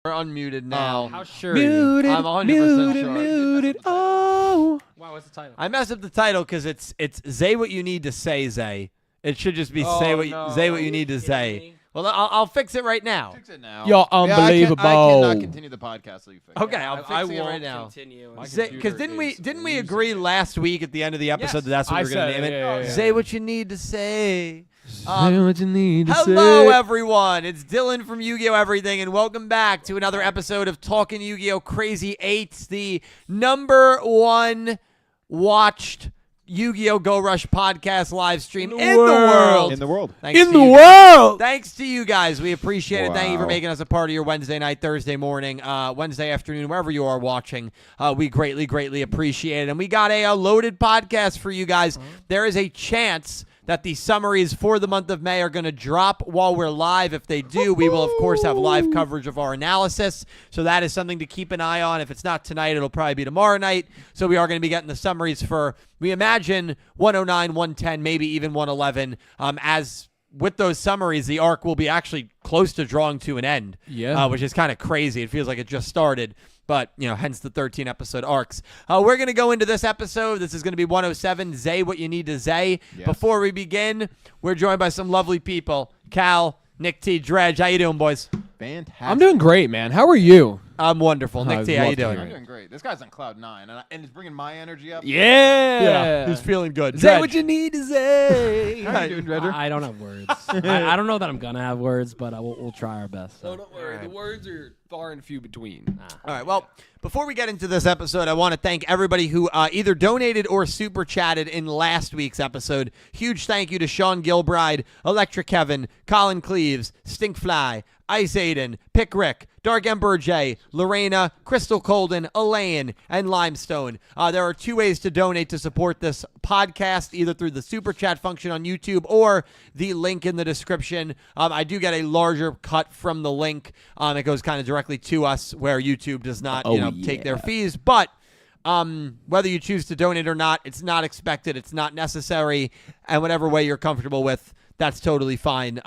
We're unmuted now. How sure Muted, I'm 100% muted, sure. muted. Oh. Wow, what's the title? I messed up the title because it's say what you need to say, Zay. It should just be say what you need to say. Well, I'll fix it right now. Fix it now. You're unbelievable. I cannot continue the podcast till you fix it. Okay, I'm fixing it right now. Continue. Because didn't we agree last week at the end of the episode that that's what we're gonna name it? Yeah. Say what you need to say. Say what you need to say. Hello, everyone. It's Dylan from Yu-Gi-Oh! Everything, and welcome back to another episode of Talking Yu-Gi-Oh! Crazy 8's, the #1 watched Yu-Gi-Oh! Go Rush podcast live stream in the world. In the world. Thanks In to the you. world. Thanks to you guys. We appreciate it. Thank you for Wow. making us a part of your Wednesday night, Thursday morning, Wednesday afternoon, wherever you are watching. We greatly, greatly appreciate it. And we got a loaded podcast for you guys. There is a chance that the summaries for the month of May are going to drop while we're live. If they do, we will, of course, have live coverage of our analysis. So that is something to keep an eye on. If it's not tonight, it'll probably be tomorrow night. So we are going to be getting the summaries for, we imagine, 109, 110, maybe even 111. As with those summaries, the arc will be actually close to drawing to an end, which is kind of crazy. It feels like it just started. But, hence the 13-episode arcs. We're going to go into this episode. This is going to be 107, Zay What You Need to Zay. Yes. Before we begin, we're joined by some lovely people. Cal, Nick T, Dredge. How you doing, boys? Fantastic. I'm doing great, man. How are you? I'm wonderful. Nick I'd T, how love you to doing? hear I'm doing great. This guy's on cloud 9, and it's bringing my energy up. Yeah. He's feeling good. Say Dredge. what you need to say. How you doing, Dredger? I don't have words. I don't know that I'm gonna have words, but we'll try our best. So. Don't worry. The words are far and few between. All right, well, before we get into this episode, I want to thank everybody who either donated or super chatted in last week's episode. Huge thank you to Sean Gilbride, Electric Kevin, Colin Cleaves, Stinkfly, Ice Aiden, Pick Rick, Dark Emperor J, Lorena, Crystal Colden, Elaine, and Limestone. There are two ways to donate to support this podcast, either through the super chat function on YouTube or the link in the description. I do get a larger cut from the link. It goes kind of directly to us, where YouTube does not take their fees. But whether you choose to donate or not, it's not expected. It's not necessary. And whatever way you're comfortable with, that's totally fine.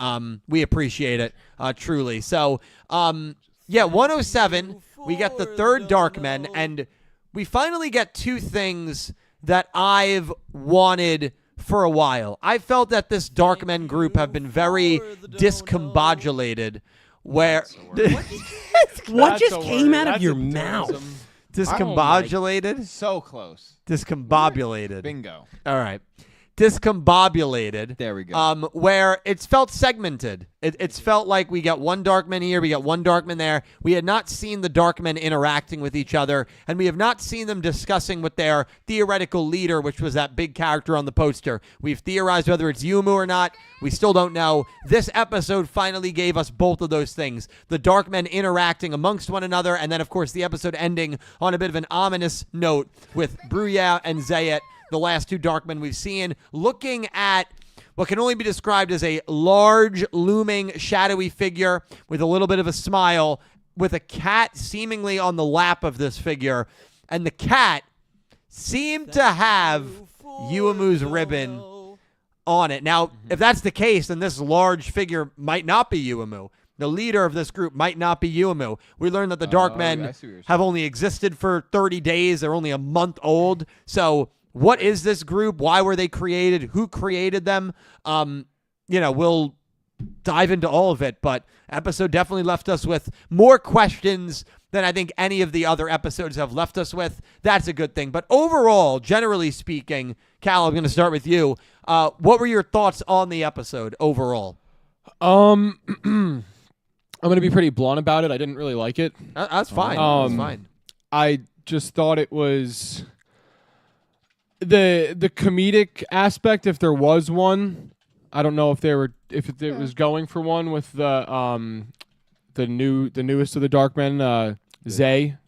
We appreciate it, truly. So, 107, we get the third Darkmen, and we finally get two things that I've wanted for a while. I felt that this Darkmen group have been very discombobulated, where... What just came out of your mouth? Discombobulated? So close. Discombobulated. Bingo. All right. Discombobulated. There we go. Where it's felt segmented. It's felt like we got one Darkman here, we got one Darkman there. We had not seen the Darkmen interacting with each other, and we have not seen them discussing with their theoretical leader, which was that big character on the poster. We've theorized whether it's Yumu or not. We still don't know. This episode finally gave us both of those things. The Darkmen interacting amongst one another, and then, of course, the episode ending on a bit of an ominous note with Bruya and Zayet, the last two Darkmen we've seen, looking at what can only be described as a large, looming, shadowy figure with a little bit of a smile, with a cat seemingly on the lap of this figure. And the cat seemed to have Yuumu's ribbon on it. Now, if that's the case, then this large figure might not be Yuumu. The leader of this group might not be Yuumu. We learned that the Darkmen have only existed for 30 days. They're only a month old. So what is this group? Why were they created? Who created them? We'll dive into all of it, but episode definitely left us with more questions than I think any of the other episodes have left us with. That's a good thing. But overall, generally speaking, Cal, I'm going to start with you. What were your thoughts on the episode overall? I'm going to be pretty blunt about it. I didn't really like it. That's fine. That's fine. I just thought it was the comedic aspect, if there was one. I don't know if it was going for one with the newest of the Darkmen, Zay.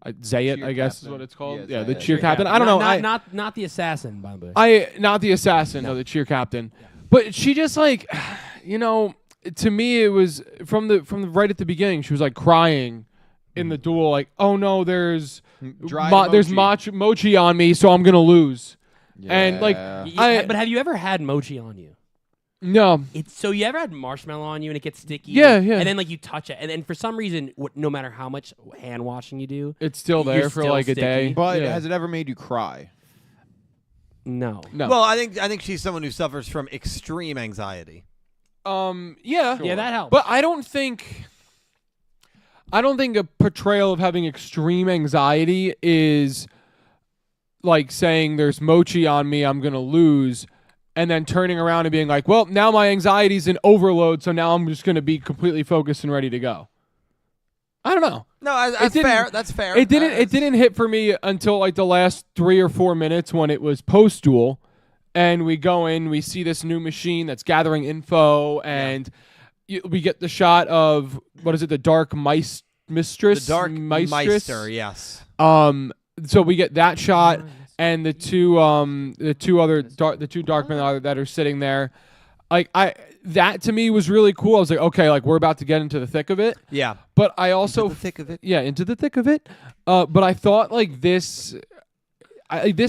Zayet, I guess is what it's called. Yeah, the cheer captain. I don't know. Not the assassin, by the way. Not the assassin, no, the cheer captain. Yeah. But she just to me it was from the right at the beginning. She was like crying in the duel, like, oh no, there's mochi on me, so I'm gonna lose. Yeah. And but have you ever had mochi on you? No. It's so you ever had marshmallow on you and it gets sticky? Yeah, yeah. And then like you touch it, and then for some reason, no matter how much hand washing you do, It's still You're there for still like a sticky. day. But yeah. has it ever made you cry? no. No. Well, I think she's someone who suffers from extreme anxiety. Yeah. Yeah, that helps. But I don't think a portrayal of having extreme anxiety is like saying there's mochi on me, I'm going to lose, and then turning around and being like, well, now my anxiety's in overload, so now I'm just going to be completely focused and ready to go. I don't know. No, that's didn't- fair. That's fair. It didn't hit for me until like the last 3 or 4 minutes when it was post-duel, and we go in, we see this new machine that's gathering info, and we get the shot of, what is it, the Dark Mistress? The Dark Meistress? Meister, yes. So we get that shot, and the two Darkmen that are sitting there. Like that to me was really cool. I was like, okay, like we're about to get into the thick of it. Yeah. But I also Into the thick of it. Yeah, into the thick of it. But I thought like this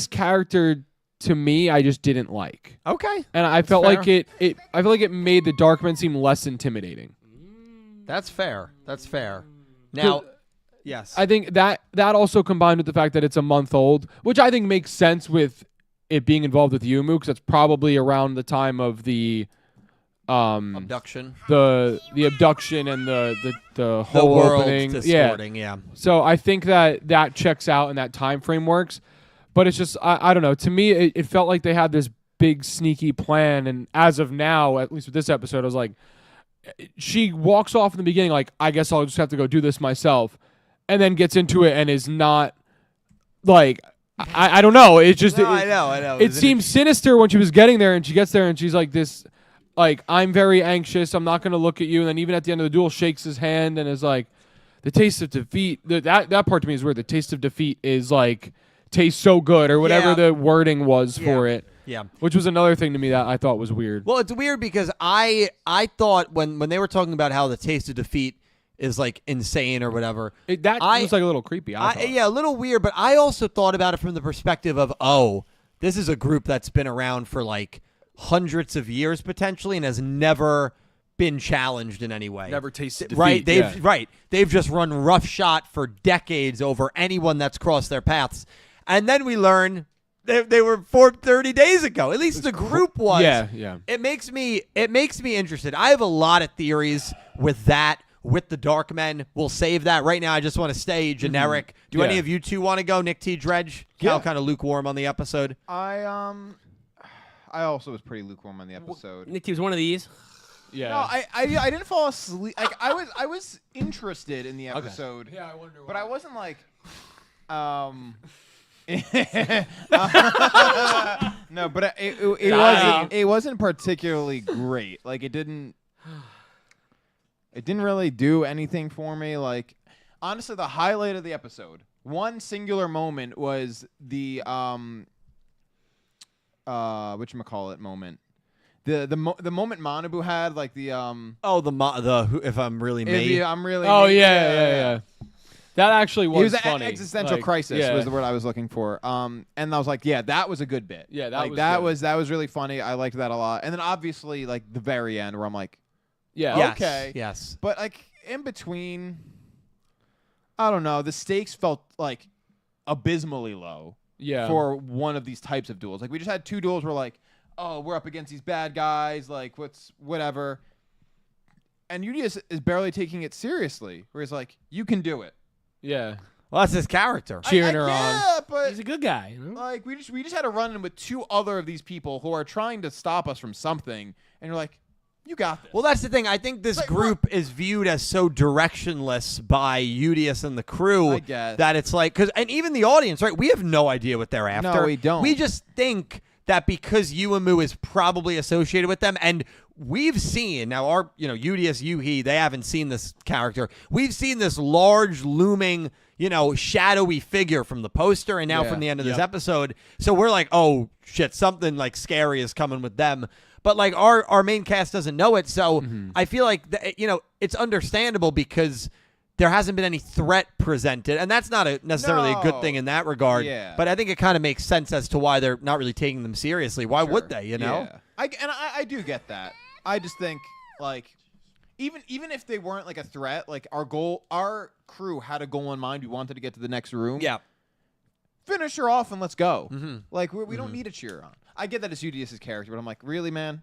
character to me, I just didn't like, Okay. and I felt fair. like I feel like it made the Darkmen seem less intimidating. That's fair. That's fair. Now, yes. I think that also combined with the fact that it's a month old, which I think makes sense with it being involved with Yumu, because that's probably around the time of the Abduction. the abduction and the The whole world opening. distorting, yeah. So I think that checks out and that time frame works. But it's just I don't know. To me, it felt like they had this big sneaky plan, and as of now, at least with this episode, I was like, she walks off in the beginning like, I guess I'll just have to go do this myself, and then gets into it and is not like I don't know. It just No, I know. it seems sinister when she was getting there, and she gets there and she's like this, like, I'm very anxious, I'm not going to look at you, and then even at the end of the duel shakes his hand and is like, the taste of defeat. That part to me is where the taste of defeat is like tastes so good, or whatever Yeah. the wording was for it. Yeah. Which was another thing to me that I thought was weird. Well, it's weird because I thought when they were talking about how the taste of defeat is like insane or whatever. That was like a little creepy. I thought. Yeah, a little weird, but I also thought about it from the perspective of, oh, this is a group that's been around for like hundreds of years potentially and has never been challenged in any way. Never tasted defeat. Right, yeah. They've just run roughshod for decades over anyone that's crossed their paths. And then we learn they were formed 30 days ago. At least the group was. Yeah. It makes me interested. I have a lot of theories with that, with the Darkmen. We'll save that. Right now I just want to stay generic. Do Yeah. any of you two want to go? Nick T. Dredge? Cal kind of lukewarm on the episode. I also was pretty lukewarm on the episode. Nick T was one of these. Yeah. No, I didn't fall asleep. Like I was interested in the episode. Yeah, I wonder why. But I wasn't like no, but it wasn't particularly great. Like it didn't really do anything for me. Like honestly, the highlight of the episode, one singular moment, was the whatchamacallit moment. The moment Manabu had, like the If I'm really me. I'm really Oh yeah. That actually was it was funny. an existential Like, crisis yeah. was the word I was looking for. And I was like, yeah, that was a good bit. Yeah, that was really funny. I liked that a lot. And then obviously like the very end where I'm like, Yeah. Yes, okay. Yes. but like in between, I don't know. The stakes felt like abysmally low Yeah. for one of these types of duels. Like we just had two duels where like, oh, we're up against these bad guys. Like whatever. And Yugioh is barely taking it seriously. Where he's like, you can do it. Yeah. Well, that's his character. Cheering her on. Yeah, but He's a good guy. You know? like we just had a run in with two other of these people who are trying to stop us from something, and you're like, you got this. Well, that's the thing. I think this Like, group is viewed as so directionless by Yugioh and the crew I guess. that it's like, and even the audience, right? We have no idea what they're after. No, we don't. We just think that because Yuumu is probably associated with them, and we've seen now Yugioh, Yuhi, they haven't seen this character. We've seen this large looming, shadowy figure from the poster and now Yeah. from the end of this episode. So we're like, oh shit, something like scary is coming with them. But like our main cast doesn't know it, so I feel like it's understandable because there hasn't been any threat presented, and that's not necessarily a good No. thing in that regard. Yeah. But I think it kind of makes sense as to why they're not really taking them seriously. Why would they? Yeah. I do get that. I just think like even if they weren't like a threat, like our crew had a goal in mind. We wanted to get to the next room. Yeah. Finish her off and let's go. Mm-hmm. Like we don't need to cheer her on. I get that it's Yugioh's character, but I'm like, really, man?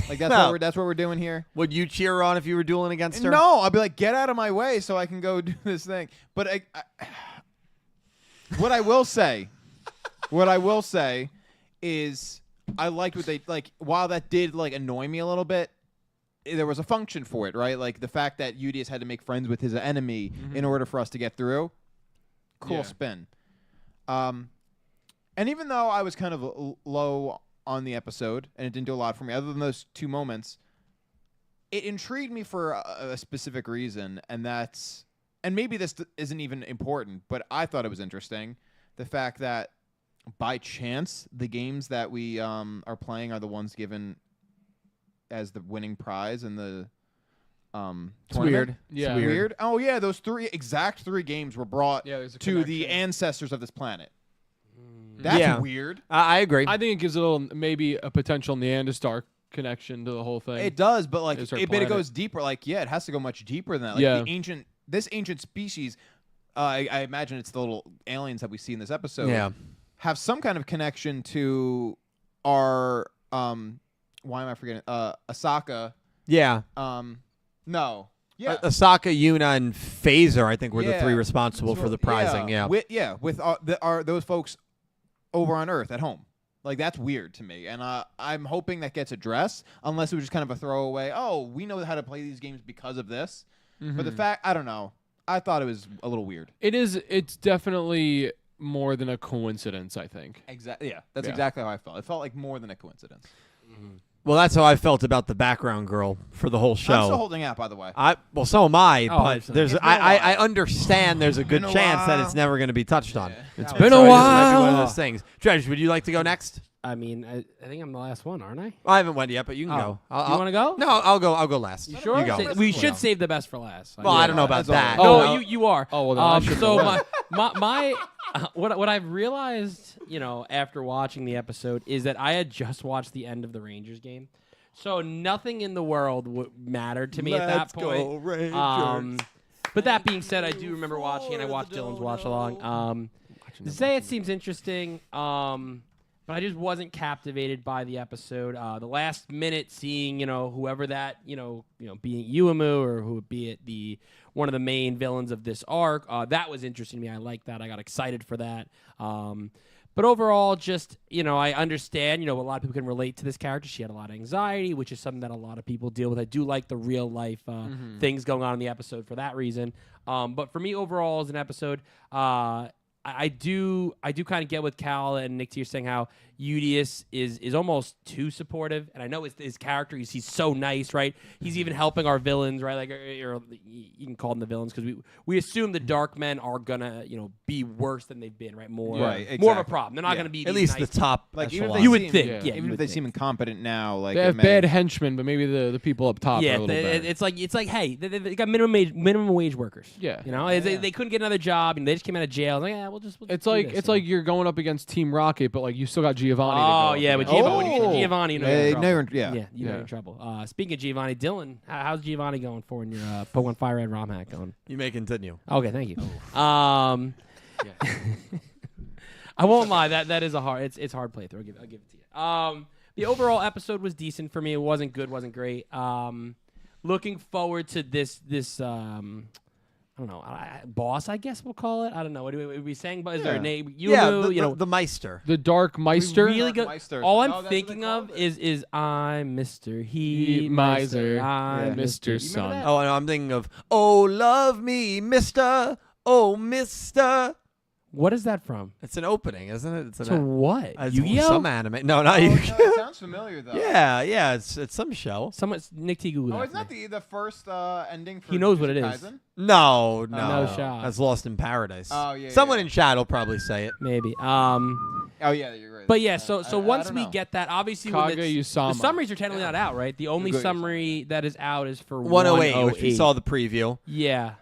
Like No. that's what we're doing here. Would you cheer her on if you were dueling against her? No, I'd be like, get out of my way so I can go do this thing. But what I will say is I liked what they like. While that did like annoy me a little bit, there was a function for it, right? Like the fact that Yugioh had to make friends with his enemy in order for us to get through. Cool spin. And even though I was kind of low on the episode and it didn't do a lot for me, other than those 2 moments, it intrigued me for a specific reason, and maybe this isn't even important, but I thought it was interesting, the fact that by chance the games that we are playing are the ones given as the winning prize in the It's weird. Yeah. It's weird. Oh yeah, those exact three games were brought there's a to the connection. ancestors of this planet. That's Yeah. weird. I agree. I think it gives a little, maybe a potential Neanderthal connection to the whole thing. It does, but like Is our but it planet. goes deeper. Like it has to go much deeper than that. Like Yeah. this ancient species, I imagine it's the little aliens that we see in this episode. Yeah. Have some kind of connection to our why am I forgetting? Asaka. Yeah. No. Yeah. Asaka, Yuna, and Phaser, I think, were the Yeah. 3 responsible for the prizing. Yeah. With those folks over on Earth at home. Like that's weird to me, and I'm hoping that gets addressed. Unless it was just kind of a throwaway. Oh, we know how to play these games because of this. But the fact, I don't know. I thought it was a little weird. It is. It's definitely more than a coincidence, I think. Exactly. Yeah, that's Yeah. exactly how I felt. It felt like more than a coincidence. Well, that's how I felt about the background girl for the whole show. I'm still holding out, by the way. Well, so am I, Oh, but absolutely. there's It's been a while. I understand there's a good Been a chance that while. it's never going to be touched on. Yeah. It's been so a it just might be one of while. those things. Dredge, would you like to go next? I mean, I think I'm the last one, aren't I? I haven't went yet, but you can Oh. go. You want to go? No, I'll go. I'll go last. You sure? You go. We should save the best for last. Well, I don't know about That's that. all No, right. you are. Oh, well, then I should so go my what I've realized, after watching the episode is that I had just watched the end of the Rangers game, so nothing in the world mattered to me at that point. Go, Rangers. But that being said, I do remember watching, and I watched Dylan's watch along. To say it seems interesting, but I just wasn't captivated by the episode. The last minute, seeing whoever that being Uemu or who be it one of the main villains of this arc, that was interesting to me. I liked that. I got excited for that. But overall, just I understand. A lot of people can relate to this character. She had a lot of anxiety, which is something that a lot of people deal with. I do like the real life things going on in the episode for that reason. But for me, overall, as an episode, I do kind of get with Cal and Nick T saying how Yugioh is almost too supportive, and I know his character he's so nice, right? He's even helping our villains, right? Like, or you can call them the villains because we assume the Dark Men are gonna be worse than they've been, right? More Right, more of a exactly. problem. They're not Yeah. gonna be At these least nice the top. Like, even if echelon. they You would seem- think, yeah, yeah, even you if would they seem incompetent now, like They have bad henchmen, but maybe the people up top are a little better. it's like hey, they got minimum wage workers. Yeah. They couldn't get another job, and they just came out of jail. Like, we'll just It's do like this, you're going up against Team Rocket, but like you still got Giovanni. to Oh go yeah, up with against. Giovanni, when you Oh. get Giovanni, you're Hey, in trouble. no, you're in- yeah. you're Yeah. in trouble. Speaking of Giovanni, Dylan, how's Giovanni going for in your Pokemon Fire Red ROM hack going? You may continue. Okay, thank you. I won't lie, that is a hard it's hard playthrough. I'll give it to you. The overall episode was decent for me. It wasn't good, wasn't great. Looking forward to this I don't know, boss, I guess we'll call it. I don't know. What are we saying? But is there a Yeah. name? Yeah, Uemu, the Meister. The Dark Meister. really good. Meister. All Oh, I'm that's what thinking they of called it. is I'm Mr. He Meister. Miser. I'm Yeah. Mr. Mr. Son. that? Oh, and I'm thinking of "Oh, love me, Mister." Oh, Mister. What is that from? It's an opening, isn't it? It's To what? it's Yu-Gi-Oh? some anime. No, not Oh, no, Yu-Gi-Oh. it sounds familiar though. Yeah, it's some show. Someone, Nick T. Google Oh, that it's for not me. the first ending for He knows what it Jujutsu is. Kaisen? No, No shot. That's Lost in Paradise. Oh, yeah, Someone yeah. in chat will probably say it. Maybe. Oh yeah, you're right. But yeah, so I once don't we know. get that, obviously when the Kaguya-sama. summaries are technically not out, right? The only Kaguya-sama. summary that is out is for 108, which we saw the preview. Yeah.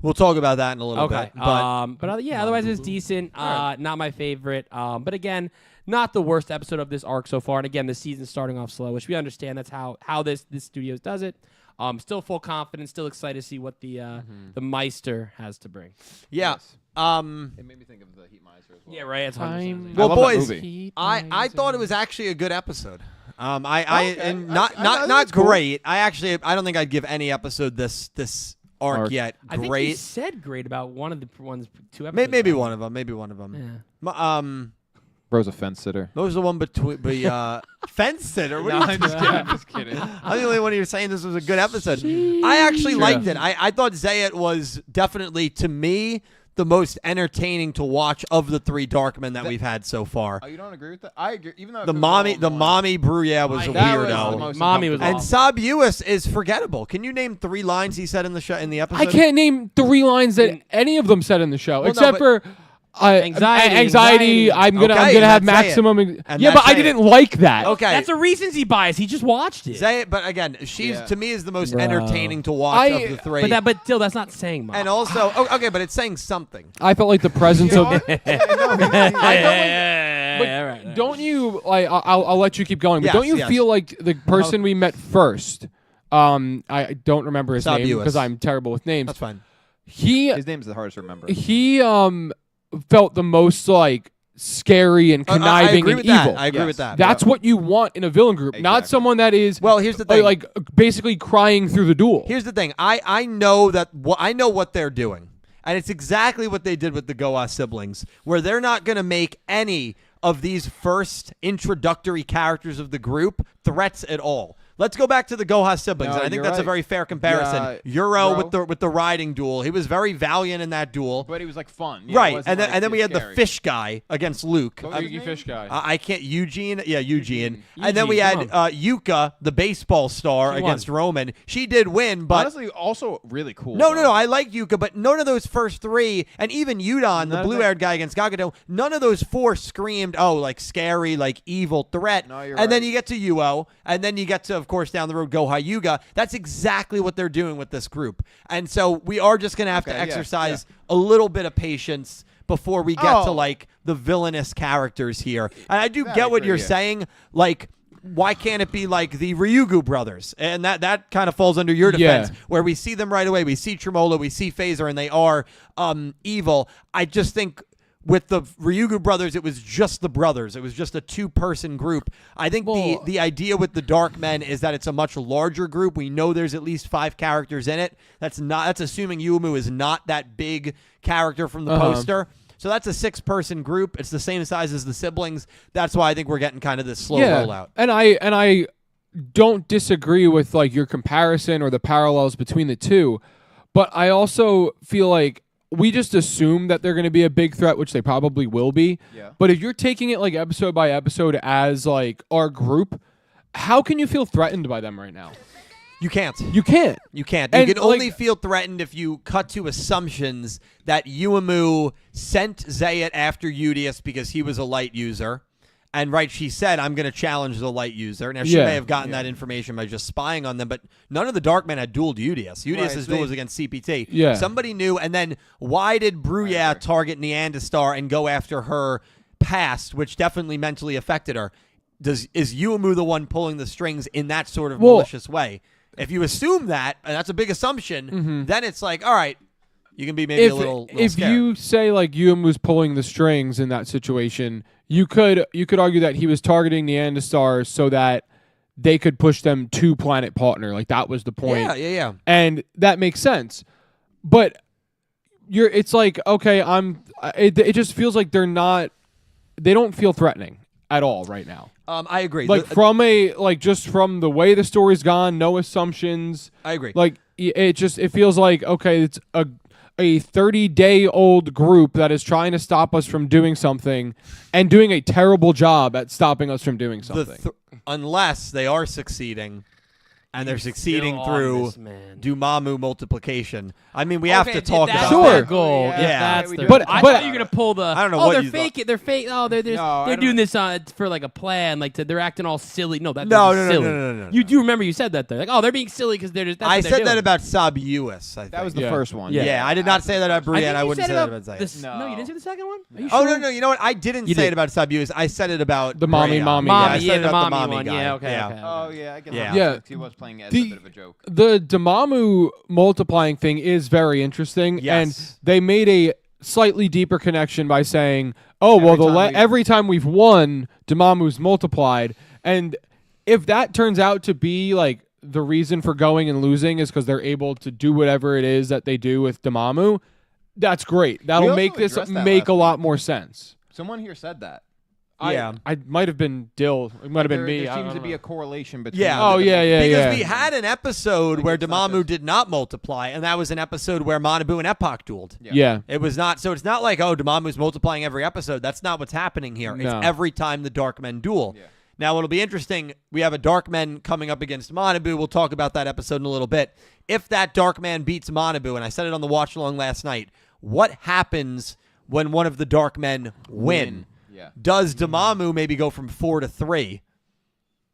We'll talk about that in a little Okay. bit. But But yeah, otherwise it's decent. Not my favorite. But again, not the worst episode of this arc so far. And again, the season's starting off slow, which we understand. That's how this studios does it. Still full confidence, still excited to see what the Meister has to bring. Yeah. Yes. It made me think of the Heat Meister as well. Yeah, right. It's 100%. Well, love that boys, movie. I thought it was actually a good episode. Okay. And I not think not it's cool. great. I don't think I'd give any episode this arc yet I think you great. said great about one of the ones, 2 episodes. Maybe ago. one of them. Maybe one of them. Yeah. Bro's a fence sitter. What was the one between fence sitter? What No, are you I'm just kidding. I'm just kidding. I'm the only one here saying this was a good episode. I actually liked it. I thought Zayat was definitely, to me, the most entertaining to watch of the 3 Darkmen that we've had so far. Oh, you don't agree with that? I agree. Even though it The feels mommy, a the little more- mommy Bruyere was a That was the weirdo. most Mommy was And awesome. Sabuus is forgettable. Can you name 3 lines he said in the show in the episode? I can't name 3 lines that any of them said in the show, Well, no, except but- for Anxiety. I'm gonna Okay, have and that's maximum. And Yeah, but that's I it. didn't like that. Okay. That's a recency bias. He just watched it. Zayat, but again, she's Yeah. to me is the most Bro. entertaining to watch of the 3. But still, that's not saying much. and also, okay, but it's saying something. I felt like the presence You know of. what? But don't you like? I'll let you keep going. But Yes, don't you yes. feel like the person we met first? I don't remember his name Sabuus. because I'm terrible with names. That's fine. He His name's the hardest to remember. felt the most like scary and I conniving agree and with evil. that. I agree Yes. with that. That's what you want in a villain group, not Exactly. someone that is Well, here's the thing. like basically crying through the duel. Here's the thing. I know that I know what they're doing, and it's exactly what they did with the Goa siblings, where they're not going to make any of these first introductory characters of the group threats at all. Let's go back to the Goha siblings, No, and I think you're that's a right. very fair comparison. Yeah, Euro bro. with the riding duel, he was very valiant in that duel, But he was like fun. Yeah, it right? wasn't, And then we had scary. the fish guy against Luke. What was his Yugi name? Fish guy. I can't. Eugene, and then we Eugene, had Yuka, the baseball star, She against Roman. She did win, but Honestly, also really cool. No, though. I like Yuka, but none of those first 3, and even Udon, the None of blue-haired guy against Gagado, none of those 4 screamed, oh, like scary, like evil threat. No, you're and then right. you get to Yuo, and then you get to, of course, down the road, Go Hyuga. That's exactly what they're doing with this group. And so we are just going to have to Okay, yeah, exercise a little bit of patience before we get to, Oh. like, the villainous characters here. And I do That get I what agree, you're yeah. saying, like, why can't it be like the Ryugu brothers? And that kind of falls under your defense, Yeah. where we see them right away. We see Tremolo, we see Phaser, and they are evil. I just think with the Ryugu brothers, it was just the brothers. It was just a 2-person group. I think the idea with the Darkmen is that it's a much larger group. We know there's at least 5 characters in it. That's assuming Yuumu is not that big character from the poster. So that's a 6-person group. It's the same size as the siblings. That's why I think we're getting kind of this slow rollout. And I don't disagree with like your comparison or the parallels between the two, but I also feel like we just assume that they're going to be a big threat, which they probably will be. Yeah. But if you're taking it like episode by episode as like our group, how can you feel threatened by them right now? You can't. You can't. You can't. You And, can only like- feel threatened if you cut to assumptions that Yuumu sent Zayat after Udius because he was a light user. And she said, I'm going to challenge the light user. Now, she Yeah. may have gotten that information by just spying on them, but none of the Darkmen had dueled Udius. Udius's Right, duel they- was against CPT. Yeah. Somebody knew. And then why did Bruyere target Neanderstar and go after her past, which definitely mentally affected her? Is Yuumu the one pulling the strings in that sort of malicious way? If you assume that, and that's a big assumption, then it's like, all right, you can be maybe a little if scared. you say like Yuum was pulling the strings in that situation, you could argue that he was targeting Neanderstars so that they could push them to planet partner. Like that was the point. Yeah. And that makes sense. But it's like, okay, it just feels like they don't feel threatening at all right now. I agree. Like just from the way the story's gone, no assumptions. I agree. Like it feels like, okay, it's a 30-day-old group that is trying to stop us from doing something and doing a terrible job at stopping us from doing something. Unless they are succeeding and they're succeeding Still on through this, man. Dumamu multiplication. I mean, we have to talk that's about Sure. their that. goal. Yeah, if yeah, that's we their do goal. But- I but- thought you were gonna pull the. I don't know Oh, what they're you fake thought. it. They're fake. Oh, they're No, I they're don't doing know. this for like a plan. Like they're acting all silly. No, that's No, silly. no. You do remember you said that though. Like, oh, they're being silly because they're just. That's I what they're said doing. that about Sabuus. I think. That was the Yeah. first one. Yeah, I did not say that about I Brienne. think I you wouldn't said say that about about Zayas. this. No. No, you didn't say the second one. Are you Oh sure? no! You know what? I didn't You say did. it about Sabuus. I said it about The mommy, Brienne. mommy. Yeah, I Mommy, said yeah, it the about mommy mommy one. guy. Yeah, okay, Yeah. okay. Oh yeah, I guess Yeah. that Yeah. makes sense. He was playing as The- a bit of a joke. The Damamu multiplying thing is very interesting, Yes. and they made a slightly deeper connection by saying, "Oh, well, every time we've won, Damamu's multiplied." And if that turns out to be like the reason for going and losing is because they're able to do whatever it is that they do with Damamu, that's great. That'll also make this addressed that make last a lot week. more sense. Someone here said that. Yeah. I might have been Dill. It might have been me. There I seems don't to be know. a correlation between. Yeah. Oh, yeah. Because we had an episode where it's not Damamu just- did not multiply, and that was an episode where Manabu and Epoch dueled. Yeah. It was not. So it's not like, oh, Damamu's multiplying every episode. That's not what's happening here. No. It's every time the Dark Men duel. Yeah. Now, it'll be interesting. We have a Dark Men coming up against Manabu. We'll talk about that episode in a little bit. If that Dark Man beats Manabu, and I said it on the watch along last night, what happens when one of the Dark Men win? Yeah. Does Damamu maybe go from 4 to 3?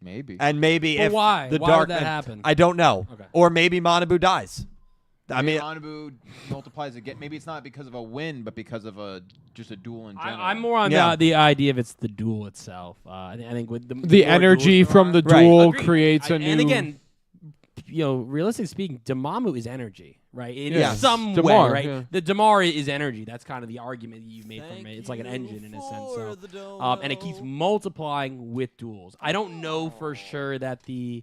Maybe. And maybe But if why? the Why Dark would that Men, happen? I don't know. Okay. Or maybe Manabu dies. I mean, Manabu multiplies again. Maybe it's not because of a win, but because of just a duel in general. I'm more on Yeah. the idea of it's the duel itself. I think with the The more energy duels there from are- the Right. duel Agreed. creates a new. And again, realistically speaking, Damamu is energy, right? In Yes. some way, Damar, right? yeah. The Damar is energy. That's kind of the argument that you've made from it. It's like an engine in a sense. So, and it keeps multiplying with duels. I don't know for sure that the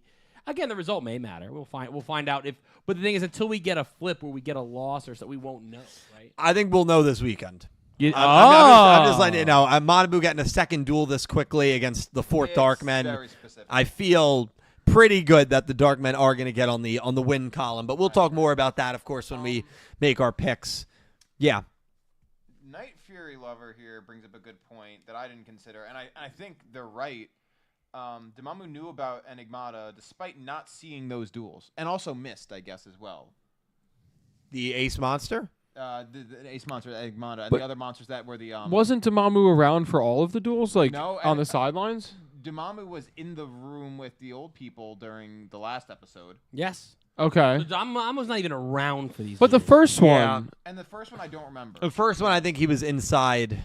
result may matter. We'll find out if. But the thing is, until we get a flip where we get a loss or something, we won't know, right? I think we'll know this weekend. You, I'm just letting you know. Manabu getting a second duel this quickly against the fourth Dark Men. Very specific. I feel pretty good that the Dark Men are going to get on the win column, but we'll talk more about that, of course, when we make our picks. Yeah. Night Fury Lover here brings up a good point that I didn't consider, and I think they're right. Damamu knew about Enigmata despite not seeing those duels, and also missed, I guess, as well. The Ace Monster? The Ace Monster, Enigmata, and But the other monsters that were the Wasn't Damamu around for all of the duels, like No, on and- the sidelines? Damamu was in the room with the old people during the last episode, yes. Okay, Damamu's not even around for these. but the duels. first Yeah. one, and the first one I don't remember. The first one, I think he was inside,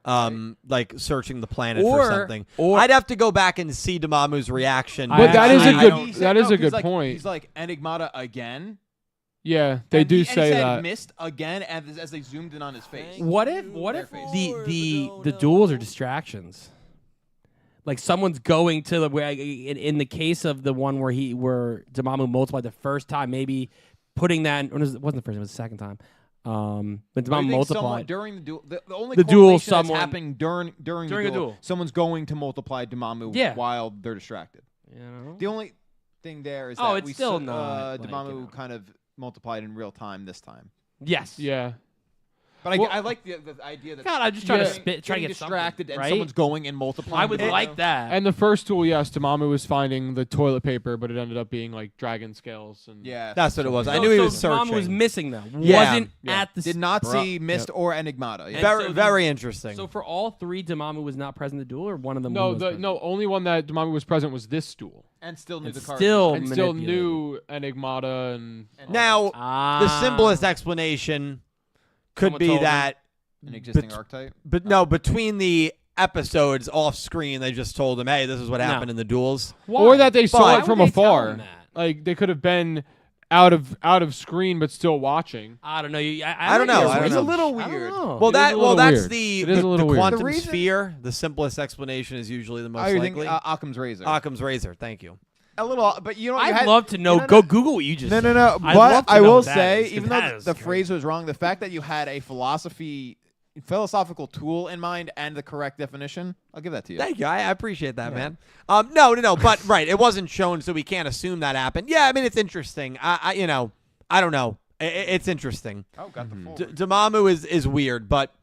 like searching the planet Or- for something. or- I'd have to go back and see Damamu's reaction. But that is a actually- good- He said- that is a 'cause good like, point. He's like Enigmata again. yeah, they And do he say said that. missed again as they zoomed in on his face. What if Their face. the duels are distractions? Like someone's going to the where in the case of the one where Damamu multiplied the first time, maybe putting that. Or it wasn't the first time; it was the second time. When I Damamu think someone multiplied, during the duel. The only The duel, correlation that's someone- happening during During the a duel, duel. someone's going to multiply Damamu Yeah. while they're distracted. you know? The only thing there is Oh, that it's we still saw, not, like, Damamu you know. kind of multiplied in real time this time. Yes. Yeah, But Well- I like the idea that God, I'm just trying to Yeah. spit, trying to getting get distracted something, and right? someone's going and multiplying. I would Damamu. like that. and the first duel, yes, Damamu was finding the toilet paper, but it ended up being like dragon scales and Yeah, That's what it was. I So- knew he so was Damamu was searching. missing though. Yeah. Wasn't Yeah. at the. did not Bro. see Mist or Enigmata. Yeah. And Very, so the- very interesting. So for all three, Damamu was not present in the duel, or one of them. No, was present? no, only one that Damamu was present was this duel, and still knew And the cards. still- and still manipulated. knew Enigmata and Now, Ah. the simplest explanation could Someone be told me. that, an existing Bet- archetype. but no, between the episodes off screen, they just told him, "Hey, this is what happened in the duels." or that they saw Why it from would they tell afar. him that? Like they could have been out of screen but still watching. I don't know. I don't know. I don't It's know. a little I don't weird. know. Well, It is a little that's weird. the It is a little weird. quantum The reason- sphere. The simplest explanation is usually the most Oh, you think likely. Occam's razor? Occam's razor. Thank you. A little, but you know, you I'd had- love to know. No, Go no. Google what you just. No, said. no, no. I'd But love to I know will what that say, is, 'cause even that though is the crazy. phrase was wrong, the fact that you had a philosophical tool in mind and the correct definition, I'll give that to you. Thank you. I appreciate that, man. No. But right, it wasn't shown, so we can't assume that happened. Yeah, I mean, it's interesting. I don't know. It's interesting. Oh, got the full. Damamu is weird, but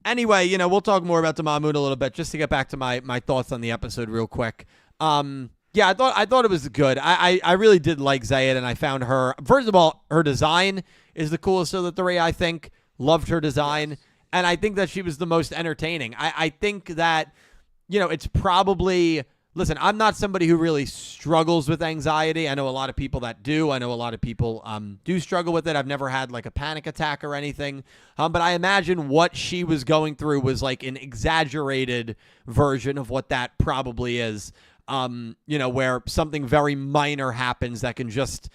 anyway, we'll talk more about Damamu in a little bit. Just to get back to my thoughts on the episode real quick. Yeah, I thought it was good. I really did like Zayed, and I found her. First of all, her design is the coolest of the three. I think loved her design, and I think that she was the most entertaining. I think that it's probably. Listen, I'm not somebody who really struggles with anxiety. I know a lot of people that do. I know a lot of people do struggle with it. I've never had like a panic attack or anything. But I imagine what she was going through was like an exaggerated version of what that probably is. Where something very minor happens that can just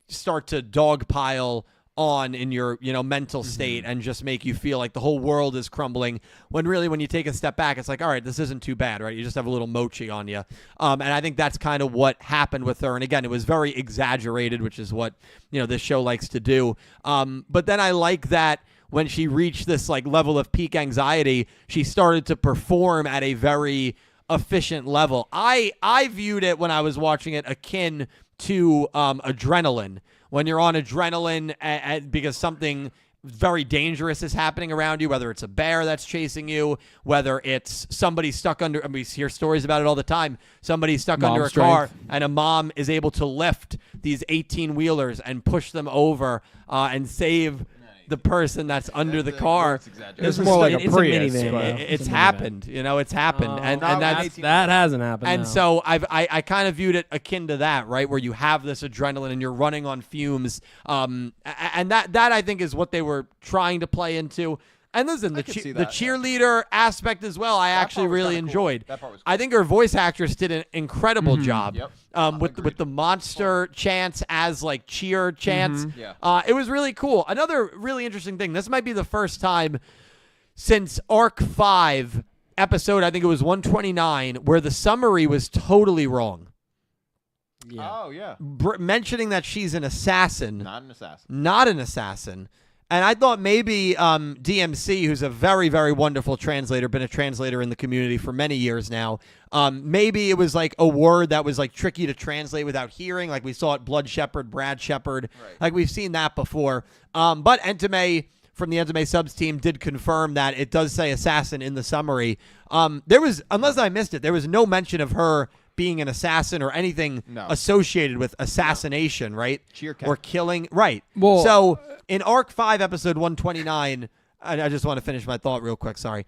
start to dogpile on in your mental state and just make you feel like the whole world is crumbling, when really when you take a step back, it's like, all right, this isn't too bad, right? You just have a little mochi on you. And I think that's kind of what happened with her. And again, it was very exaggerated, which is what this show likes to do. But then I like that when she reached this like level of peak anxiety, she started to perform at a very efficient level. I viewed it when I was watching it akin to adrenaline. When you're on adrenaline because something very dangerous is happening around you, whether it's a bear that's chasing you, whether it's somebody stuck under, we hear stories about it all the time, somebody stuck under a car and a mom is able to lift these 18-wheelers and push them over and save the person that's under the car. It's more like a Prius. It's happened. It's happened. And that hasn't happened. And no. so I kind of viewed it akin to that, right? Where you have this adrenaline and you're running on fumes. And that I think is what they were trying to play into. And listen, the cheerleader aspect as well, I actually really enjoyed. That part was cool. I think her voice actress did an incredible job. Yep. With the monster chants as like cheer chants. Yeah. It was really cool. Another really interesting thing. This might be the first time since Arc 5 episode, I think it was 129, where the summary was totally wrong. Yeah. Oh, yeah. Mentioning that she's an assassin. Not an assassin. Not an assassin. And I thought maybe DMC, who's a very, very wonderful translator, been a translator in the community for many years now, maybe it was like a word that was like tricky to translate without hearing, like we saw at Blood Shepherd, Brad Shepherd, like we've seen that before. But Entame from the Entame subs team did confirm that it does say assassin in the summary. There was, unless I missed it, there was no mention of her being an assassin or anything associated with assassination, right? Or killing, right. Well, so in Arc 5, episode 129, I just want to finish my thought real quick, sorry.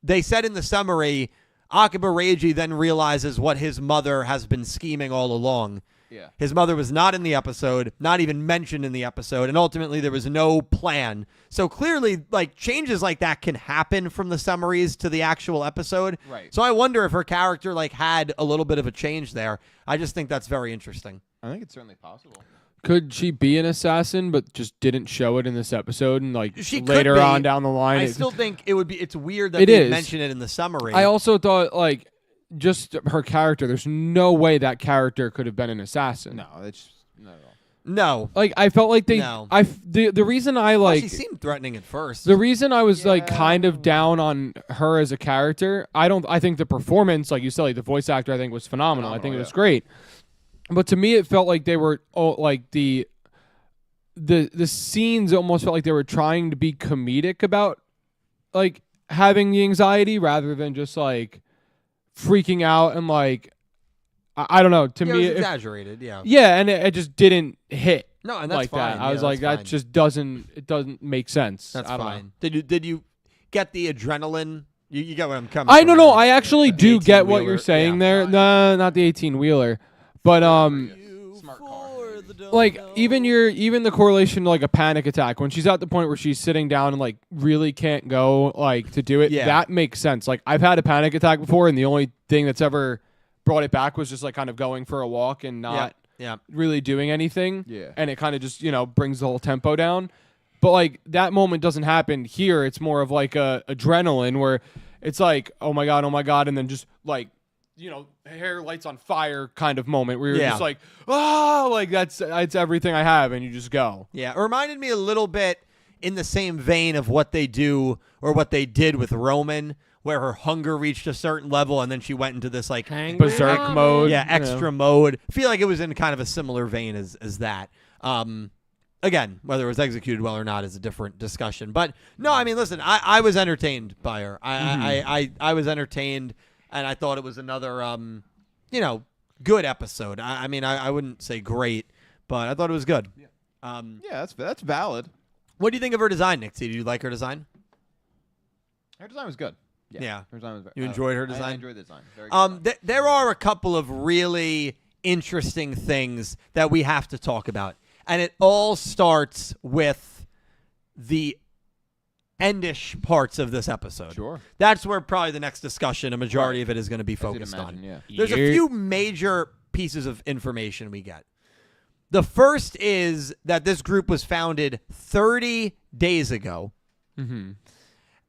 They said in the summary, Akiba Reiji then realizes what his mother has been scheming all along. Yeah. His mother was not in the episode, not even mentioned in the episode, and ultimately there was no plan. So clearly, like, changes like that can happen from the summaries to the actual episode. Right. So I wonder if her character like had a little bit of a change there. I just think that's very interesting. I think it's certainly possible. Could she be an assassin, but just didn't show it in this episode, and like She could later be. on down the line? I still think it would be. It's weird that It they is. mention it in the summary. I also thought like just her character. There's no way that character could have been an assassin. No, it's not at all. no. Like I felt like they. No. The reason I Well, like she seemed threatening at first. the reason I was like Yeah. kind of down on her as a character. I think the performance, like you said, like the voice actor, I think was phenomenal. I think it was great. But to me, it felt like they were like the scenes almost felt like they were trying to be comedic about like having the anxiety rather than just like freaking out and like I don't know. To Yeah, me, it was exaggerated. Yeah. yeah, and it just didn't hit. No, and that's like fine. that. I Yeah, was like, that's that fine. just doesn't make sense. That's I don't fine. know. Did you get the adrenaline? You get what I'm coming. I from don't know. there. I actually The do get what 18-wheeler, you're saying yeah. there. No, not the 18-wheeler, but Smart car. like even the correlation to like a panic attack when she's at the point where she's sitting down and like really can't go like to do it. Yeah. That makes sense. Like I've had a panic attack before, and the only thing that's ever brought it back was just like kind of going for a walk and not Yeah. really doing anything. Yeah. And it kind of just brings the whole tempo down. But like that moment doesn't happen here. It's more of like a adrenaline where it's like oh my god, and then just like hair lights on fire kind of moment where you're Yeah. just like like that's everything I have, and you just go. Yeah, it reminded me a little bit in the same vein of what they do or what they did with Roman, where her hunger reached a certain level and then she went into this like Berserk mode. extra mode. I feel like it was in kind of a similar vein as that. Again, whether it was executed well or not is a different discussion. But no, I mean, listen, I was entertained by her. I was entertained, and I thought it was another good episode. I mean, I wouldn't say great, but I thought it was good. Yeah, that's valid. What do you think of her design, Nick T? Did you like her design? Her design was good. Yeah. Her design was You enjoyed her I design? enjoyed the design. Very good. There are a couple of really interesting things that we have to talk about. And it all starts with the endish parts of this episode. Sure. That's where probably the next discussion, a majority of it is going to be focused on. Yeah. There's a few major pieces of information we get. The first is that this group was founded 30 days ago. Mm-hmm.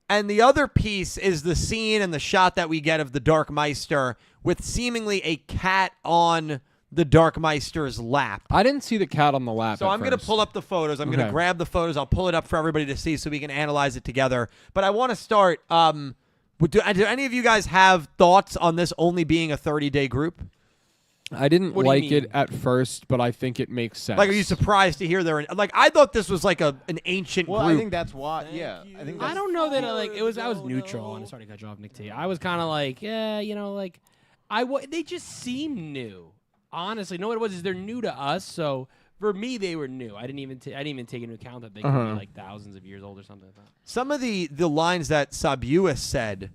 And the other piece is the scene and the shot that we get of the Dark Meister with seemingly a cat on the Dark Meister's lap. I didn't see the cat on the lap. So I'm going to pull up the photos. I'm going to grab the photos. I'll pull it up for everybody to see so we can analyze it together. But I want to start. Do any of you guys have thoughts on this only being a 30-day group? I didn't What do you like it mean? at first, but I think it makes sense. Like, are you surprised to hear they're in? Like, I thought this was like an ancient Well, group. I think that's why. Yeah, I think that's, I don't know that I was neutral. I'm sorry to cut you off, Nick T. I was kind of like, yeah, like they just seem new. Honestly, no, what it was is they're new to us. So for me, they were new. I didn't even take into account that they could be like thousands of years old or something like that. Some of the lines that Sabuus said,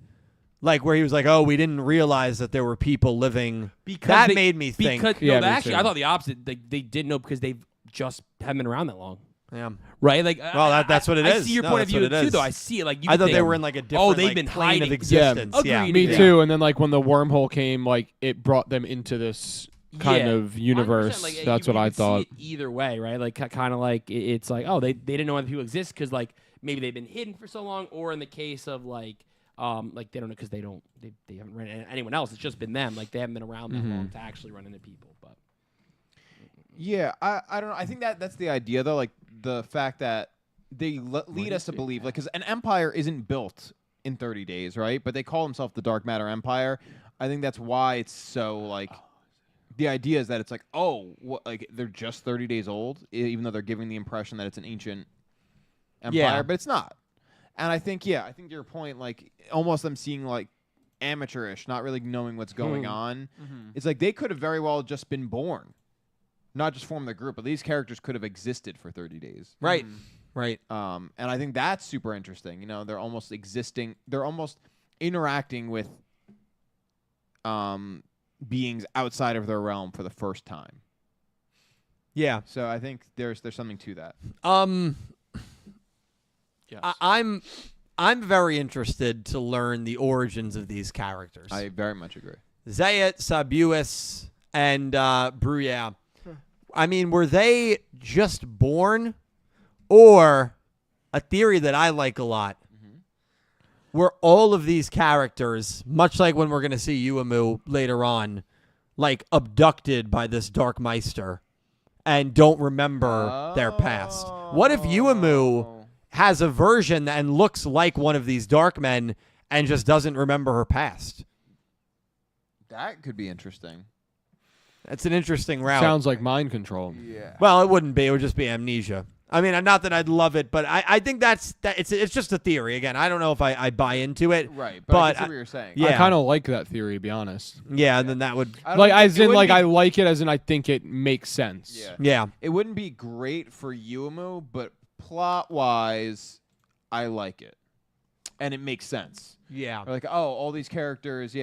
like where he was like, "Oh, we didn't realize that there were people living." That made me think. Yeah, me actually, too. I thought the opposite. They didn't know because they just haven't been around that long. Yeah. Right? Like, Well, that's what it I is. see your No, point of that's what view it too, is. though. I see it. Like, I thought they were in like a different they've like, been plane of hiding. existence. Yeah. Yeah. Me Yeah. too. And then like when the wormhole came, like it brought them into this kind of universe. 100%, like, That's you what I could see thought. it either way, right? Like, kind of like it's like, oh, they didn't know other people exist because like maybe they've been hidden for so long, or in the case of like they don't know because they haven't run into anyone else. It's just been them. Like they haven't been around that long to actually run into people. But Yeah, I don't know. I think that's the idea, though. Like the fact that they lead us to believe, like, because an empire isn't built in 30 days, right? But they call themselves the Dark Matter Empire. I think that's why it's so like. The idea is that it's like, oh, like they're just 30 days old, even though they're giving the impression that it's an ancient empire, but it's not. And I think your point, like almost them seeing like amateurish, not really knowing what's going on. It's like they could have very well just been born, not just formed the group, but these characters could have existed for 30 days. Right. Right. And I think that's super interesting. You know, they're almost existing. They're almost interacting with beings outside of their realm for the first time. Yeah. So I think there's something to that. Yes. I'm very interested to learn the origins of these characters. I very much agree. Zayat, Sabuus, and Bruyere. I mean, were they just born, or a theory that I like a lot? Were all of these characters, much like when we're going to see Yuumu later on, like abducted by this Dark Meister and don't remember their past? What if Yuumu has a version and looks like one of these Dark Men and just doesn't remember her past? That could be interesting. That's an interesting route. Sounds like mind control. Yeah. Well, it wouldn't be. It would just be amnesia. I mean, not that I'd love it, but I think it's just a theory. Again, I don't know if I buy into it. Right, but I can see what you're saying. yeah. I kind of like that theory, to be honest. Yeah, and then that would. I don't Like, think as it in, wouldn't like, be- I like it, as in, I think it makes sense. Yeah. Yeah. It wouldn't be great for Yuumu, but plot-wise, I like it. And it makes sense. Yeah. Or like, oh, all these characters,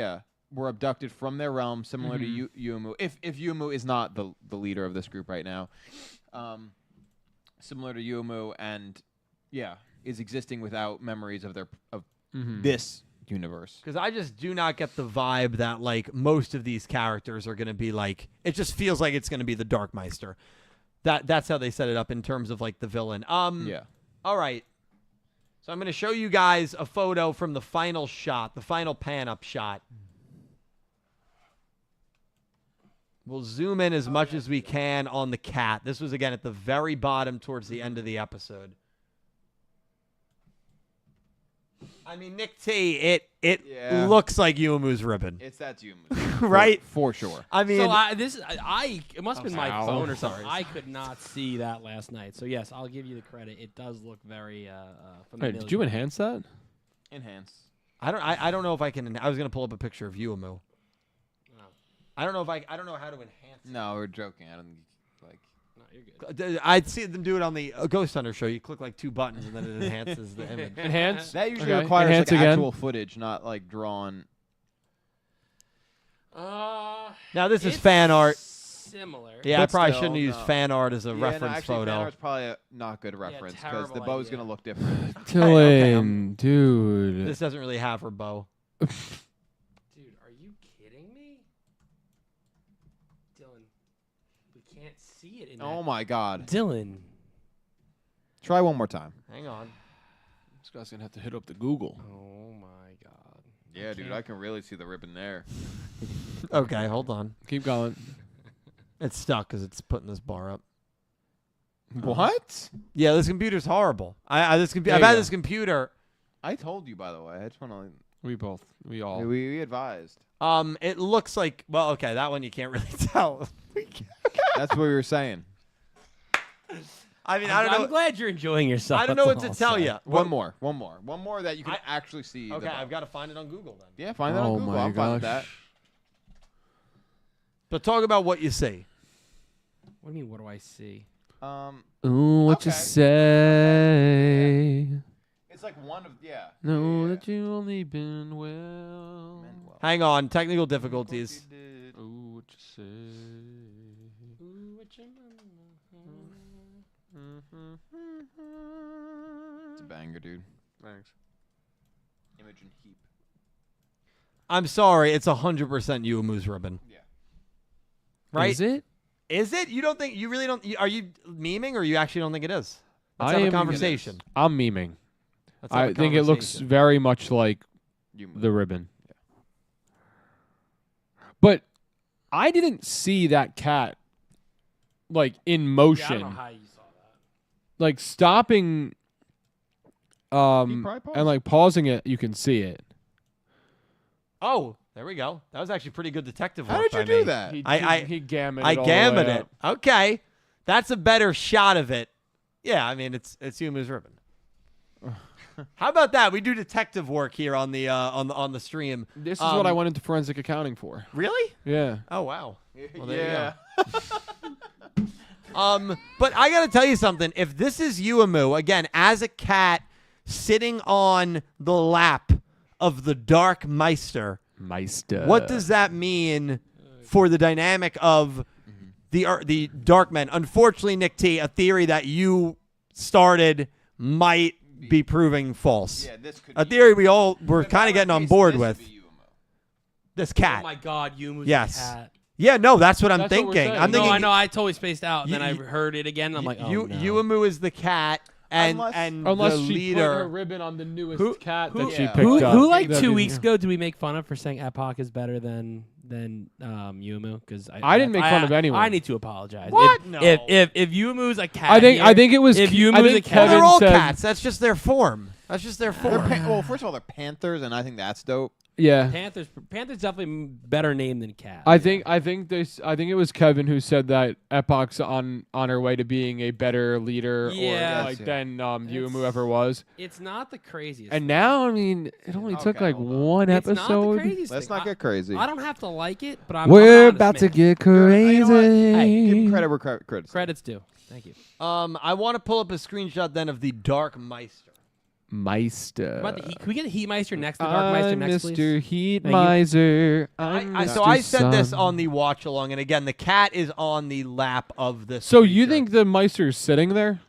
were abducted from their realm, similar to Yuumu. If Yuumu is not the leader of this group right now, similar to Yuumu, and is existing without memories of this universe. Because I just do not get the vibe that like most of these characters are going to be like. It just feels like it's going to be the Dark Meister. That's how they set it up in terms of like the villain. Yeah. All right. So I'm going to show you guys a photo from the final shot, the final pan-up shot. We'll zoom in as much as we can on the cat. This was, again, at the very bottom towards the end of the episode. I mean, Nick T, it looks like Yuumu's ribbon. That's Yuumu. Right? For sure. I mean, so it must have been my phone or something. I could not see that last night. So yes, I'll give you the credit. It does look very familiar. Wait, did you enhance that? Enhance. I don't know if I can. I was going to pull up a picture of Yuumu. I don't know how to enhance. No, we're joking. I don't think like. No, you're good. I'd see them do it on the Ghost Hunter show. You click like 2 buttons and then it enhances the image. Enhance. That usually Okay. requires Enhance like again. actual footage, not like drawn. Now this is It's fan art. Similar. Yeah, I But probably still, shouldn't have used no. fan art as a Yeah, reference no, actually, photo. Fan art's probably a not good reference because the terrible bow's idea. gonna look different. Dylan, dude. This doesn't really have her bow. Dude, are you kidding me? Dylan, we can't see it in Oh my God! Dylan. Try one more time. Hang on. This guy's gonna have to hit up the Google. Oh my God. Yeah, dude, I can really see the ribbon there. Okay, hold on. Keep going. It's stuck because it's putting this bar up. What? Yeah, this computer's horrible. I've There had you go. this computer. I told you, by the way. I just want to. We all. We advised. It looks like okay, that one you can't really tell. That's what we were saying. I mean, I don't know. I'm glad you're enjoying yourself. I don't know that's what to all tell I'll say. you. One more that you can actually see. Okay, the bow. I've got to find it on Google then. Yeah, find that on Oh Google. my I'm fine with gosh. that. But talk about what you see. What do you mean, what do I see? Ooh, what you Okay. say? It's like one of Know that you only been well. Hang on, technical difficulties. Ooh, what you say? It's a banger, dude. Thanks. Imogen Heap. I'm sorry, it's 100% Yuumu's ribbon. Yeah. Right? Is it? Is it? You don't think? You really don't? Are you memeing, or you actually don't think it is? Let's I have am a memeing it conversation. I'm memeing. Let's have I a think it looks conversation. very much like Yuumu. the ribbon. But I didn't see that cat like in Yeah, I motion, don't know how you saw that. like stopping probably paused. and like pausing it. You can see it. Oh, there we go. That was actually pretty good detective work. How did you by do me. that? He gammed I it all the way gammed it. up. Okay, that's a better shot of it. Yeah, I mean it's Yuumu's ribbon. How about that? We do detective work here on the on the stream. This is what I went into forensic accounting for. Really? Yeah. Oh wow. Well, there yeah. you go. But I gotta tell you something. If this is Yuumu again as a cat sitting on the lap of the Dark Meister, what does that mean for the dynamic of the Dark Men? Unfortunately, Nick T, a theory that you started might be proving false. Yeah, this could A be theory we all were If kind that of getting were on the case, board this with. would be Yuumu. This cat. Oh my God, Yumu's Yes. a cat. Yeah, no, that's what I'm That's what we're thinking. saying. I'm No, thinking I know. I totally spaced out, and then I You- heard it again. And I'm like, oh no. Yuumu is the cat, and Unless- and Unless the she put her leader. ribbon on the newest Who- cat who- that she yeah. picked Who, up. who like That'd 2 be- weeks ago did we make fun of for saying Epoch is better than Yuumu? Because I didn't make fun of anyone. I need to apologize. What? If, No. if Yuumu's a cat, I think it was. If I Yuumu's a think cat- Well, Kevin they're all said, cats. That's just their form. That's just their They're form. well, first of all, they're panthers, and I think that's dope. Yeah. Panther's definitely better name than cat. I think it was Kevin who said that Epoch's on her way to being a better leader Yeah. or like Yes, than Yuumu It's- ever was. it's not the craziest. And now, I mean, it only took Okay, like hold on. one it's episode. not the craziest Let's thing. not get crazy. I don't have to like it, but I'm We're I'm about to honest, man. get crazy. You know what? Hey, give him credit where credit's due. Credits due. Thank you. I want to pull up a screenshot then of the Dark Meister. Meister. About the heat, can we get a Heat Meister next to Dark Meister I'm next, Mr. please? Heat Thank you. Miser. So Mr. I said this Sun. on the watch along, and again, the cat is on the lap of this. So you creature. think the Meister's sitting there?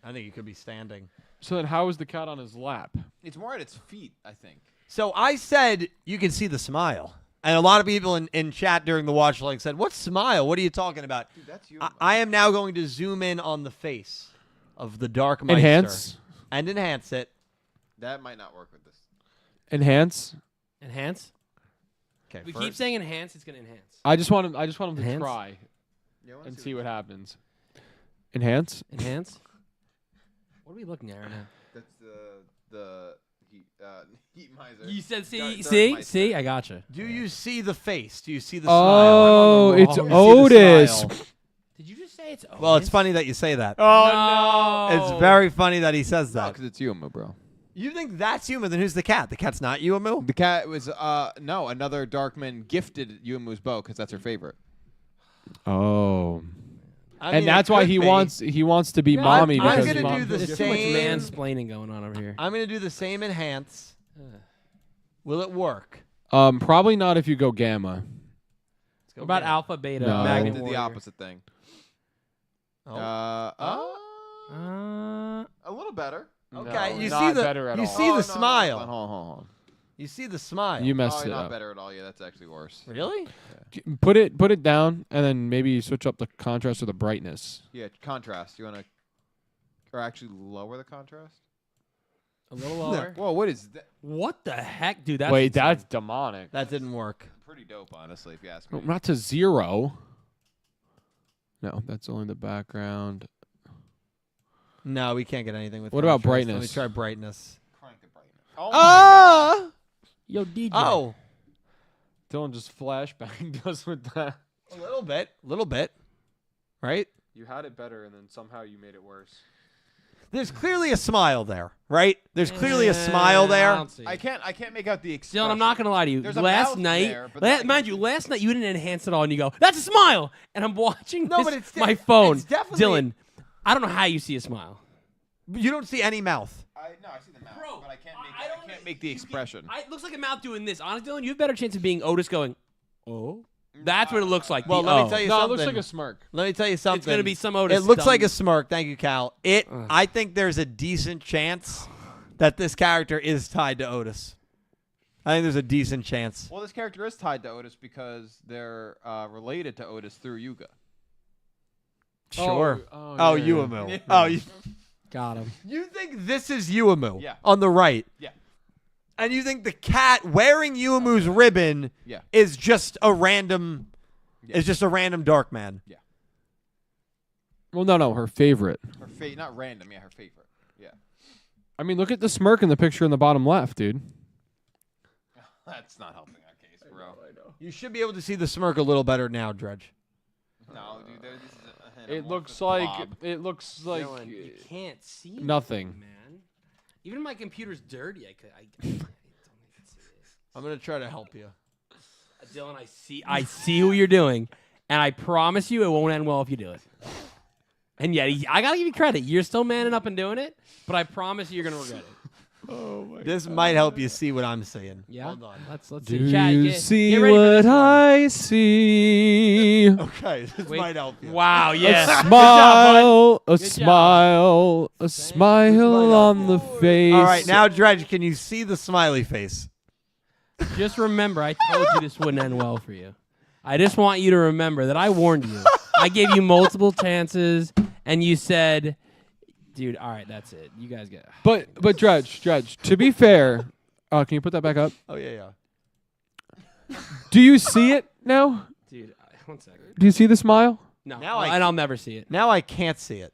I think he could be standing. So then how is the cat on his lap? It's more at its feet, I think. So I said you can see the smile, and a lot of people in chat during the watch along said, "What smile? What are you talking about?" Dude, that's you. I am now going to zoom in on the face of the Dark Meister Enhance. and enhance it. That might not work with this. Enhance. Enhance. Okay, We first- keep saying enhance. It's gonna enhance. I just want him to Enhance? try Yeah, I wanna and see what that- happens. Enhance. Enhance. What are we looking at right now? That's the heat miser. You said Dark see. Meister. I gotcha. Do you see the face? Do you see the Oh, smile? it's Do you see the Otis. smile? Did you just say it's? Well, it's Otis? funny that you say that. Oh no. It's very funny that he says No, that. because it's Yuumu, bro. You think that's Yuma? Then who's the cat? The cat's not Yuumu? The cat was no, another Darkman gifted Yumu's bow because that's her favorite. Oh. I And mean, that's it why could he be. wants to be mommy I'm because gonna mom- do the There's too much same. mansplaining going on over here. I'm gonna do the same enhance. Will it work? Probably not if you go gamma. Let's go What about get it. alpha, beta, No. Mag magnet did the warrior? opposite thing. Oh. A little better. Okay, No, you not see the better at you all. see Oh, the no, smile. Hold on. You see the smile. You messed it not up. better at all. Yeah, that's actually worse. Really? Put it down, and then maybe switch up the contrast or the brightness. Yeah, contrast. You want to, or actually lower the contrast? A little lower. Whoa, what is that? What the heck, dude? That's Wait, insane. that's demonic. That didn't work. Pretty dope, honestly, if you ask me. No, not to 0. No, that's only the background. No, we can't get anything with. What about contrast. Let me brightness? try brightness. Crank the brightness. Oh, Ah! Yo, DJ. Oh, Dylan just flashbanged us with that. a little bit, right? You had it better, and then somehow you made it worse. There's clearly a smile there, right? There's clearly a smile I there. don't see it. I can't make out the expression. Dylan, I'm not gonna lie to you. There's a Last mouth night, there, but like- mind you, last night you didn't enhance it all, and you go, "That's a smile," and I'm watching No, this, but it's my phone. it's definitely- Dylan, I don't know how you see a smile. You don't see any mouth. I see the mouth, Bro, but I can't make. I I don't can't make the expression. It looks like a mouth doing this. Honestly, Dylan, you have a better chance of being Otis going, "Oh." That's what it looks like. Well, the let me O. tell you No, it something. looks like a smirk. Let me tell you something. It's gonna be some Otis. It looks like dumb- a smirk. Thank you, Cal. I think there's a decent chance that this character is tied to Otis. I think there's a decent chance. Well, this character is tied to Otis because they're related to Otis through Yugioh. Sure. Oh, yeah. Yuumu. Yeah. Oh, you Got him. think this is Yuumu? Yeah. On the right. Yeah. And you think the cat wearing Yuumu's ribbon Yeah. is just a random dark man. Yeah. Well, no, her favorite. Her not random. Yeah, her favorite. Yeah. I mean, look at the smirk in the picture in the bottom left, dude. That's not helping our case, bro. You should be able to see the smirk a little better now, Dredge. No, dude. This is It looks like Dylan, you can't see nothing. man. Even my computer's dirty. I don't even see this. I'm going to try to help you. Dylan, I see what you're doing, and I promise you it won't end well if you do it. And yet, I gotta give you credit. You're still manning up and doing it, but I promise you you're gonna regret it. This might help you see what I'm seeing. Yeah. Hold on. Let's Do see. Chat, you get see ready for what this one. I see? Okay, this Wait. might help you. Wow. A Yeah. smile, a job. smile, a smile on the face. All right, now Dredge, can you see the smiley face? Just remember, I told you this wouldn't end well for you. I just want you to remember that I warned you. I gave you multiple chances, and you said, "Dude, all right, that's it. You guys get." But Dredge, to be fair, can you put that back up? Oh yeah. Do you see it now? Dude, 1 second. Do you see the smile? No, Now I- and I'll never see it. Now I can't see it.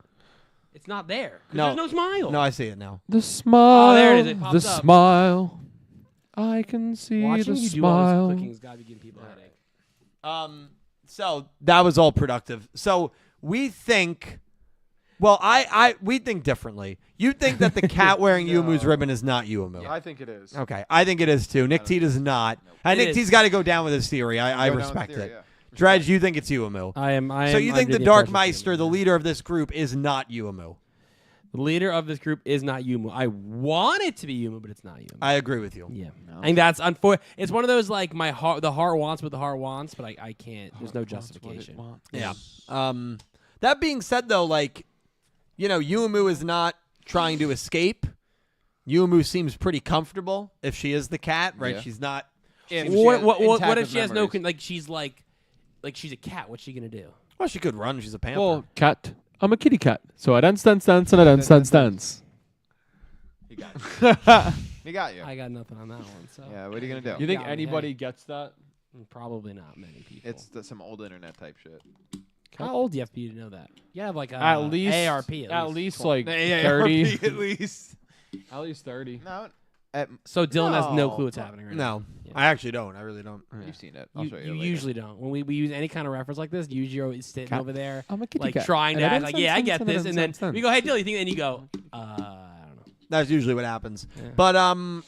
It's not there. 'Cause No. there's no smile. No, I see it now. The smile. there it is. It the pops up. smile. I can see Watching the you do all this smile. clicking's gotta be giving people a headache. So that was all productive. So we think, well, we think differently. You think that the cat wearing Yuumu's ribbon is not Yuumu. I think it is. Okay, I think it is too. Nick T does not. And It Nick is. T's got to go down with his theory. I Go down with respect theory, it. yeah. Dredge, you think it's Yuumu. I am. So you think the Dark Meister, the leader of this group, is not Yuumu? The leader of this group is not Yumu. I want it to be Yumu, but it's not Yumu. I agree with you. Yeah, I think that's unfortunate. It's one of those like the heart wants what the heart wants, but I can't. There's no justification. Yeah. That being said, though, like, you know, Yuumu is not trying to escape. Yuumu seems pretty comfortable if she is the cat, right? Yeah. She's not. If What if she has no like she's like she's a cat? What's she gonna do? Well, she could run. She's a panther. Well, cat. I'm a kitty cat. So I dance, and I dance. He got you. He got you. I got nothing on that one. So Yeah, what are you gonna do? You think Got me, anybody hey. gets that? probably not many people. It's some old internet type shit. How old do you have to be to know that? You have like a At least ARP At least like Yeah, 30. at least. At least 30. No, So Dylan has no No. clue what's happening right now. no, Yeah. I actually don't. I really don't. you've seen it. I'll You, show you you. later. usually don't. When we use any kind of reference like this, Yugioh is sitting Cat. over there, I'm a kitty like cat. trying to And I act like, yeah, I get this, and then dance. we go, hey, Dylan, you think? And you go, I don't know. That's usually what happens. Yeah.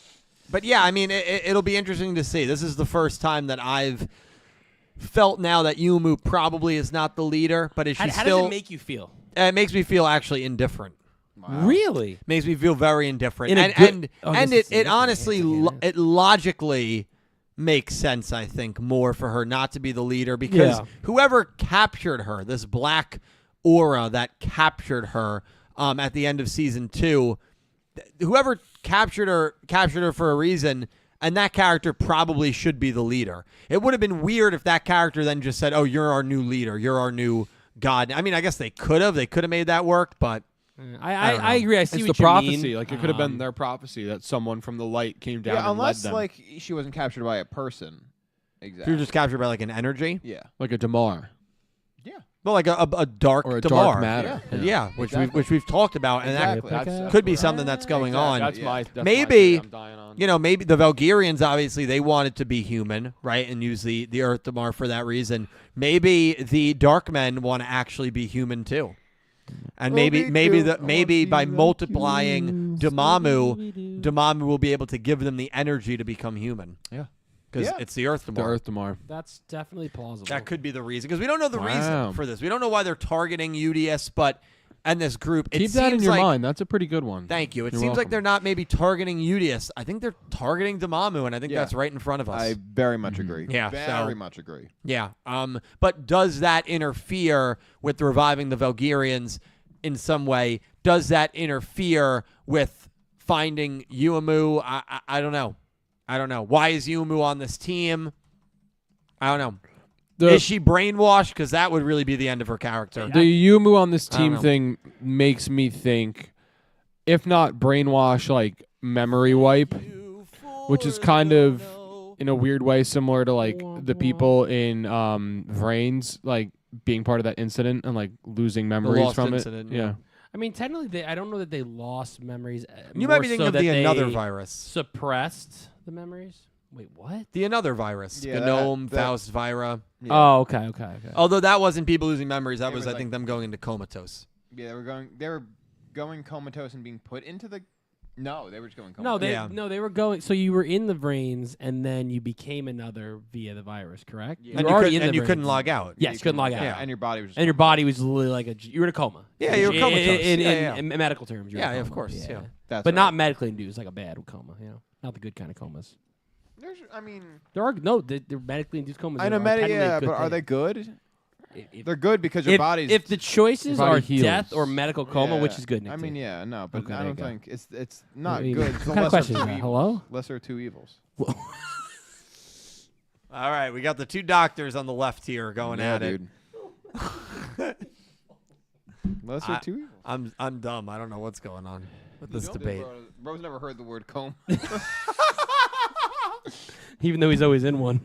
But yeah, I mean, it'll be interesting to see. This is the first time that I've felt now that Yumu probably is not the leader, but is she How still? does it make you feel? It makes me feel actually indifferent. Really? Makes me feel very indifferent, In a and good- and this is it indifferent. honestly Yeah. it logically makes sense. I think more for her not to be the leader because Yeah. whoever captured her, this black aura that captured her at the end of season 2, whoever captured her for a reason. And that character probably should be the leader. It would have been weird if that character then just said, "Oh, you're our new leader. You're our new god." I mean, I guess they could have made that work, but I agree. I see It's what the you prophecy. mean. Like it could have been their prophecy that someone from the light came down Yeah, and led unless them. like she wasn't captured by a person. if Exactly. you're just captured by like an energy, Yeah. like a Damar Yeah. well, like a dark or a Damar. dark matter. Yeah, Exactly. which we've talked about, and Exactly. that That's could be correct. something that's going on. That's Yeah. my that's my Maybe- theory I'm dying on. Maybe the Valgyrians, obviously, they wanted to be human, right, and use the Earth Damar for that reason. Maybe the Dark Men want to actually be human too, and maybe by multiplying Damamu will be able to give them the energy to become human. Yeah. Because Yeah. it's the Earth The Damar. Earth Damar. That's definitely plausible. That could be the reason because we don't know the Wow. reason for this. We don't know why they're targeting UDS, and this group. It Keep that in seems your like- mind. That's a pretty good one. Thank you. It You're seems like welcome. they're not maybe targeting UDS. I think they're targeting Damamu, and I think Yeah. that's right in front of us. I very much agree. Yeah, Very so- much agree. Yeah. But does that interfere with reviving the Valgyrians in some way? Does that interfere with finding Yuumu? I don't know. I don't know. Why is Yuumu on this team? I don't know. Is she brainwashed? Because that would really be the end of her character. The Yumu on this I don't team know. thing makes me think, if not brainwash, like memory wipe, which is kind of in a weird way similar to like the people in Vrains, like being part of that incident and like losing memories lost from incident, it. yeah. I mean, technically, I don't know that they lost memories. You more might be thinking so of that the they another virus. suppressed the memories. Wait, what? The another virus. Yeah, Gnome, that- Faust, Vira. Yeah. Oh, okay. Although that wasn't people losing memories. That It was, was I think, them going into comatose. Yeah, they were going comatose and being put into the. No, they were just going comatose. No, Yeah. they were going. So you were in the brains, and then you became another via the virus, correct? Yeah. You And were you, already couldn't, in and the you couldn't brains. log out. Yes, couldn't log out. Yeah. And your body was just. And your body was literally like you were in a coma. Yeah, you were In- comatose. In, Yeah, in medical terms. You were Yeah, in a of coma. course, yeah. That's but right. not medically induced, like a bad coma. Not the good kind of comas. I mean, They're medically induced comas. I know, are technically a yeah, good but are thing. they good? If- They're good because your body's. If the choices Your body are heals. death or medical coma, Yeah, which is good, Nick, I mean, too. yeah, no, but Okay, I there you don't go. think it's not I mean, good. It's the what kind of lesser question is two that? evils. Hello? Lesser of two evils. All right, we got the two doctors on the left here going Yeah, at it. dude. Lesser of two evils. I'm dumb. I don't know what's going on with this debate. Bro's never heard the word coma. Even though he's always in one.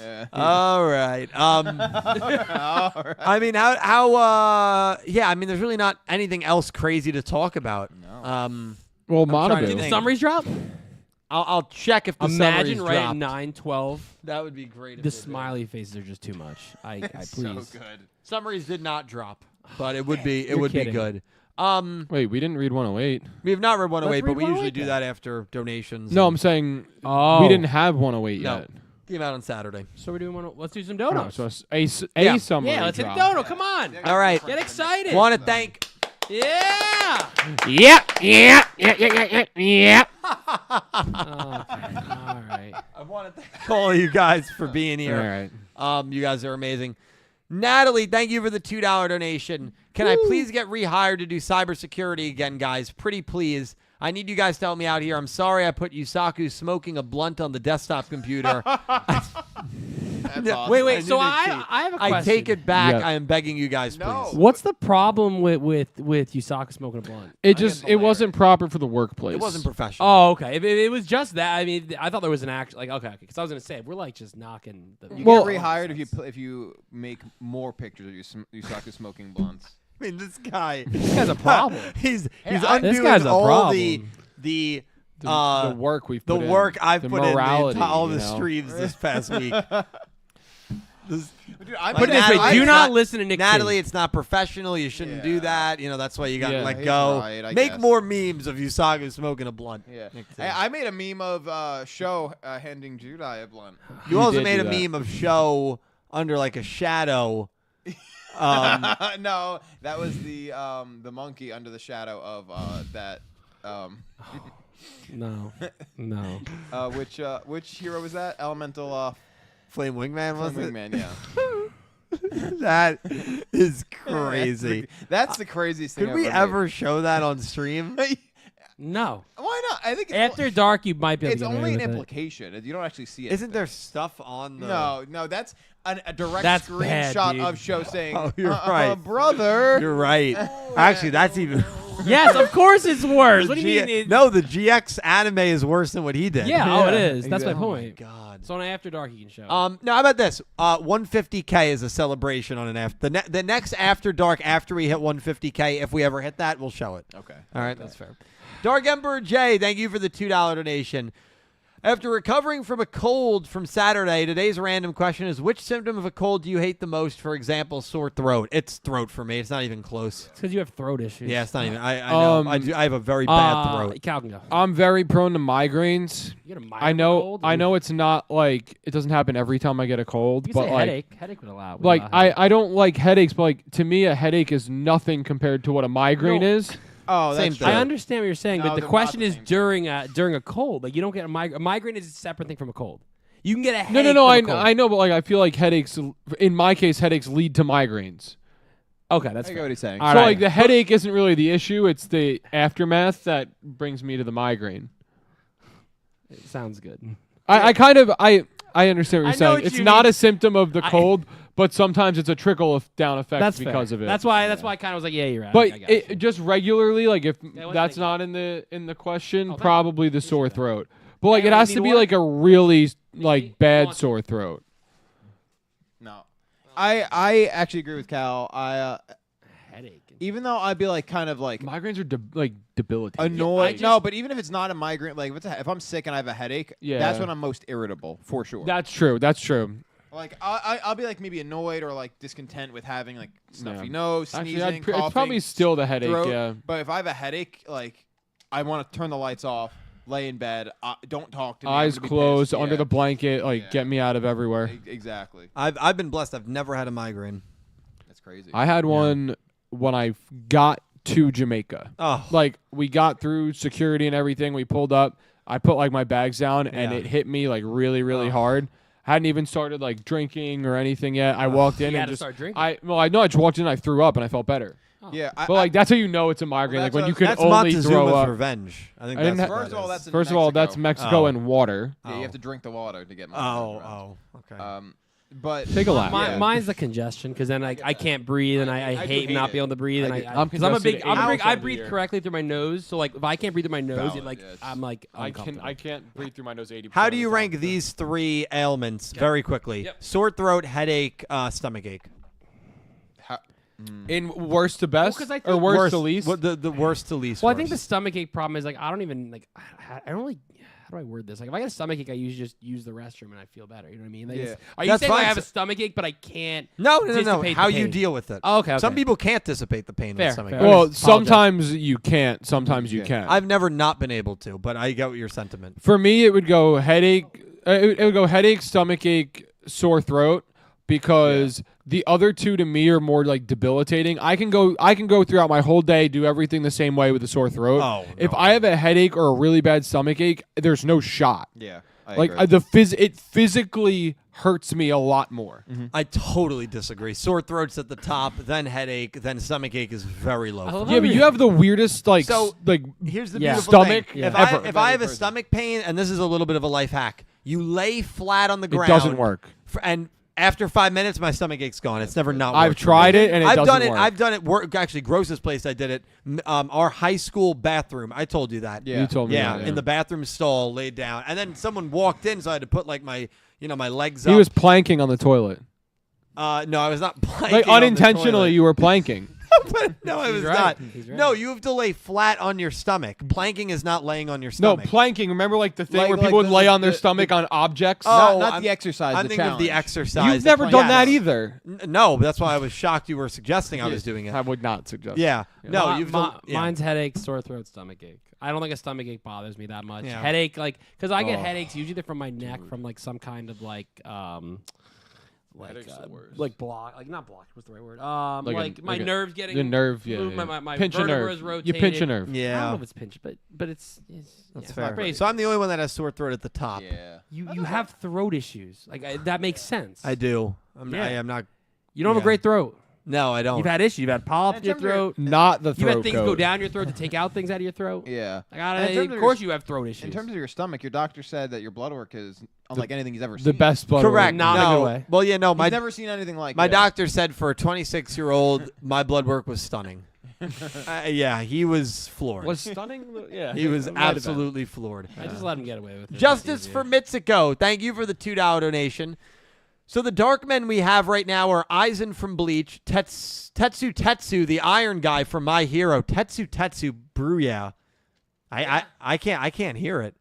Yeah. All right. All right. I mean, how yeah, I mean, there's really not anything else crazy to talk about. No. Well, trying to Did think. the Monabu. summaries drop? I'll check if the Imagine summaries right at dropped. 9:12. That would be great. If The they did. smiley faces are just too much. I So please. good. Summaries did not drop, but it would be You're kidding. good. Wait, we didn't read 108. We have not read 108, Let's but read we usually 108 do then. that after donations. No, and I'm saying Oh. we didn't have 108 No. yet. came out on Saturday. So we're doing one. Let's do some No, donuts. so a Yeah. summary. Yeah, let's hit the drop. dono. Come on. All right. Get excited. Want to thank Yeah. Yep. All right. I want to thank all of you guys for being here. All right. You guys are amazing. Natalie, thank you for the $2 donation. Can I please get rehired to do cybersecurity again, guys? Pretty please. I need you guys to help me out here. I'm sorry I put Yusaku smoking a blunt on the desktop computer. That's awesome. Wait. So I needed I have a question. I take it back. Yeah. I am begging you guys, No. please. What's the problem with Yusaka smoking a blunt? It wasn't proper for the workplace. It wasn't professional. Oh, okay. If it was just that, I mean, I thought there was an act. Like, okay, because I was gonna say, if we're like just knocking the. You Well- get rehired if you make more pictures of Yusaku smoking blunts. I mean, this guy. This guy's a problem. he's This undoing guy's a all problem. the the work we've the put in, work I've the put in morality, all you the know? streams this past week. We're Dude, I Put it made this a- way: Natalie, do it's not listen to Nick. Natalie, Cage. it's not professional. You shouldn't do Yeah. that. That's why you got to Yeah. let He's go. right, I Make guess. more memes of Usaga smoking a blunt. Yeah. Nick Cage. I made a meme of Show handing Judai a blunt. You You also did made do a that. meme of Show under like a shadow. No, that was the monkey under the shadow of that. No. Which hero was that? Elemental Flame Wingman, was it? Wingman, yeah. That is crazy. That's the craziest thing. Could we ever show that on stream? No. Why not? I think After dark, you might be able it's to get only away an with it. implication. You don't actually see it. Isn't there stuff on the? No, that's a direct That's bad, screenshot dude. of Show saying, Oh, you're right. brother. You're right. Actually, that's even. Yes, of course it's worse. What do you G- mean? No, the GX anime is worse than what he did. Yeah, oh, it Yeah, is. That's my exactly. point. God. So on After Dark, you can show. No, how about this? 150K is a celebration on an after. The next After Dark, after we hit 150K, if we ever hit that, we'll show it. Okay. All right, that's fair. Dark Emperor J, thank you for the $2 donation. After recovering from a cold from Saturday, today's random question is: which symptom of a cold do you hate the most? For example, sore throat. It's throat for me. It's not even close. It's because you have throat issues. Yeah, it's not even. I know. I have a very bad throat. Cal can go. I'm very prone to migraines. You get a mild I know. cold? I know it's not like it doesn't happen every time I get a cold, You can but say like headache. Headache would allow. like I don't like headaches, but like to me a headache is nothing compared to what a migraine No. is. Oh, Same that's thing. true. I understand what you're saying, No, but the they're not question the is same during a cold. Like you don't get a migraine. A migraine is a separate thing from a cold. You can get a No, headache. no, no. from a cold. I know, but like I feel like headaches. In my case, headaches lead to migraines. Okay, that's I get fair. what he's saying. All So right. like the headache isn't really the issue; it's the aftermath that brings me to the migraine. It sounds good. I kind of I understand what I you're know saying. what It's you not mean. a symptom of the cold, but sometimes it's a down effect That's because fair. of it. That's why I kind of was like, yeah, you're right. But I got you. just regularly, like if let's that's think. not in the question, thank you. probably the sore throat. But like Hey, it has need to be water? like a really like you bad want- sore throat. No. I actually agree with Cal. headache. Even though I'd be like kind of like Migraines are like debilitating. annoyed. No, but even if it's not a migraine, like if I'm sick and I have a headache, Yeah. that's when I'm most irritable for sure. That's true. That's true. Like I'll be like maybe annoyed or like discontent with having like stuffy Yeah. nose, Actually, sneezing, it's coughing. probably still the headache. throat. Yeah. But if I have a headache, like I want to turn the lights off, lay in bed, don't talk to me. I'm Eyes gonna be closed, pissed. under Yeah. the blanket, like Yeah. get me out of everywhere. Exactly. I've been blessed. I've never had a migraine. That's crazy. I had one when I got to Jamaica. Oh, Like we got through security and everything. We pulled up. I put like my bags down, and Yeah. it hit me like really, really hard. Hadn't even started like drinking or anything yet. I walked in You and had to just start drinking. I just walked in. I threw up and I felt better. Yeah. But like that's how you know it's a migraine. Well, Like when that's you can that's only Montezuma's throw up. revenge. I think I didn't that's ha- what First that of all, is. that's in First of all, Mexico. that's Mexico Oh. and water. Yeah, you Oh. have to drink the water to get. Oh, okay. But Take a lap. Yeah. Mine's the congestion because then I can't breathe and I I do hate hate not it. being able to breathe and I do. I'm because I'm a congested big at 8 I hours breathe a year. correctly through my nose, so like if I can't breathe through my nose, Valid, like yeah, it's- I'm like I uncomfortable. can't breathe through my nose 80%. How of do the you time. rank these three ailments very quickly? Yep. Sore throat, headache, stomach ache. In worst to best 'cause I or think- worst to least? What the worst to least. Well, I think the worst. stomach ache problem is like I don't even like I don't really. How do I word this? Like if I get a stomach ache, I usually just use the restroom and I feel better. You know what I mean? Like, Yeah. Are you That's saying I fine. have a stomach ache, but I can't? No. dissipate How the you pain? deal with it. Oh, okay. Some people can't dissipate the pain Fair, with stomach fair. ache. Well, Apologize. sometimes you can't. Sometimes you Yeah. can. I've never not been able to, but I get what your sentiment. For me, it would go headache. It would go headache, stomach ache, sore throat, because the other two to me are more like debilitating. I can go throughout my whole day, do everything the same way with a sore throat. Oh, If no. I have a headache or a really bad stomach ache, there's no shot. Yeah. I Like agree. it physically hurts me a lot more. I totally disagree. Sore throat's at the top, then headache, then stomach ache is very low. I for love me. Yeah, but you have the weirdest like So- like Here's the Yeah. beautiful Stomach thing. Yeah. If I ever. if I have a Person. stomach pain, and this is a little bit of a life hack, you lay flat on the it ground. doesn't work. And after 5 minutes, my stomach ache's gone. It's never not. I've worked for tried me. it and it I've doesn't done it. work. I've done it. Work actually. Grossest place I did it. Our high school bathroom. I told you that. Yeah. You told me Yeah, that, in the bathroom stall, laid down, and then someone walked in, so I had to put like my legs up. He was planking on the toilet. No, I was not planking Like on the unintentionally, toilet. you were planking. No, it was right. not. He's right. No, you have to lay flat on your stomach. Planking is not laying on your No, stomach. planking. Remember, like the thing Like- where like people would the- lay on their the- stomach on objects. Oh, not I'm- the exercise. I'm the thinking of the challenge. exercise. You've never done that Yes. either. No, that's why I was shocked you were suggesting I was doing it. I would not suggest. Yeah. No, Mi- you've mi- yeah. Mine's headache, sore throat, stomach ache. I don't think a stomach ache bothers me that much. Yeah. Headache, like, because I get Oh, headaches usually they're from my neck, from like some kind of like block, like not block. What's the right word? My nerves getting the nerve. Yeah, moved, yeah. my pinch a vertebra's nerve. rotated. You pinch a nerve. I don't know Yeah. if it's pinch, but it's That's yeah, fair. crazy. So I'm the only one that has sore throat at the top. Yeah. You have throat issues. Like that makes sense. I do. I Yeah. am not. You don't have a yeah. great throat. No, I don't. You've had issues. You've had polyps in your terms of your- throat. Not the You've throat had things go goat. down your throat to take out things out of your throat. Yeah. Like, And in terms of of course your- you have throat issues. In terms of your stomach, your doctor said that your blood work is unlike anything he's ever seen. The best blood. Correct. Not in a no. good way. Well, yeah, no. He's My never seen anything like my that. doctor said for a 26-year-old, my blood work was stunning. Yeah, he was floored. Was stunning. Yeah, He was it might have been. absolutely floored. I just let him get away with it. Justice It's for easier. Mitsuko. Thank you for the $2 donation. So the dark men we have right now are Aizen from Bleach, Tetsu, the Iron Guy from My Hero, Tetsu Bruya. I can't hear it.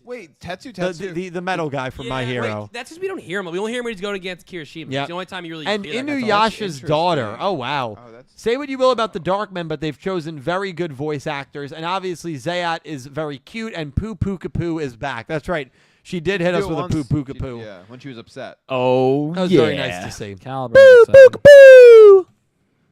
Wait, Tetsu. The metal guy from My Yeah, Hero. wait, that's just we don't hear him. We only hear him when he's going against Kirishima. Yeah. It's the only time you really And hear that guy talk. Inuyasha's interesting. daughter. Oh wow. Oh, that's- Say what you will about the Darkmen, but they've chosen very good voice actors, and obviously Zayat is very cute, and Poo Poo Kapoo is back. That's right. She did hit us with a Poo Poo Kapoo. Yeah, when she was upset. Oh, That was very nice to see. Caliber. Boo!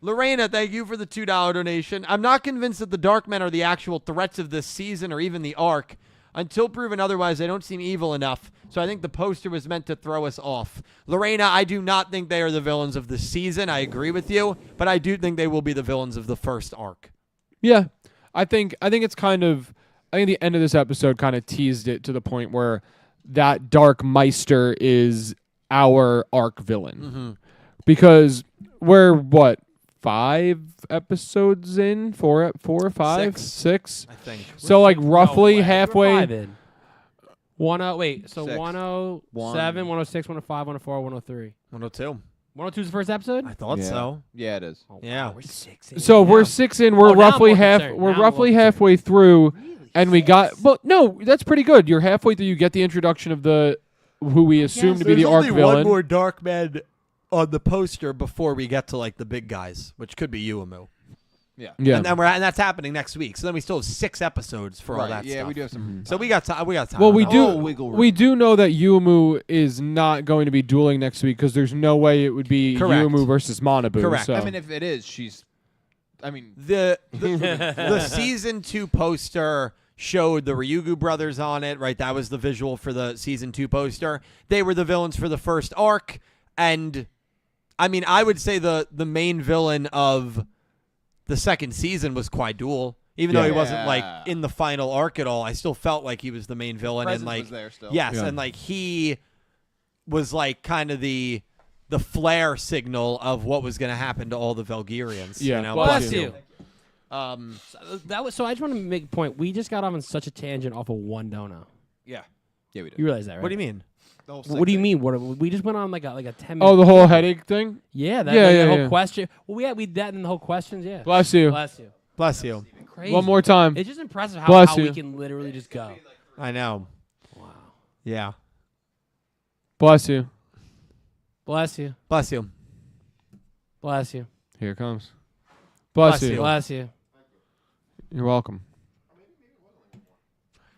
Lorena, thank you for the $2 donation. I'm not convinced that the Darkmen are the actual threats of this season or even the arc. Until proven otherwise, they don't seem evil enough, so I think the poster was meant to throw us off. Lorena, I do not think they are the villains of the season. I agree with you, but I do think they will be the villains of the first arc. Yeah, I think it's kind of. I think the end of this episode kind of teased it to the point where that Dark Meister is our arc villain, because we're what 5 episodes in, 4 or 5, 6. I think. So like roughly No way. halfway. We're 5 in. 10 wait, so 6. 107, 106, 105, 104, 103. 102. 102 is the first episode? I thought Yeah. so. Yeah, it is. Oh, Yeah. wow, we're 6 in. So we're now. 6 in. We're Oh, now I'm roughly more half. concerned. We're Now I'm roughly more concerned. halfway through, Really? and we got. Well, no, that's pretty good. You're halfway through. You get the introduction of the who we assume to be the arc villain. more Darkman on the poster before we get to like the big guys, which could be Yuumu. Yeah. Yeah. And that's happening next week. So then we still have 6 episodes for all Right, that yeah, stuff. we do have some. So we got time. We got time. Well, we on do. that. wiggle room. We do know that Yuumu is not going to be dueling next week because there's no way it would be Correct. Yuumu versus Manabu. Correct. So. I mean, if it is, she's. I mean, The season 2 poster showed the Ryugu brothers on it, right? That was the visual for the season 2 poster. They were the villains for the first arc, and I mean, I would say the main villain of the second season was Duel. Even though he wasn't like Yeah. in the final arc at all, I still felt like he was the main villain, and presence like was there still. yes, Yeah. and like he was like kind of the flare signal of what was going to happen to all the Valgyrians. Yeah. you know? Bless Bless you. So I just want to make a point. We just got off on such a tangent off of one dono. Yeah. Yeah, we do. You realize that, right? What do you mean? The whole What do you thing. mean? What we just went on like a 10 minute. Oh, the whole headache thing. Yeah, that Yeah, like, yeah, the whole yeah. question. Well, we that and the whole questions. Yeah. Bless you. Bless you. Bless you. Crazy. One more time. It's just impressive how, Bless how you. we can literally just go. I know. Wow. Yeah. Bless you. Bless you. Bless you. Bless you. Here it comes. Bless, Bless you. you. Bless you. You're welcome.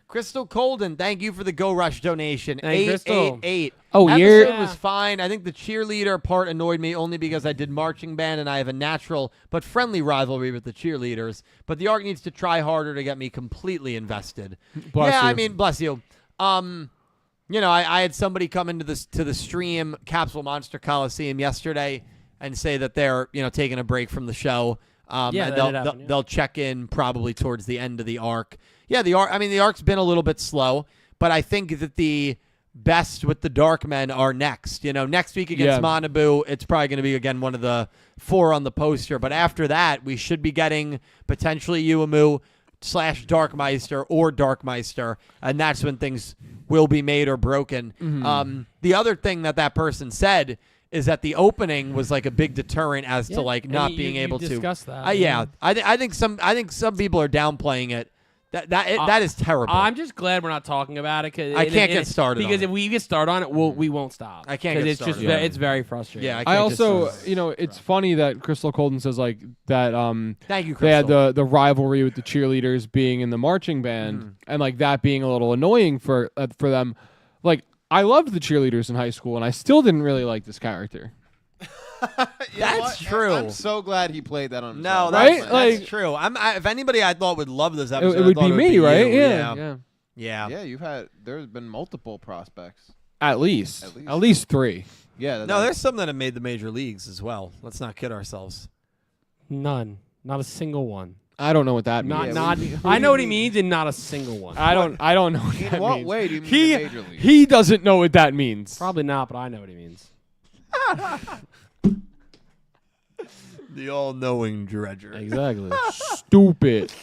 Crystal Colden, thank you for the Go Rush donation. Hey, Crystal. 888. Oh, Episode you're. was fine. I think the cheerleader part annoyed me only because I did marching band and I have a natural but friendly rivalry with the cheerleaders. But the arc needs to try harder to get me completely invested. Bless yeah, you. I mean, bless you. You know, I had somebody come into the stream, Capsule Monster Coliseum, yesterday and say that they're taking a break from the show. Yeah, and that they'll, did happen, they'll, yeah. they'll check in probably towards the end of the arc. Yeah, the arc's been a little bit slow, but I think that the best with the Darkmen are next. Next week against Yeah. Manabu, it's probably going to be again one of the 4 on the poster. But after that, we should be getting potentially Yuumu / Darkmeister or Darkmeister, and that's when things will be made or broken. The other thing that person said is that the opening was like a big deterrent as to like and not you- being you able to. discussed that. Yeah, I think some people are downplaying it. That is terrible. I'm just glad we're not talking about it. I can't get started because on if we get started on it, we won't stop. I can't get it's started just on it. it's very frustrating. Yeah, I can't get also, started. it's funny that Crystal Colton says like that. Thank you, They had Crystal. the rivalry with the cheerleaders being in the marching band, and like that being a little annoying for them. Like I loved the cheerleaders in high school, and I still didn't really like this character. That's true. I'm so glad he played that on No, himself. Right? that's Like- true. If anybody I thought would love this It, episode, it would I thought be me, you. right? Yeah. Yeah. Yeah. There's been multiple prospects. At least. At least. At least 3. Yeah. No, there's some that have made the major leagues as well. Let's not kid ourselves. None, not a single one. I don't know what that Not means. not. I know what he means, and not a single one. I don't know what In that what means. way do you mean he the major league? he doesn't know what that means. Probably not, but I know what he means. The all-knowing dredger. Exactly. Stupid.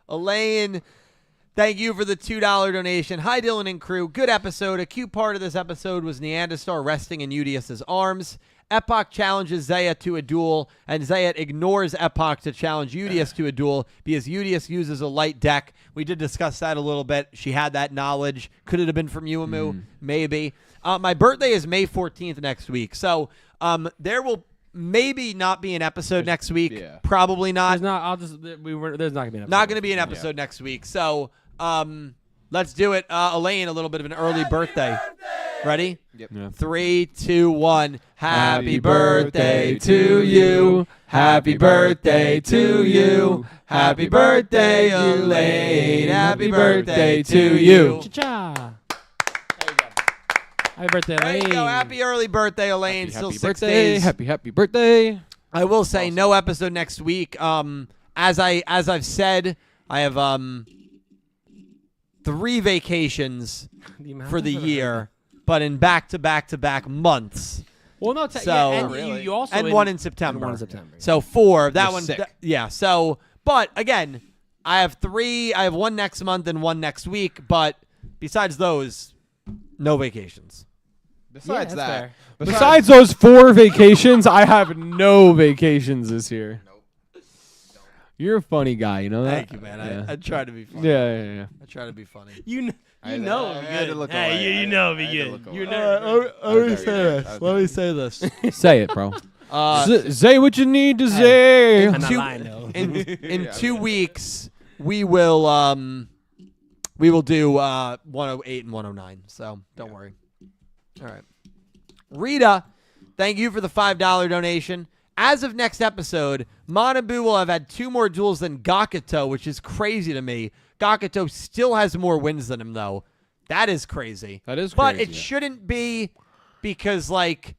Elaine, thank you for the $2 donation. Hi, Dylan and crew. Good episode. A cute part of this episode was Neanderstar resting in Udious's arms. Epoch challenges Zaya to a duel, and Zaya ignores Epoch to challenge Udius to a duel because Udius uses a light deck. We did discuss that a little bit. She had that knowledge. Could it have been from Uemu? Maybe. My birthday is May 14th next week, so there will maybe not be an episode next week. Yeah. Probably not. There's not. I'll just. There's not gonna be an episode. Not going to be an episode next week. So let's do it. Elaine, a little bit of an early birthday. Ready? Yep. Yeah. 3, 2, 1. Happy birthday to you. Happy birthday to you. Happy birthday, Elaine. Happy birthday to you. Cha-cha. Happy birthday, There you Elaine. go. Happy early birthday, Elaine. Happy Still 6 birthday. days. Happy birthday. I will say no episode next week. As I've said, I have 3 vacations amount for the of- year, but in back-to-back-to-back months. Well, no. So- and Really? you also And one in September. One in September. So 4. That You're one. sick. Yeah. So, but again, I have 3. I have 1 next month and 1 next week. But besides those, no vacations. Besides that's that, fair. Besides those 4 vacations, I have no vacations this year. You're a funny guy, you know that? Thank you, man. Yeah. I try to be funny. Yeah. I try to be funny. You I know had- it'd I be had to good. look Hey, away. you I- know I it'd be had to good. look You're away. nervous. Let me say this. Let me say this. Say it, bro. Uh, Say what you need to say. I'm not two- lying, though. in Yeah, 2 yeah. weeks, we will do 108 and 109. So don't worry. All right. Rita, thank you for the $5 donation. As of next episode, Manabu will have had 2 more duels than Gakuto, which is crazy to me. Gakuto still has more wins than him, though. That is crazy. That is But crazy. it shouldn't be because, like,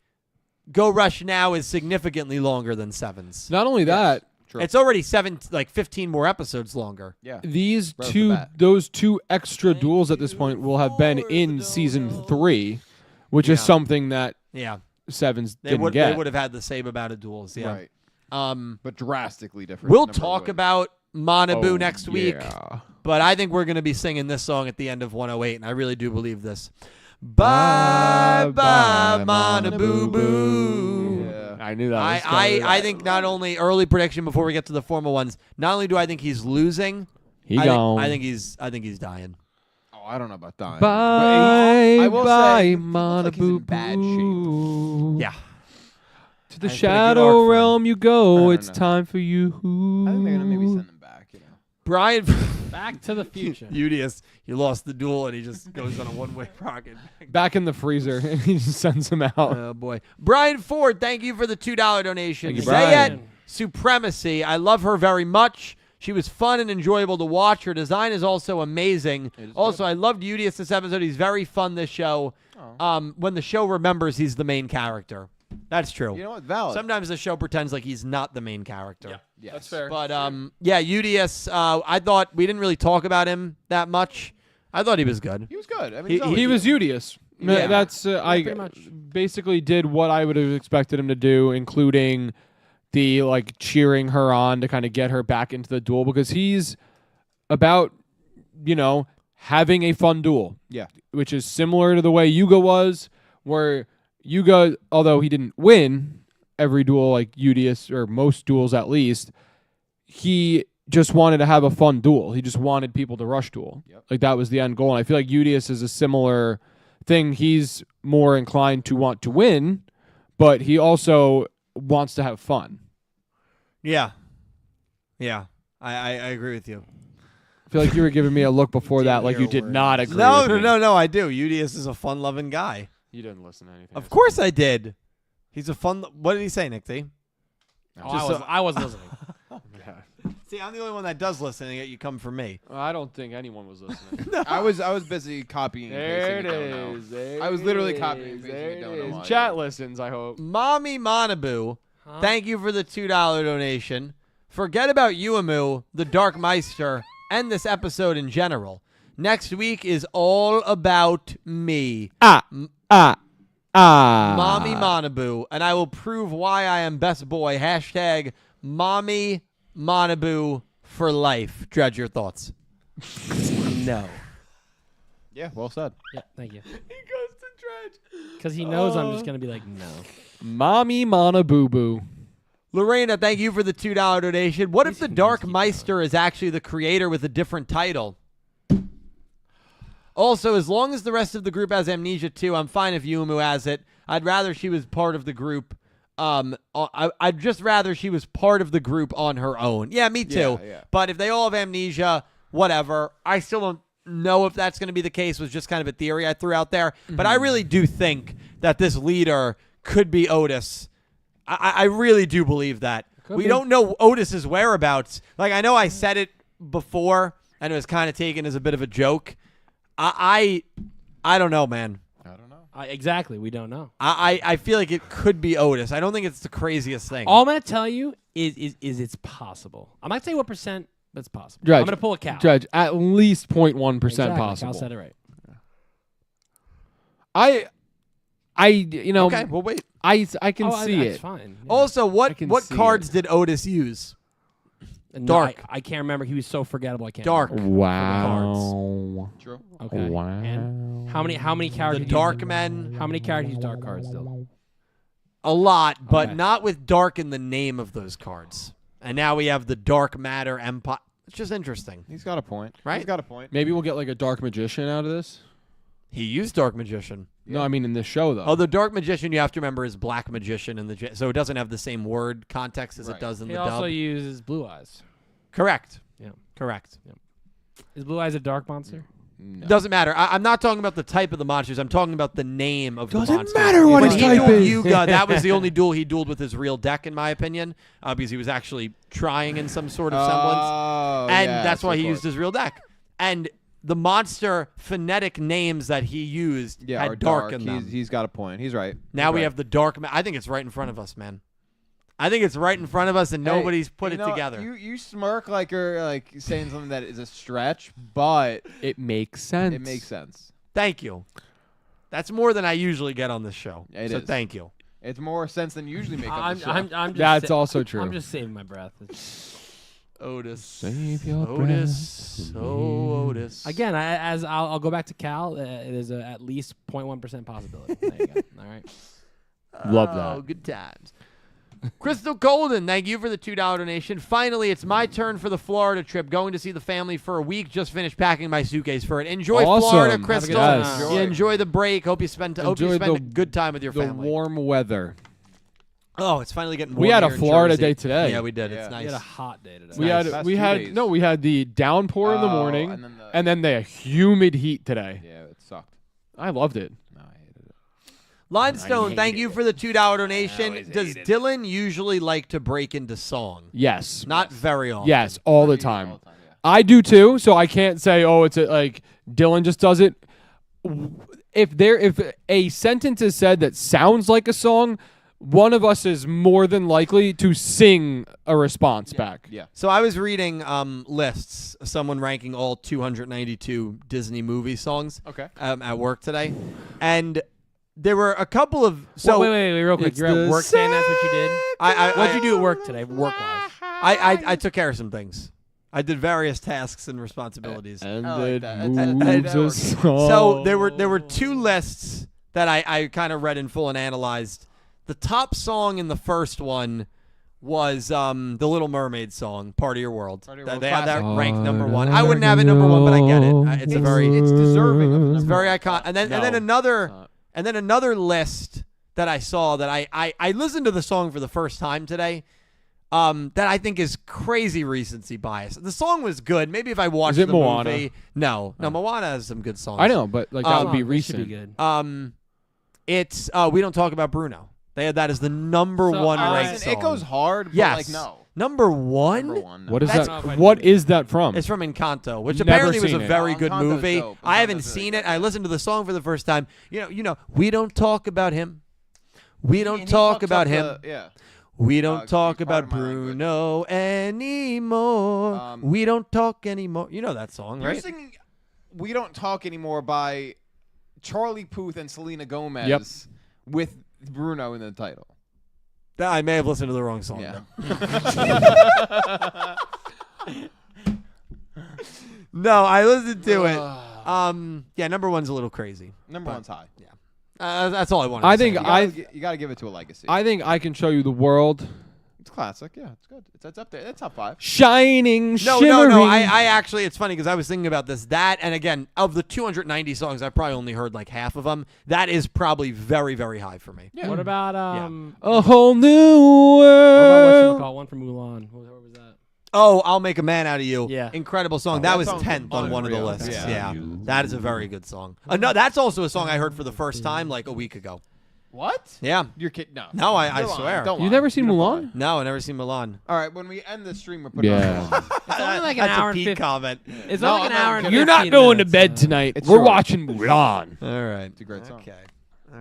Go Rush Now is significantly longer than Sevens. Not only that, True. It's already 15 more episodes longer. Yeah. these Right off the two, bat. those 2 extra duels at this point will have been in season 3, which is Yeah. something that Yeah. Sevens They didn't would get. they would have had the same amount of duels, yeah. Right. But drastically different. We'll number of talk wins. about Manabu Oh, next week, yeah. but I think we're going to be singing this song at the end of 108, and I really do believe this. Bye bye Manabu boo. Yeah. I knew that. was coming. I think not only early prediction before we get to the formal ones. Not only do I think he's losing, He I gone. think he's dying. Oh, I don't know about dying. Bye, I will bye, say, he looks like he's in bad shape. Yeah. To the That's pretty good shadow art, friend. realm you I go. don't It's know. time for you. I think they're gonna maybe send him back. You know. Brian Back to the future. Udius, he lost the duel and he just goes on a one-way rocket. Back in the freezer, and he just sends him out. Oh boy. Brian Ford, thank you for the $2 donation. Thank you, Zayat Brian. Supremacy. I love her very much. She was fun and enjoyable to watch. Her design is also amazing. It is Also, I loved Udius this episode. He's very fun this show. When the show remembers he's the main character. That's true. You know what? Valid. Sometimes the show pretends like he's not the main character. Yes. That's fair. But yeah, Udius, I thought we didn't really talk about him that much. I thought he was good. He was good. I mean, He- he's always He good. was Udius. Yeah. That's I pretty much. basically did what I would have expected him to do, including the like cheering her on to kind of get her back into the duel because he's about having a fun duel. Yeah. Which is similar to the way Yugioh was, where Yuga, although he didn't win every duel like Udius, or most duels at least, he just wanted to have a fun duel. He just wanted people to rush duel. Yep. Like that was the end goal. And I feel like Udius is a similar thing. He's more inclined to want to win, but he also wants to have fun. Yeah. I agree with you. I feel like you were giving me a look before that, like hear you a did word. not agree. No, with no, me. no. I do. Udius is a fun-loving guy. You didn't listen to anything. Of course I did. He's a fun. What did he say, Nick D? I wasn't listening. Yeah. See, I'm the only one that does listen, and yet you come for me. I don't think anyone was listening. I was busy copying. And There it pasting Don't know. is. There I was it literally is. copying and pasting There it, don't it know is. why. Chat listens, I hope. Mommy Manabu, thank you for the $2 donation. Forget about Uemu, the Dark Meister, and this episode in general. Next week is all about me. Mommy Manabu, and I will prove why I am best boy. Hashtag Mommy Manabu for life. Dredge, your thoughts. No. Yeah, well said. Yeah, thank you. He goes to Dredge. Because he knows I'm just going to be like, no. Mommy Mana Boo Boo. Lorena, thank you for the $2 donation. What if the Dark Meister is actually the creator with a different title? Also, as long as the rest of the group has Amnesia too, I'm fine if Yuumu has it. I'd rather she was part of the group. I'd just rather she was part of the group on her own. Yeah, me too. Yeah. But if they all have Amnesia, whatever. I still don't know if that's going to be the case. It was just kind of a theory I threw out there. But I really do think that this leader could be Otis. I really do believe that. We don't know Otis's whereabouts. Like, I know I said it before, and it was kind of taken as a bit of a joke. I don't know, man. I don't know. Exactly. We don't know. I feel like it could be Otis. I don't think it's the craziest thing. All I'm going to tell you is it's possible. I'm not saying what percent, but it's possible. Dredge, I'm going to pull a cow. Dredge, at least 0.1% Exactly. possible. Cal said it right. Okay, we'll wait. I can see That's it. fine. Yeah. Also, what can see cards it. did Otis use? No, dark. I can't remember. He was so forgettable. I can't Dark. remember. Wow. True. Okay. Wow. And how many The characters? Dark Men. How many characters use dark cards still? A lot, but Okay. not with Dark in the name of those cards. And now we have the Dark Matter Empire. It's just interesting. He's got a point. Right? He's got a point. Maybe we'll get like a Dark Magician out of this. He used Dark Magician. No, I mean in this show though. Oh, the Dark Magician you have to remember is Black Magician in the so it doesn't have the same word context as it Right. does in He the also dub. uses blue eyes. Correct. Yeah. Correct. Is blue eyes a dark monster? No. Doesn't matter. I'm not talking about the type of the monsters. I'm talking about the name of the Doesn't monster. matter what when his he type dueled is. Yuga, that was the only duel he dueled with his real deck, in my opinion, because he was actually trying in some sort of semblance. Oh, And yes, that's why of he course. used his real deck. And the monster phonetic names that he used Yeah, had or dark in them. He's got a point. He's right. Now He's we right. have the dark. I think it's right in front of us, man. I think it's right in front of us, and Hey, nobody's put you it know, together. You smirk like you're like saying something that is a stretch, but it makes sense. it makes sense. Thank you. That's more than I usually get on this show. It so is. thank you. It's more sense than you usually make on the show. I'm just That's also true. I'm just saving my breath. Otis. Save your Otis. Oh, Otis. Again, I'll go back to Cal. It is at least 0.1% possibility. There you go. All right. Love Oh, that. good times. Crystal Golden, thank you for the $2 donation. Finally, it's my turn for the Florida trip. Going to see the family for a week. Just finished packing my suitcase for it. Enjoy Awesome. Florida, Have a good Crystal. time. You enjoy the break. Hope you spend a Enjoy a good time with your The family. warm weather. Oh, it's finally getting warm. We had a here in Florida Jersey. day today. Yeah, we did. Yeah. It's We nice. had a hot day today. We Nice. had That's we 2 had days. no we had the downpour in the morning and then the humid heat today. yeah, it sucked. I loved it. No, I hated it. Limestone, I thank hate you it. for the $2 donation. Does Dylan usually like to break into song? Yes. Not very often. Yes, all the All time. the time, yeah. I do too, so I can't say it's like Dylan just does it. If a sentence is said that sounds like a song, one of us is more than likely to sing a response back. Yeah. So I was reading lists, someone ranking all 292 Disney movie songs Okay. at work today. And there were a couple of... So wait, real quick. It's You're at the work saying that's what you did? What'd you I, do at work today, work-wise? I took care of some things. I did various tasks and responsibilities. And I like it that. moves That works. us all. So there were two lists that I kind of read in full and analyzed. The top song in the first one was the Little Mermaid song, "Part of Your World." Part of Your World, They had that classic. ranked number one. I wouldn't have it number one, but I get it. It's a very, it's deserving of the it's number very one. iconic. And then another list that I saw that I listened to the song for the first time today. That I think is crazy recency bias. The song was good. Maybe if I watched it the Moana? movie, no, Moana has some good songs. I know, but like that would be It should be recent. good. It's We Don't Talk About Bruno. They had that as the number So, one ranked Listen, song. it goes hard, but Yes. like no. Number one? Number one. No. What is That's- that? What is that from? It's from Encanto, which Never apparently was a seen it. very Oh, good Encanto's movie. dope. I haven't Encanto's really seen good. it. I listened to the song for the first time. You know, we don't talk about him. We don't And he talk fucks about up him. yeah. We don't talk pardon about my language. Bruno anymore. We don't talk anymore. You know that song, You're right? singing "We Don't Talk Anymore" by Charlie Puth and Selena Gomez Yep. with Bruno in the title. I may have listened to the wrong song. Yeah. then. No, I listened to it. Yeah, number one's a little crazy. Number one's high. That's all I wanted. I to say. think You gotta give it to a legacy. I think I can show you the world it's classic. Yeah, it's good. It's up there. It's top 5. shining, No, shimmering. I actually, it's funny because I was thinking about this. That, and again, of the 290 songs, I probably only heard like half of them. That is probably very, very high for me. Yeah. What about A whole new what world. about one from Mulan? What was that? Oh, I'll Make a Man Out of You. Yeah. Incredible song. Oh, that that was song's 10th on one of the unreal. lists. Yeah. Yeah. That is a very good song. No, that's also a song I heard for the first time like a week ago. What? Yeah. You're kidding? No. No, I You're lying. swear. Don't You've lie. never seen You're Mulan? lying. No, I never seen Milan. All right. When we end the stream, we're putting Yeah. on Mulan. It's only like an That's hour a and Pete 50. comment. It's No, only like an I'm not hour and kidding. You're not 15 going to minutes, bed so- tonight. It's We're short. watching Mulan. All right. It's a great song.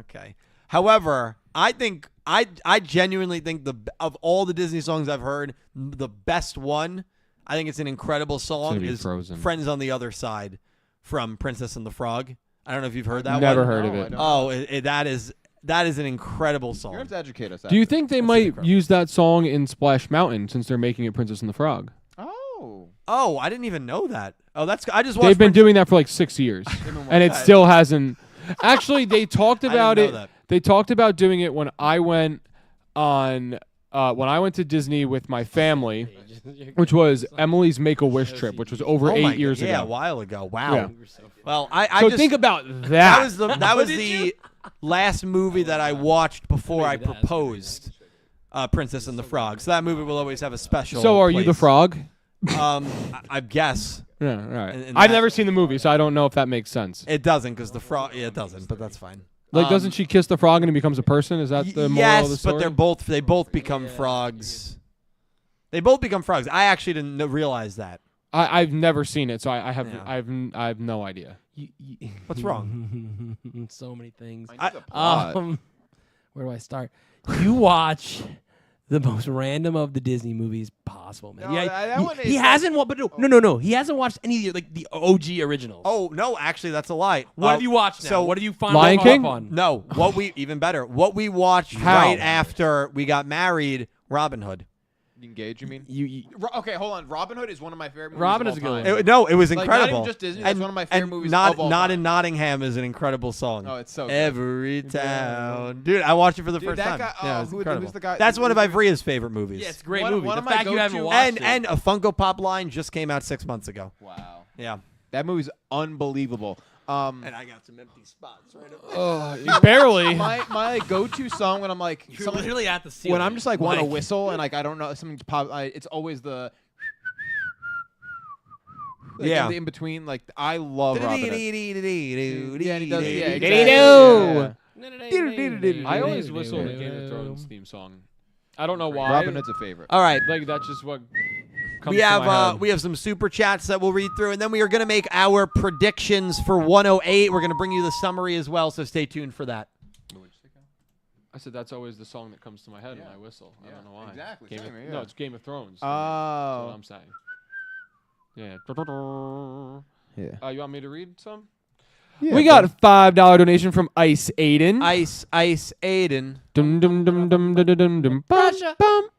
Okay. However, I think I genuinely think of all the Disney songs I've heard, the best one, I think it's an incredible song, gonna be is Frozen. Friends on the Other Side from Princess and the Frog. I don't know if you've heard that Never one. heard of No, I it. Oh, don't. that is an incredible You're song. going to have to educate us. Do you after. think they That's might incredible. use that song in Splash Mountain since they're making it Princess and the Frog? Oh. Oh, I didn't even know that. Oh, I just watched They've been Prince- doing that for like 6 years, and it still hasn't. Actually, they talked didn't about know it. that. They talked about doing it when I went to Disney with my family, which was Emily's Make-A-Wish trip, which was over Oh my 8 years God, yeah, a ago. while ago. Wow. Yeah. Well, I So just think about that that. was the last movie that I watched before I proposed Princess and the Frog. So that movie will always have a special. So are you the place. frog? I guess Yeah, all right. in I've that- never seen the movie, so I don't know if that makes sense. it doesn't because the frog. Yeah, it doesn't, but that's fine. Like, doesn't she kiss the frog and he becomes a person? Is that the moral yes, of the story? but they both become frogs. They both become frogs. I actually didn't realize that. I've never seen it, so I have Yeah. I have no idea. What's wrong? So many things. I need the plot. Where do I start? You watch the most random of the Disney movies possible, man. No, Yeah, that one he is- hasn't. But no. He hasn't watched any of the OG originals. Oh no, actually, that's a lie. what have you watched now? so What have you found Lion out King? on? No, what we even better. What we watched How? right after we got married, Robin Hood. Engage, you mean? You Okay, hold on. Robin Hood is one of my favorite movies. Robin of is a all good time. one. No, it was Like, not incredible. even just Disney, that's one of my favorite movies Not, of all Not time. in Nottingham is an incredible song. Oh, it's so good. Every town, dude. I watched it for the Dude, first that time. guy- yeah, oh, it's who's incredible. the guy- That's one of who's- Ivria's favorite movies. Yeah, it's a great One- movie. one The of my fact you haven't go-to- watched it. and a Funko Pop line just came out 6 months ago. Wow. Yeah, That movie's unbelievable. and I got some empty spots right up. Barely. My go-to song when I'm like You're something- literally at the ceiling. when I'm just like want to Like- whistle and like I don't know something to pop. It's always the Yeah. in between. Like I love Robin Hood. Yeah, and he does. Yeah, Diddy-doo. exactly. I always whistle the Game of Thrones theme song. I don't know why. Robin Hood's a favorite. All right. Like that's just what comes We to have my head. we have some super chats that we'll read through, and then we are going to make our predictions for 108. We're going to bring you the summary as well, so stay tuned for that. I said that's always the song that comes to my head when I whistle. I don't know why. exactly. Game Same of, here, No, yeah. it's Game of Thrones. Oh. That's what I'm saying. Yeah. Yeah. You want me to read some? Yeah, We got a $5 donation from Ice Aiden. Ice Aiden. Dum dum dum dum dum dum dum. Bum, bum.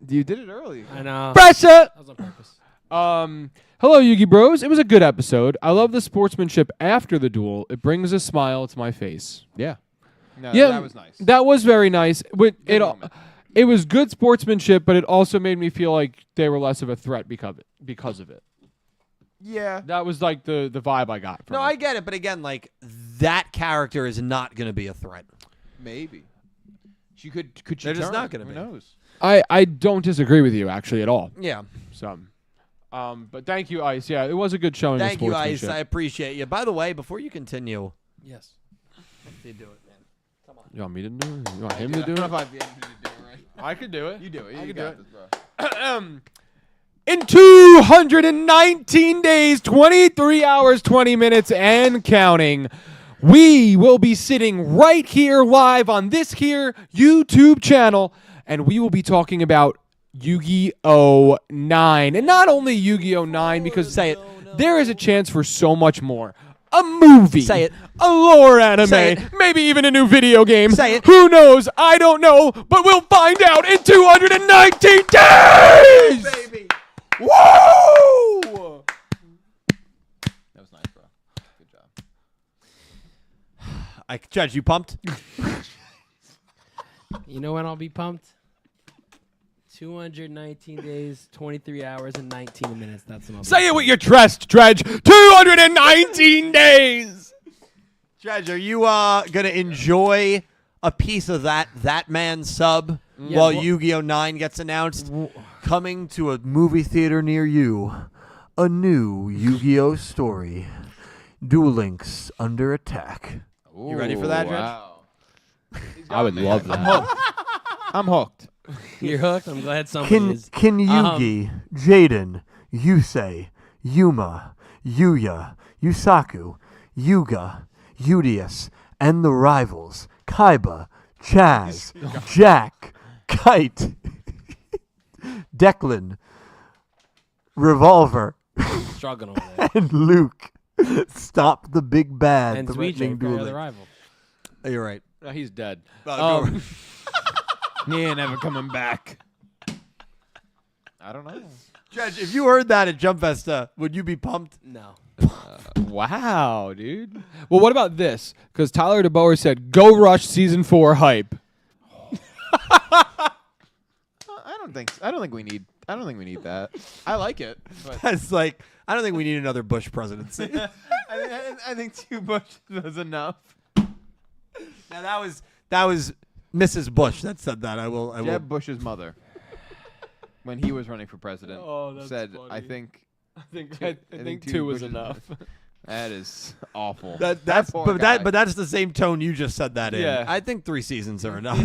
You did it early. I know. Pressure. That was on purpose. Hello, Yugi Bros. It was a good episode. I love the sportsmanship after the duel. It brings a smile to my face. Yeah. No, Yeah, that was nice. That was very nice. moment. It was good sportsmanship, but it also made me feel like they were less of a threat because of it. Yeah. That was like the vibe I got from No, it. I get it, but again, like that character is not going to be a threat. Maybe. She could she They're just turn? not gonna Who be. knows? I don't disagree with you actually at all. Yeah. So, but thank you, Ice. Yeah, it was a good showing. Thank of you, Ice. sportsmanship. I appreciate you. By the way, before you continue, Yes. you do it, man. Come on. You want me to do it? You want him to I do don't know it? if I have the energy to do it right. I could do it. You do it. I You could got do this, bro. In 219 days, 23 hours, 20 minutes, and counting, we will be sitting right here live on this here YouTube channel, and we will be talking about Yu-Gi-Oh! 9. And not only Yu-Gi-Oh! 9, because Say it. there is a chance for so much more. A movie. Say it. A lore anime. Say it. Maybe even a new video game. Say it. Who knows? I don't know, but we'll find out in 219 days! Baby. Woo! That was nice, bro. Good job. Judge, you pumped? You know when I'll be pumped? 219 days, 23 hours, and 19 minutes. That's when I'll be Say it pumped. with your chest, Dredge. 219 days! Judge, are you going to enjoy a piece of that man's sub Yeah, while well- Yu-Gi-Oh! 9 gets announced? Coming to a movie theater near you, a new Yu-Gi-Oh! Story. Duelinks Under Attack. You ready for that, Dredge? Wow. I would love that. I'm hooked. You're hooked? I'm glad somebody Kin is. Yugi, Jaden, Yusei, Yuma, Yuya, Yusaku, Yuga, Udius, and the rivals, Kaiba, Chaz, Jack, Kite, Declan, Revolver, Struggling over there. and Luke. Stop the big bad And threatening Zuijay, the dueling. rival. You're right. No, he's dead. He ain't never coming back. I don't know. Judge, if you heard that at Jump Festa, would you be pumped? No. Wow, dude. Well, what about this? Because Tyler DeBoer said, "Go Rush Season 4 hype." I don't think we need that. I like it, but That's like, I don't think we need another Bush presidency. I think 2 Bush was enough. Now that was Mrs. Bush that said that. I will. Jeb Bush's mother, when he was running for president, Oh, that's said, funny. "I think I think two 2 was Bushes- enough. that is awful." That's poor but guy. that's the same tone you just said that in. Yeah. I think 3 seasons are enough.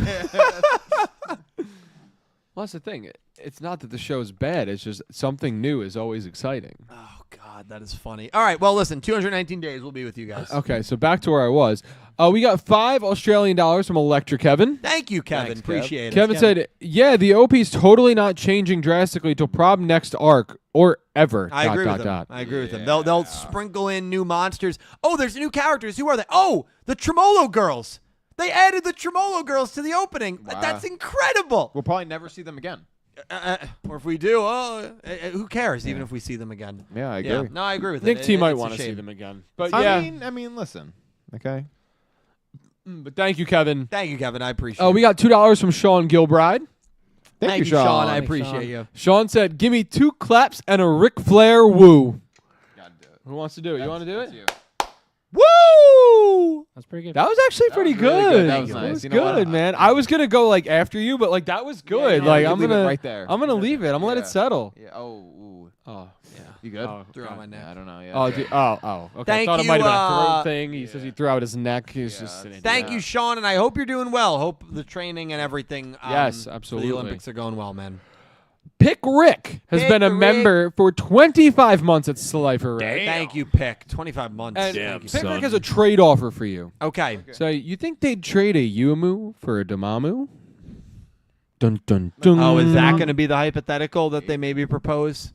Well, that's the thing. It's not that the show's bad. It's just something new is always exciting. Oh God, that is funny. All right, well listen, 219 days we'll be with you guys. Okay, so back to where I was. We got $5 Australian from Electra Kevin. Thank you, Kevin. Thanks, Kev. Appreciate it. Kevin said, "Yeah, the OP's totally not changing drastically till prob next arc or ever." I agree with him. dot. I agree with him. They'll sprinkle in new monsters. Oh, there's new characters. Who are they? Oh, the Tremolo girls. They added the Tremolo girls to the opening. Wow. That's incredible. We'll probably never see them again. Or if we do, who cares? Even if we see them again. Yeah, I Yeah. No, I agree with Nick it. T might It's a want to see shame. them again, but I yeah. mean, listen. Okay. But thank you, Kevin. Thank you, Kevin. I appreciate Oh, it. we got $2 from Sean Gilbride. Thank you, Sean. I Thanks, appreciate Sean. you. Sean said, "Give me 2 claps and a Ric Flair woo." Gotta do it. Who wants to do it? You want to do it? That's you. Woo! That's pretty good. That was actually pretty was really good. good. That was That nice. was You know what? good, man. I was gonna go like after you, but like that was good. Yeah, like you I'm leave it gonna right there. I'm gonna leave it. I'm gonna let Yeah. it settle. Yeah. Oh. Ooh. Oh, yeah. You good? Oh, Threw out my neck. Yeah, I don't know. Yeah. Oh, okay. I Thank thought it you, might have been a throat uh, thing. He says he threw out his neck. He's Yeah, just sitting. Thank Yeah. you, Sean, and I hope you're doing well. Hope the training and everything. Yes, for absolutely. The Olympics are going well, man. Pick Rick has Pick been a Rick. member for 25 months at Slifer Rick. Thank you, Pick. 25 months. And Thank you. Pick Rick has a trade offer for you. Okay. So you think they'd trade a Yuumu for a Damamu? Dun dun dun. Oh, is that going to be the hypothetical that they maybe propose?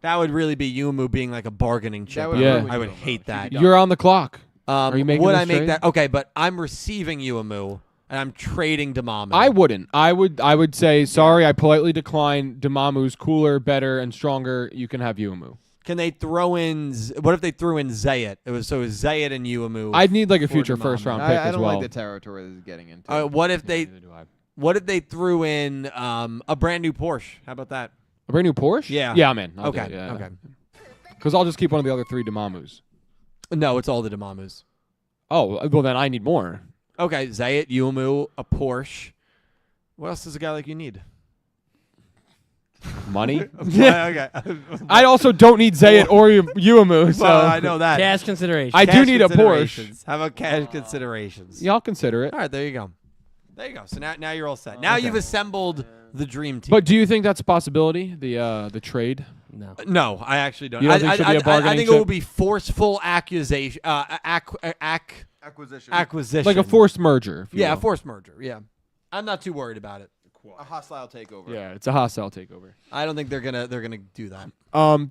That would really be Yumu being like a bargaining chip. would Yeah. ruin I would Yuumu. hate that. You're on the clock. Are you making would this I make trade? that? Okay, but I'm receiving Yumu, and I'm trading Dormammu. I wouldn't. I would say sorry. I politely decline. Dormammu's cooler, better, and stronger. You can have Yuumu. Can they throw in? What if they threw in Zayat? It was Zayat and Yuumu. I'd need like a for future Dormammu. first round pick I as don't well. like the territory this is getting into. What if they? Neither do I. What if they threw in a brand new Porsche? How about that? A brand new Porsche? Yeah. Yeah, I'm in. I'll Okay. do it, yeah. Okay. Because I'll just keep one of the other 3 Dormammus. No, it's all the Dormammus. Oh, well then I need more. Okay, Zayat, Yuumu, a Porsche. What else does a guy like you need? Money? Okay. I also don't need Zayat or Yuumu, so Well, I know that. Cash consideration. I do Cash need a Porsche. considerations. How about cash considerations? Yeah, I'll consider it. All right, there you go. There you go. So now you're all set. Now Okay. you've assembled the dream team. But do you think that's a possibility? The trade? No. No, I actually don't. You don't think she'll be a I bargaining think it will chip? be forceful accusation, Acquisition. acquisition. Like a forced merger. If you Yeah, a will. forced merger. Yeah, I'm not too worried about it. A hostile takeover. Yeah, it's a hostile takeover. I don't think they're gonna do that.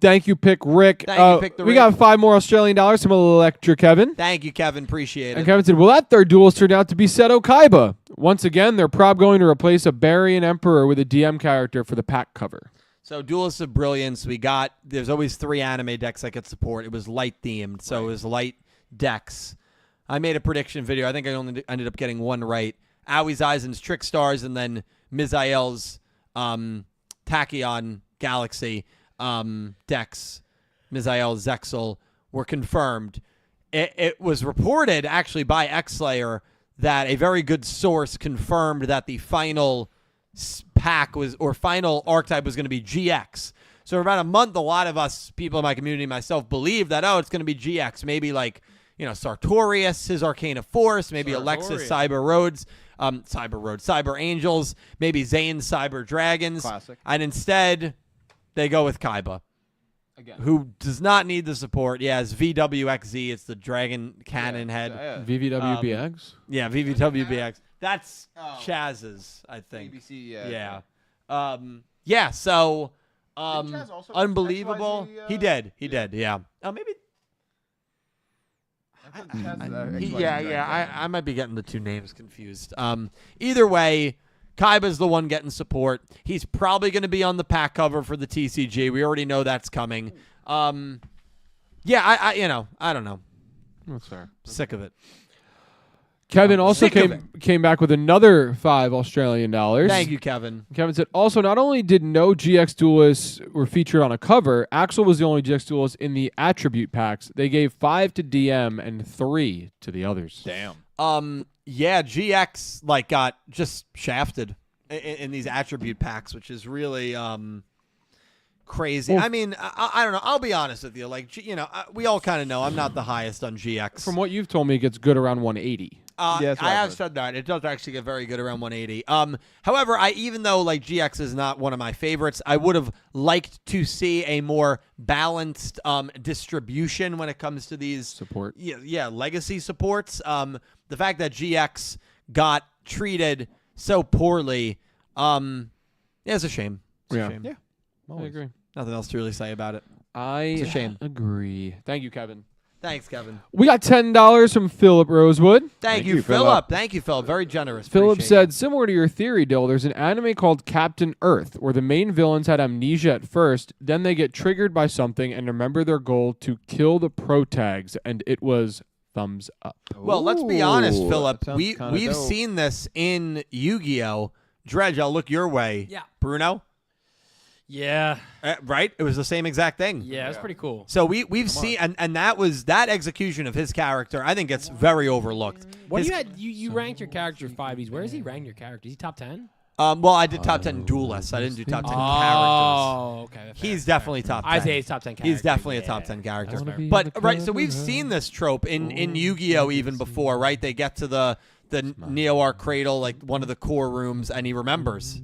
Thank you, Pick Rick. Thank you, Pick the We Rick. got 5 more Australian dollars from Electra Kevin. Thank you, Kevin. Appreciate And it. Kevin said, well, that third duelist turned out to be Seto Kaiba. Once again, they're prob going to replace a Barian Emperor with a DM character for the pack cover. So, Duelists of Brilliance, there's always 3 anime decks I could support. It was light themed, so it was light decks. I made a prediction video. I think I only ended up getting one right. Aoi's Aizen's Trick Stars, and then Misael's Tachyon Galaxy decks, Misael Zexel, were confirmed. It was reported, actually, by X-Slayer that a very good source confirmed that the final pack final archetype was going to be GX. So for about a month, a lot of us, people in my community, myself, believed that, it's going to be GX. Maybe like, Sartorius, his Arcana Force, maybe Alexis Cyber Angels, maybe Zane Cyber Dragons. Classic. And instead, they go with Kaiba, Again. who does not need the support. Yeah, it's VWXZ. It's the Dragon Cannon head. VVWBX? Yeah, VVWBX. That's Oh. Chaz's, I think. ABC, Yeah. Yeah, so Didn't Chaz also unbelievable. XYZ, He did. He did, yeah. Oh, maybe. I might be getting the 2 names confused. Either way, Kaiba's the one getting support. He's probably going to be on the pack cover for the TCG. We already know that's coming. Yeah, I don't know. That's fair. Sick of it. Kevin also sick of came back with another 5 Australian dollars. Thank you, Kevin. Kevin said, also, not only did no GX duelists were featured on a cover, Axel was the only GX duelist in the attribute packs. They gave 5 to DM and 3 to the others. Damn. Yeah, GX got just shafted in these attribute packs, which is really crazy. Well, I mean, I don't know. I'll be honest with you. We all kind of know I'm not the highest on GX. From what you've told me, it gets good around 180. Yeah, that's what I I've have heard. said that. It does actually get very good around 180. However, even though GX is not one of my favorites, I would have liked to see a more balanced distribution when it comes to these Support. Yeah, legacy supports. The fact that GX got treated so poorly, it's a shame. It's Yeah. a shame. Yeah. I agree. Nothing else to really say about it. It's a shame. Agree. Thank you, Kevin. Thanks, Kevin. We got $10 from Philip Rosewood. Thank you, Philip. Thank you, Philip. Very generous. Philip Appreciate said, similar to your theory, Dill, there's an anime called Captain Earth, where the main villains had amnesia at first, then they get triggered by something and remember their goal to kill the protags, and it was thumbs up. Well, let's be honest, Ooh, Philip. that sounds We've kinda dope. seen this in Yu-Gi-Oh! Dredge, I'll look your way. Yeah. Bruno, Yeah. right? It was the same exact thing. Yeah, it's pretty cool. So we've seen and that execution of his character, I think gets very overlooked. What His- do you had? You ranked your character 5Es. Where is he ranked your character? Is he top 10? well, I did top 10 duelists. I didn't do top 10 characters. Oh, okay. Fair, He's fair. definitely top 10. Isaiah's top 10 character. He's definitely a Yeah, top 10 character. that's fair. But right, so we've seen this trope in Yu-Gi-Oh even before, right? They get to the Neo-Arc Cradle, like one of the core rooms, and he remembers.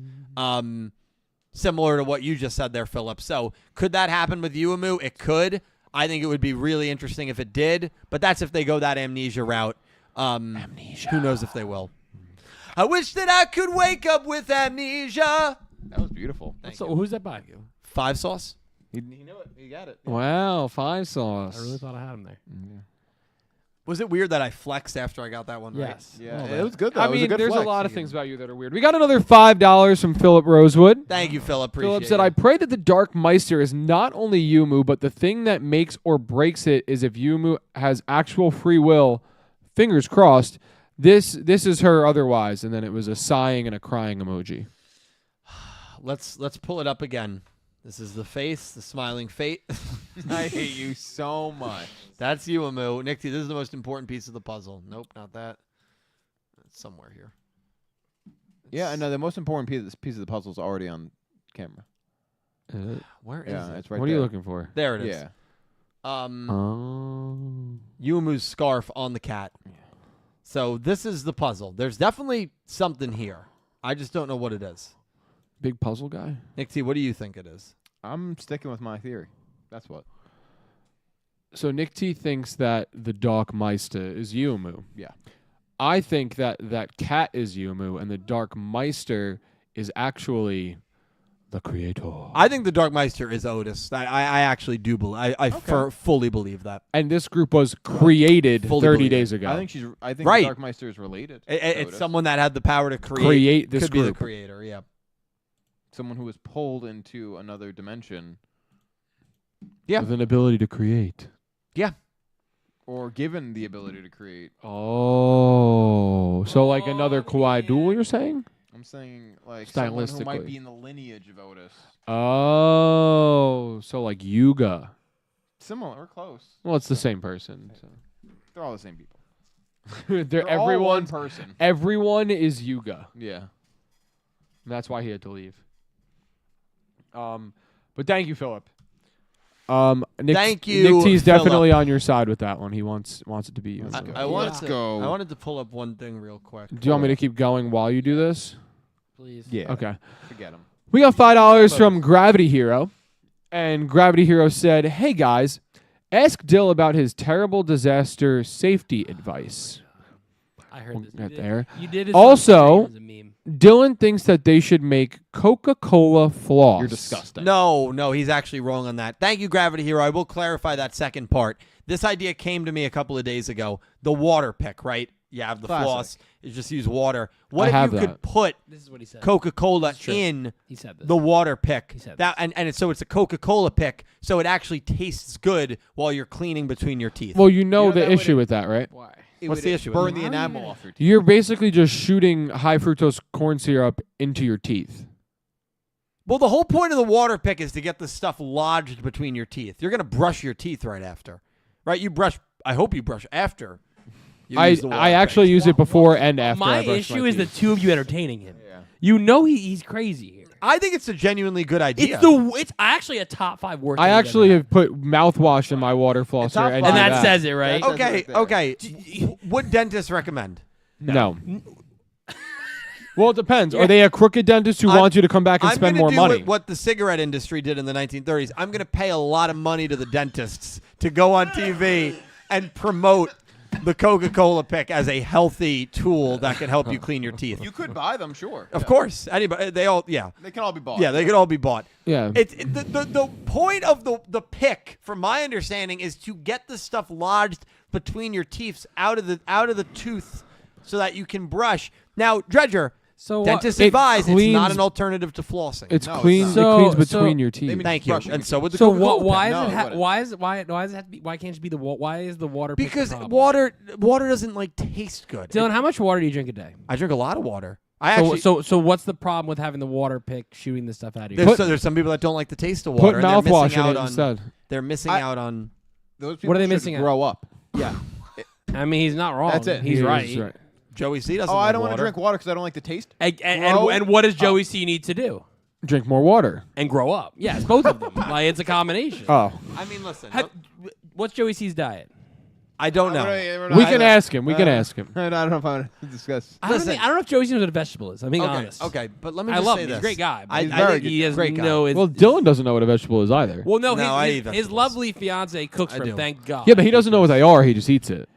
Similar to what you just said there, Philip. So could that happen with Yuumu? It could. I think it would be really interesting if it did, but that's if they go that amnesia route. Amnesia. Who knows if they will. I wish that I could wake up with amnesia. That was beautiful. So who's that by? 5 sauce? He knew it. He got it. Wow, 5 I sauce. really thought I had him there. Was it weird that I flexed after I got that one right? Yes. Yeah, Oh, it was good though. I It was a mean, good there's flex. a lot of things about you that are weird. We got another $5 from Philip Rosewood. Thank you, Philip. Appreciate Philip said, it. I pray that the Dark Meister is not only Yumu, but the thing that makes or breaks it is if Yumu has actual free will. Fingers crossed. This is her otherwise. And then it was a sighing and a crying emoji. Let's pull it up again. This is the face, the smiling fate. I hate you so much. That's you, Amu. Nick T, this is the most important piece of the puzzle. Nope, not that. It's somewhere here. Yeah, no, the most important piece of the puzzle is already on camera. Where is Yeah, it? it's right What there. are you looking for? There it is. Yeah. Yuumu's scarf on the cat. So this is the puzzle. There's definitely something here. I just don't know what it is. Big puzzle guy? Nick T, what do you think it is? I'm sticking with my theory. That's what. So Nick T thinks that the Dark Meister is Yumu. Yeah. I think that cat is Yumu and the Dark Meister is actually the creator. I think the Dark Meister is Otis. I actually do believe. I fully believe that. And this group was created Fully 30 believe days it. ago. I think Right. the Dark Meister is related. It's Otis. someone that had the power to Create this could be the group. creator. Yeah. Someone who was pulled into another dimension Yeah. With an ability to create. Yeah. or given the ability to create. Oh. So like another Kawhi Duel, you're saying? I'm saying like someone who might Stylistically. be in the lineage of Otis. Oh. So like Yuga. Similar or close. Well, it's the same person. So. They're all the same people. They're all one everyone. person. Everyone is Yuga. Yeah. And that's why he had to leave. But thank you, Philip. Nick, Thank you, Nick T's Philip. definitely on your side with that one. He wants it to be you. Let's go. I wanted Let's to. go. I wanted to pull up one thing real quick. Do you want me to keep going while you do this? Please. Yeah. Okay. Forget him. We got $5 from Gravity Hero. And Gravity Hero said, "Hey guys, ask Dill about his terrible disaster safety advice." I heard We'll this. get there. You did it. Also- as a meme. Dylan thinks that they should make Coca-Cola floss. You're disgusting. No, he's actually wrong on that. Thank you, Gravity Hero. I will clarify that second part. This idea came to me a couple of days ago. The water pick, right? You have the Classic. floss. You just use water. What I if have you that. could put This is what he said. Coca-Cola It's true. in He said this. the water pick? He said That so it's a Coca-Cola pick, so it actually tastes good while you're cleaning between your teeth. Well, you know You know the that would issue it- with that, right? Why? It What's would the issue with Burn it? the enamel off your teeth. You're basically just shooting high fructose corn syrup into your teeth. Well, the whole point of the water pick is to get the stuff lodged between your teeth. You're going to brush your teeth right after. Right? You brush. I hope you brush after. You use the water I actually pick. use it before and after. My I brush issue my is the teeth. two of you entertaining him. Yeah. You know he's crazy here. I think it's a genuinely good idea. It's actually a top 5 worst. I thing you've actually ever have put mouthwash in my water flosser, top and, five. And do that says it, right? That's- okay. right there. Okay. What dentists recommend? no. Well, it depends. Are they a crooked dentist who wants you to come back and I'm spend gonna more do money? what the cigarette industry did in the 1930s. I'm going to pay a lot of money to the dentists to go on TV and promote the Coca-Cola pick as a healthy tool that can help you clean your teeth. You could buy them, sure. Of Yeah. course, anybody. They all. Yeah. They can all be bought. Yeah, they could all be bought. Yeah. The point of the pick, from my understanding, is to get the stuff lodged between your teeth out of the tooth, so that you can brush. Now, Dredger, So dentists It advise it's not cleans- an alternative to flossing. It's No, it's clean. not. It cleans So- between your They teeth. mean- Thank you. brushing. And so would the So Coca-Cola why pick. No, is it it ha- wouldn't. why does it have to be? Why can't it just be the why is the water? pick the Because problem? water doesn't like taste good. Dylan, how much water do you drink a day? I drink a lot of water. I actually So what's the problem with having the water pick shooting the stuff out of your? there's some people that don't like the taste of Put water. and they're mouthwash missing in out it on, instead. They're missing I- out on. Those people What are they should missing out? grow up. Yeah, I mean, he's not wrong. That's it. He's He right. is right. Joey C doesn't. Oh, I like don't want to water. drink water because I don't like the taste. And what does Joey C need to do? Drink more water. And grow up. Yes, both of them. Like it's a combination. Oh, I mean, listen. What's Joey C's diet? I don't know. we can ask him. We can ask him. I don't know if I want to discuss. I don't, Listen. think, I don't know if Joey C knows what a vegetable is. I'm being honest. Okay, but let me I just love say him. this. He's a great guy. But I he's think very he has great guy. no. Well, Dylan doesn't know what a vegetable is either. Well, no, No, I eat his vegetables. lovely fiance cooks I for him. do. Thank God. Yeah, but he doesn't know what they are. He just eats it.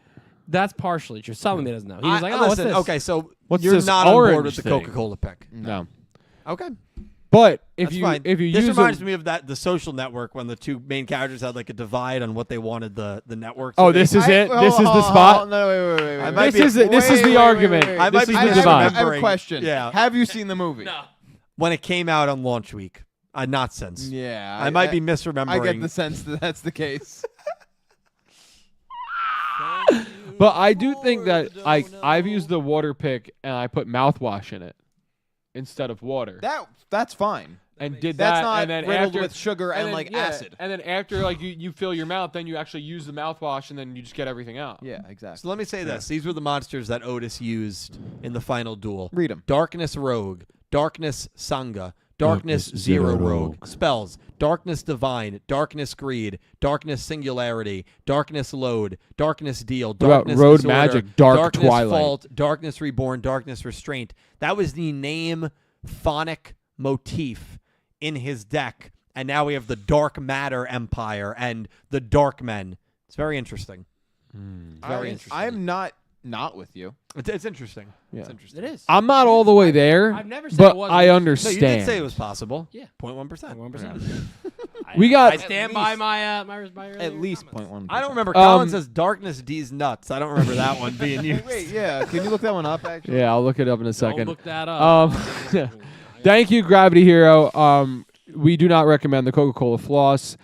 That's partially true. Some of me doesn't know. He was like, "Oh, listen, what's this?" okay, so What's you're this not on board orange with the thing? Coca-Cola pick. No. Okay. But if That's you fine. if you this use reminds a, me of the Social Network when the two main characters had like a divide on what they wanted the network. oh, to be. this is it. This is the spot. No, wait. I might This be- is this is the argument. wait. I might This be is the divide. I have a question. Yeah. Have you seen the movie? No. when it came out on launch week. Not since. Yeah. I might be misremembering. I get the sense that that's the case. But I do think that I've used the water pick and I put mouthwash in it instead of water. That's fine. And did That's that, not and then riddled after with sugar and then, like yeah, acid. And then after like you fill your mouth, then you actually use the mouthwash, and then you just get everything out. Yeah, exactly. So let me say this: these were the monsters that Otis used in the final duel. Read 'em. Darkness Rogue, Darkness Sangha, Darkness Zero Rogue. Spells: Darkness Divine, Darkness Greed, Darkness Singularity, Darkness Load, Darkness Deal, What about Darkness Road Disorder, Magic, Dark Darkness Twilight? Fault, Darkness Reborn, Darkness Restraint. That was the name phonic motif in his deck, and now we have the Dark Matter Empire and the Dark Men. It's very interesting. Very interesting. I'm not with you. It's interesting. Yeah. It's interesting. It is. I'm not all the way there, I've never said but it wasn't. I No, understand. you did say it was possible. Yeah. 0.1%. 1%. We got- I stand by my my earlier At least comments. 0.1. I don't remember. Colin says Darkness D's nuts. I don't remember that one being used. Wait, yeah. Can you look that one up? Actually. Yeah, I'll look it up in a Don't second. look that up. Thank you, Gravity Hero. We do not recommend the Coca-Cola floss.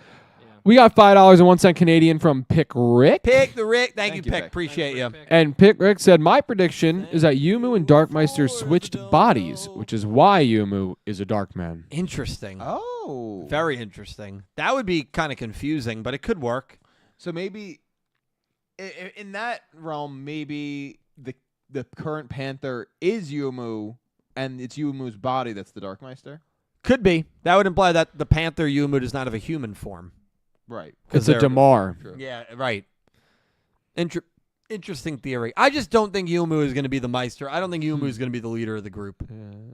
We got $5.01 Canadian from Pick Rick. Pick the Rick. Thank you, Thank you, Pick. Pick. Appreciate you. And Pick Rick said, my prediction is that Yumu and Dark Meister switched bodies, which is why Yumu is a Dark Man. Interesting. Oh. Very interesting. That would be kind of confusing, but it could work. So maybe in that realm, maybe the current Panther is Yumu, and it's Yumu's body that's the Dark Meister. Could be. That would imply that the Panther Yumu does not have a human form. Right. It's a they're- Damar. True. Yeah, right. Interesting theory. I just don't think Yumu is going to be the Meister. I don't think Yumu is going to be the leader of the group.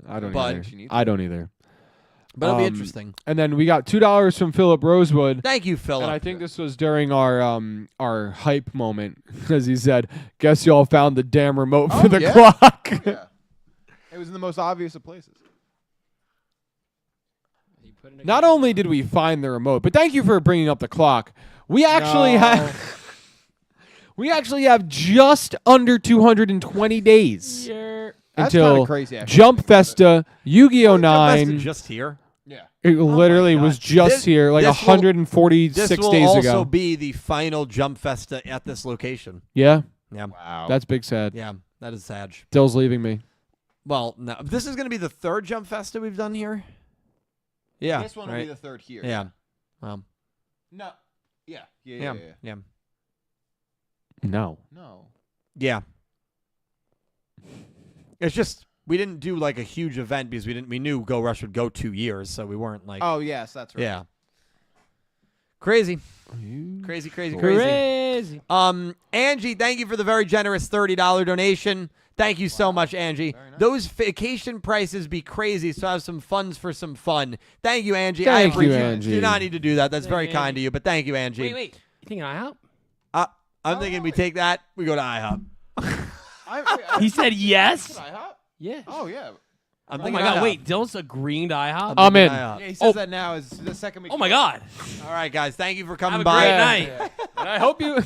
I don't But- either. I don't either. But it'll be Um, interesting. And then we got $2 from Philip Rosewood. Thank you, Philip. And I think this was during our hype moment because he said, "Guess y'all found the damn remote for the yeah. clock." Yeah. It was in the most obvious of places. Not only did we find the remote, but thank you for bringing up the clock. We actually have just under 220 days That's until kinda crazy, actually. Jump Festa, Yu-Gi-Oh! Jump Festa 9. just here. Yeah. It literally was just This- here, like this will- 146 This will days also ago. be the final Jump Festa at this location. Yeah, Yeah. Wow. that's big sad. Yeah, that is sad. Dill's leaving me. Well, no, this is going to be the third Jump Festa we've done here. Yeah, This one will right? be the third here. Yeah. Well, No. Yeah. yeah, yeah. No. No. Yeah. It's just we didn't do like a huge event because we knew Go Rush would go 2 years, so we weren't like Oh yes, that's right. yeah. Crazy. Crazy. Angie, thank you for the very generous $30 donation. Thank you so much, Angie. Very nice. Those vacation prices be crazy, so I have some funds for some fun. Thank you, Angie. Thank I you, appreciate Angie. You do not need to do that. That's very Thank kind you. of you, but thank you, Angie. Wait. You think IHOP? I'm thinking we take that, we go to IHOP. He said yes. IHOP? Yeah. Oh yeah. I'm Oh thinking my God! IHOP. Wait, Dylan's agreeing to IHOP. I'm in. IHOP. Yeah, he says that now is the second week. Oh my God! All right, guys. Thank you for Have coming a by. great Yeah. night. And I hope you.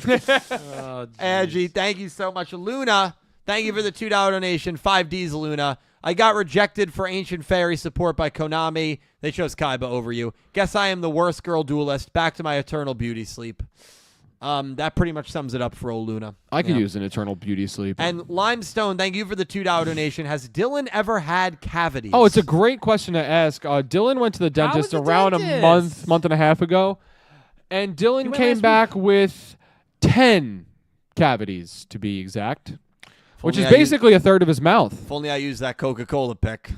Oh, Angie, thank you so much. Luna, thank you for the $2 donation. 5Ds, Luna. I got rejected for Ancient Fairy support by Konami. They chose Kaiba over you. Guess I am the worst girl duelist. Back to my eternal beauty sleep. That pretty much sums it up for old Luna. I could Yeah. use an eternal beauty sleep. And Limestone, thank you for the $2 donation. Has Dylan ever had cavities? Oh, it's a great question to ask. Dylan went to the dentist the around a dentist? month and a half ago, and Dylan went came last back with 10 cavities, to be exact, which only is I used- basically a third of his mouth. If only I used that Coca-Cola pick.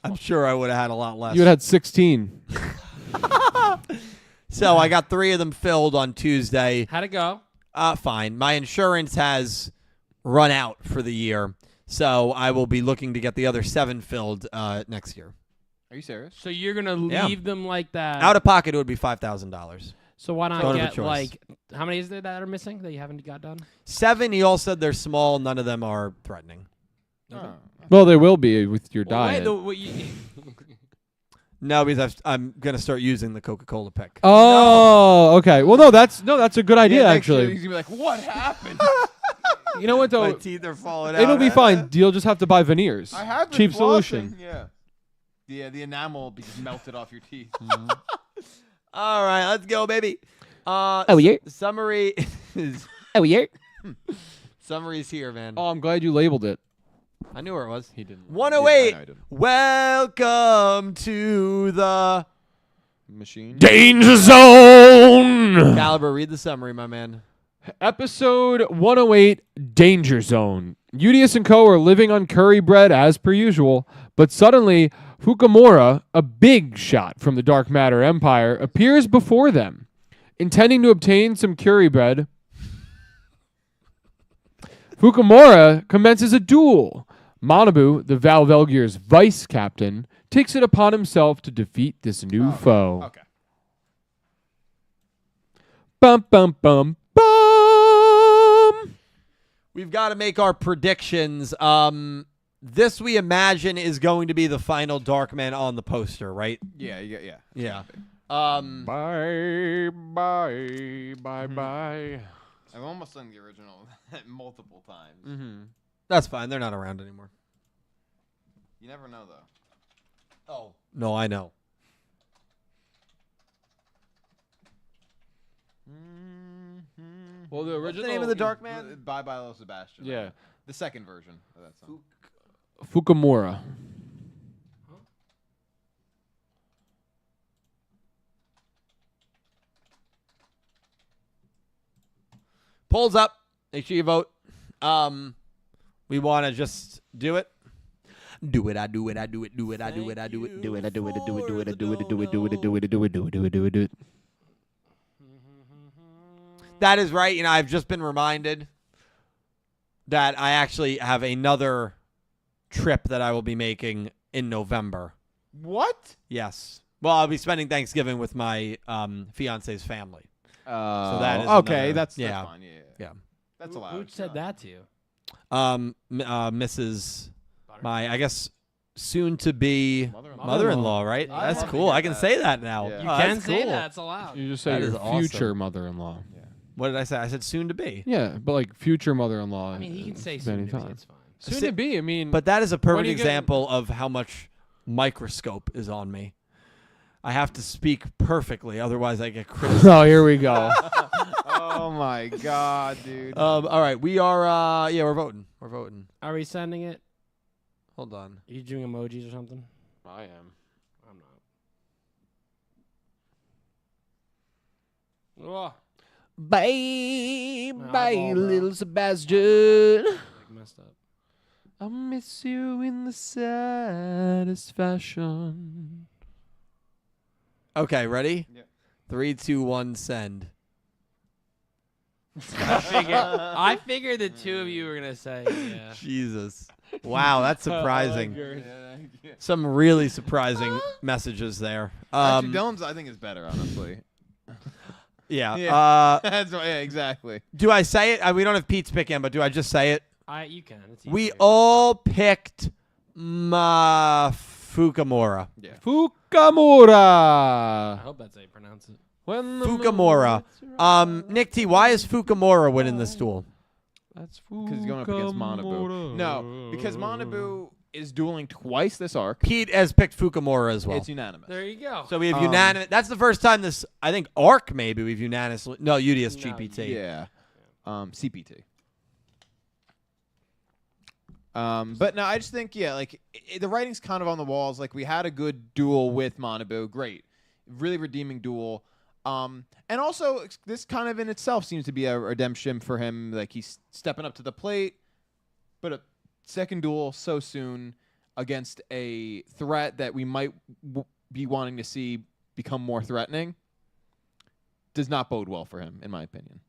I'm sure I would have had a lot less. You had 16. So I got 3 of them filled on Tuesday. How'd it go? Fine. My insurance has run out for the year, so I will be looking to get the other 7 filled next year. Are you serious? So you're gonna Yeah. leave them like that? Out of pocket, it would be $5,000. So why not Don't have a get choice. like how many is there that are missing that you haven't got done? 7, he all said they're small. None of them are threatening. Oh. Well, they will be with your Well, wait, diet. what you- No, because I'm gonna start using the Coca-Cola pick. Oh, okay. Well, no, that's a good idea Next year actually. he's gonna be like, what happened? You know what My though? teeth are falling out. It'll be fine. You'll just have to buy veneers. I have been cheap flossing. solution. Yeah. Yeah, the enamel will be just melted off your teeth. All right, let's go, baby. yeah. Summary is yeah. summary's here, man. Oh, I'm glad you labeled it. I knew where it was. He didn't. 108. Yeah, I didn't. Welcome to the Machine. Danger Zone. Caliber. Read the summary, my man. Episode 108, Danger Zone. Udius and Co. are living on curry bread as per usual, but suddenly Fukamura, a big shot from the Dark Matter Empire, appears before them. Intending to obtain some curry bread, Fukamura commences a duel. Manabu, the Val Velgear's vice captain, takes it upon himself to defeat this new foe. Okay. Bum, bum, bum, bum. We've got to make our predictions. This we imagine is going to be the final Darkman on the poster, right? Yeah, yeah. Yeah. Bye, bye, bye, bye. I've almost done the original multiple times. That's fine. They're not around anymore. You never know, though. Oh. No, I know. Well, the What's the name of the Darkman? Bye Bye Little Sebastian. Yeah. The second version of that song. Fukamura. Polls up. Make sure you vote. We want to just do it. Do it. I do it. I do it. Do it. I do it. I do it. Do it. I do it. I do it. Do it. I do it. Do it. Do it. Do it. Do it. Do it. Do it. Do it. Do it. That is right. You know, I've just been reminded that I actually have another trip that I will be making in November. What? Yes. Well, I'll be spending Thanksgiving with my fiance's family. So that is okay. another- That's yeah. fine. Yeah. Yeah. That's allowed. Who said that to you? Mrs. My, I guess, soon to be Mother-in-law. mother-in-law, right? I That's wanted to cool. get I can that. say that now. Yeah. You Oh, can that's say cool. that. It's allowed. You just say That your is awesome. future mother-in-law. Yeah. What did I say? I said soon to be. Yeah, but like future mother-in-law. I mean, he can say many soon to be. times. It's fine. Soon to be. I mean, But that is a When perfect you get- example of how much microscope is on me. I have to speak perfectly, otherwise I get criticized. oh, here we go. Oh my God, dude. All right, we are. Yeah, we're voting. We're voting. Are we sending it? Hold on. Are you doing emojis or something? I am. I'm not. Oh, Bye, bye, little Sebastian. like messed up. I'll miss you in the saddest fashion. Okay, ready? Yeah. 3, 2, 1, send. I figured the two of you were gonna say yeah. Jesus. Wow, that's surprising. Yeah. Some really surprising messages there. Actually, Dylan's I think is better, honestly. Yeah. Yeah. That's right. Yeah, exactly. Do I say it? We don't have Pete's pick in, but do I just say it? You can. It's We easier. all picked Fukamura. Yeah. I Fukamura. hope that's how you pronounce it. When the Fukamura. Nick T, why is Fukamura winning this duel? That's Because he's going up against Manabu. No, because Manabu is dueling twice this arc. Pete has picked Fukamura as well. It's unanimous. There you go. So we have unanimous. That's the first time this, I think, arc maybe we've unanimously. No, UDS No, GPT. Yeah. CPT. But no, I just think, yeah, like, the writing's kind of on the walls. Like, we had a good duel with Manabu. Great. Really redeeming duel. And also, this kind of in itself seems to be a redemption for him. Like, he's stepping up to the plate. But a second duel so soon against a threat that we might be wanting to see become more threatening does not bode well for him, in my opinion.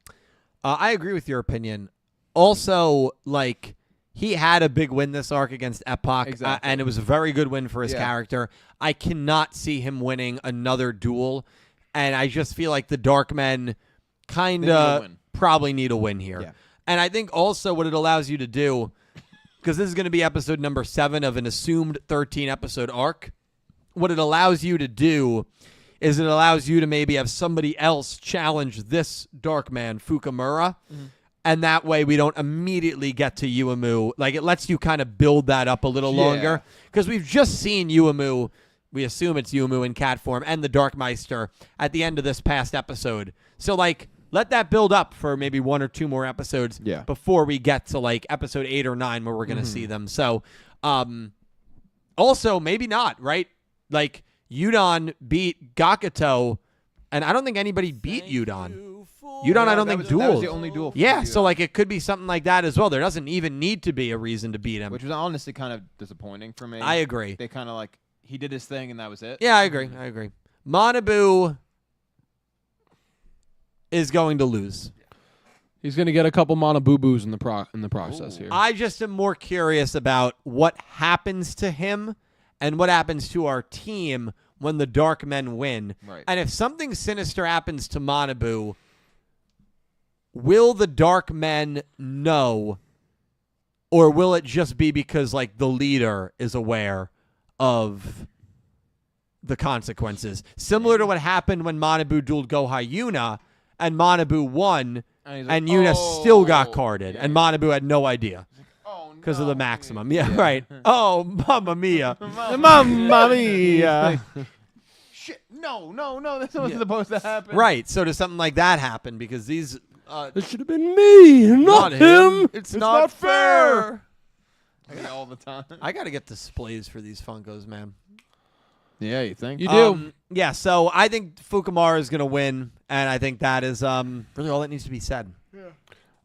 I agree with your opinion. Also, like, he had a big win this arc against Epoch, Exactly. and it was a very good win for his Yeah. character. I cannot see him winning another duel, and I just feel like the Darkmen kind They need a of win. probably need a win here. Yeah. And I think also what it allows you to do, because this is going to be episode number 7 of an assumed 13-episode arc, what it allows you to do is it allows you to maybe have somebody else challenge this Dark Man, Fukamura, and that way we don't immediately get to Yuumu. Like, it lets you kind of build that up a little longer. Because we've just seen Yuumu, we assume it's Yuumu in cat form, and the Dark Meister at the end of this past episode. So, like, let that build up for maybe 1 or 2 more episodes before we get to, like, episode 8 or 9 where we're going to see them. So, also, maybe not, right? Like, Udon beat Gakuto, and I don't think anybody beat Udon. Udon, I don't think dueled. That was the only duel. Yeah, so like it could be something like that as well. There doesn't even need to be a reason to beat him. Which was honestly kind of disappointing for me. I agree. They kind of like, he did his thing and that was it. Yeah, I agree. Manabu is going to lose. He's going to get a couple Mana Boo-Boos in the process here. I just am more curious about what happens to him and what happens to our team when the Dark Men win. Right. And if something sinister happens to Manabu, will the Dark Men know, or will it just be because like the leader is aware of the consequences? Similar to what happened when Manabu dueled Gohai Yuna, and Manabu won, and Yuna still got carded, and Manabu had no idea. Because of the maximum. Yeah, right. Oh, Mamma Mia. Mamma Mia. Shit, no, that's not supposed to happen. Right, so does something like that happen? Because these... it should have been me, not him. It's not fair. I get all the time. I got to get displays for these Funkos, man. Yeah, you think? You do. Yeah, so I think Fukamura is going to win, and I think that is really all that needs to be said.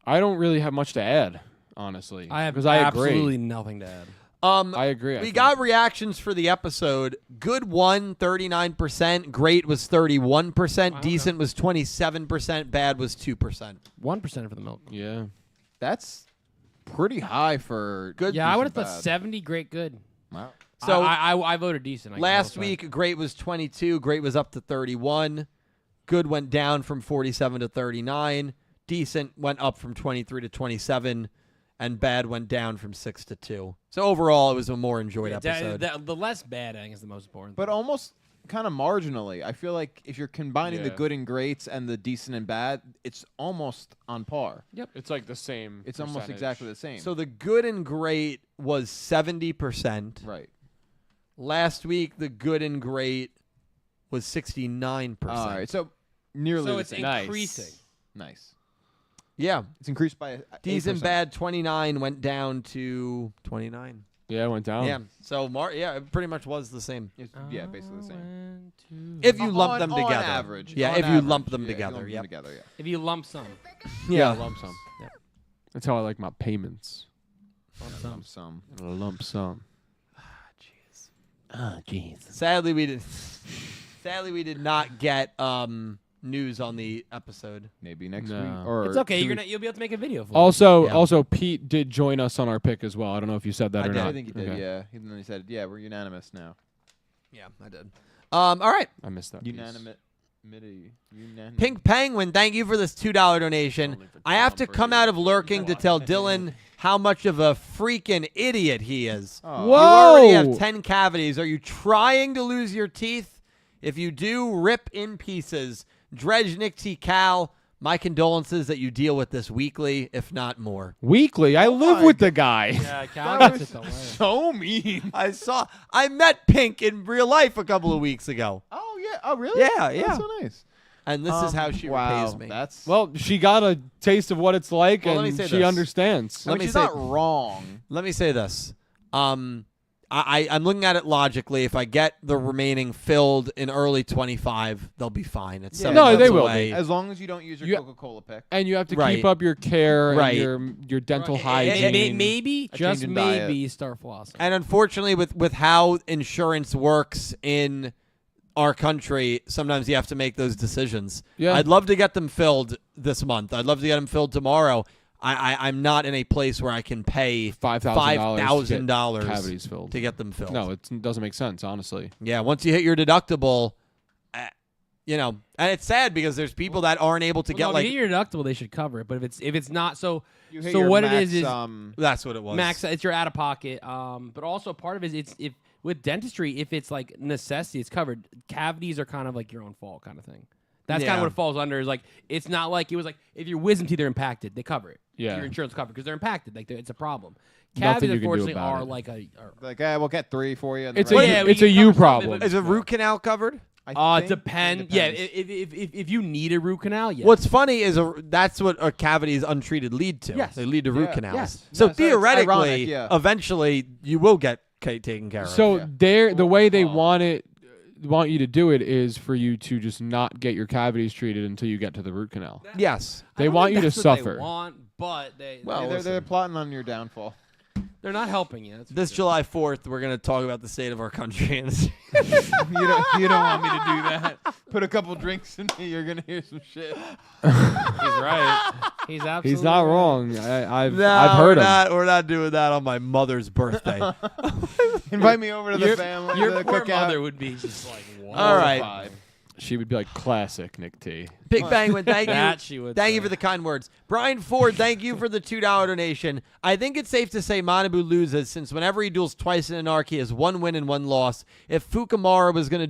I don't really have much to add, honestly. I have I absolutely agree. nothing to add. I agree. We got reactions for the episode. Good won 39%. Great was 31%. Wow, Decent was 27%. Bad was 2%. 1% for the milk. Yeah. That's pretty high for Good. Yeah, I would have decent thought bad. 70, great, good. Wow. So I voted decent. last week, Great was 22. Great was up to 31. Good went down from 47 to 39. Decent went up from 23 to 27. And bad went down from 6 to 2. So overall, it was a more enjoyed episode. The less bad, I think, is the most important. But almost kind of marginally. I feel like if you're combining the Yeah. good and greats and the decent and bad, it's almost on par. Yep. It's like the same. It's almost exactly the same. So the good and great was 70%. right. Last week, the good and great was 69%. All right. So nearly so the it's same. increasing. Nice. Yeah. It's increased by Decent 8%. bad 29 went down to 29. Yeah, it went down. Yeah. So it pretty much was the same. Yeah, basically the same. If you lump them on together. average. Yeah, On if you average. lump them Yeah, if you together. lump them Yep. together, yeah. If you lump some. Yeah. Lump sum. Yeah. That's how I like my payments. Lump some. Some. A lump sum. Jeez. Sadly, we did not get news on the episode. Maybe next No. week. Or It's okay. two weeks. You'll be able to make a video for it. Also, Pete did join us on our pick as well. I don't know if you said that or did. not. I think he did, Okay. yeah. And then he said, yeah, we're unanimous now. Yeah, I did. All right. I missed that. piece. Unanimous. Pink Penguin, thank you for this $2 donation. I have to come out of lurking to tell Dylan how much of a freaking idiot he is. Oh. You already have Whoa! 10 cavities. Are you trying to lose your teeth? If you do, rip in pieces. Dredge Nick T. Cal, my condolences that you deal with this weekly, if not more. Weekly. I live with the guy. Yeah, Cal That gets was it the way. so mean. I met Pink in real life a couple of weeks ago. Oh, yeah. Oh, really? Yeah, yeah. That's so nice. And this is how she repays me. That's Well, she got a taste of what it's like, Well, let me and say she this. understands. Let me she's say- not wrong. Let me say this. I'm looking at it logically. If I get the remaining filled in early 25, they'll be fine. It's Yeah. 7 No, months they will away. be. As long as you don't use your You- Coca-Cola pick. And you have to Right. keep up your care Right. and your dental Right. hygiene. Maybe, A just change in diet. maybe, start flossing. And unfortunately, with how insurance works in our country, sometimes you have to make those decisions. Yeah. I'd love to get them filled this month. I'd love to get them filled tomorrow. I'm not in a place where I can pay $5,000 $5,000 cavities filled. to get them filled. No, it doesn't make sense, honestly. Yeah, once you hit your deductible, and it's sad because there's people that aren't able to get If like you hit your deductible, they should cover it. But if it's not, so You hit So your what it max, is that's what it was. max, it's your out of pocket. But also part of it is it's if with dentistry, if it's like necessity, it's covered. Cavities are kind of like your own fault kind of thing. That's kind Yeah. of what it falls under. Is like it's not like it was like if your wisdom teeth are impacted, they cover it. Yeah. Your insurance cover because they're impacted. Like it's a problem. Nothing Cavities you can do unfortunately about are it. like Like, we'll get 3 for you. and the It's a rest- you- yeah, we it's a can you cover some of it, problem. but- Is a root canal covered? I think Depend. it Yeah, depends. if you need a root canal, yeah. What's funny is that's what a cavities untreated lead to. Yes. They lead to root Yeah. canals. Yes. So No, so it's theoretically, ironic, yeah. eventually, you will get taken care of. So Yeah. the way they Oh. want you to do it is for you to just not get your cavities treated until you get to the root canal. yes. I They don't want think you to that's what suffer. They want, but they Well, they're plotting on your downfall. they're not helping you. That's for This sure. July 4th, we're going to talk about the state of our country. You don't want me to do that. Put a couple drinks in me, you're gonna hear some shit. He's right. He's absolutely. He's not right. wrong. I've No, heard him. we're not doing that on my mother's birthday. Invite me over to the family. Your to the poor cookout. mother would be just like, what? All right. Vibe. She would be like classic Nick T. Big Bangman, thank you. That she would. Thank you say. for the kind words. Brian Ford, thank you for the $2 donation. I think it's safe to say Manabu loses since whenever he duels twice in an arc, he has 1 win and 1 loss. If Fukamara was going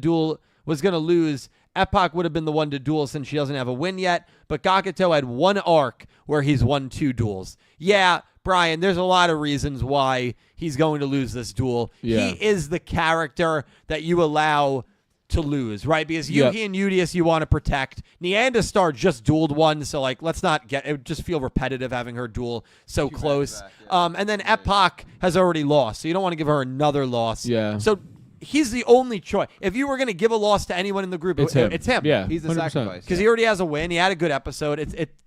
to lose, Epoch would have been the one to duel since she doesn't have a win yet. But Gakuto had 1 arc where he's won 2 duels. Yeah, Brian, there's a lot of reasons why he's going to lose this duel. Yeah. He is the character that you allow to lose, right? Because Yep. Yugi and Udius you want to protect. Neanda Star just dueled one, so like let's not get it would just feel repetitive having her duel so close. back, yeah. And then Epoch has already lost, so you don't want to give her another loss. Yeah. So he's the only choice. If you were going to give a loss to anyone in the group, It's him. It's him. Yeah. He's the 100%. sacrifice. Because he already has a win. He had a good episode.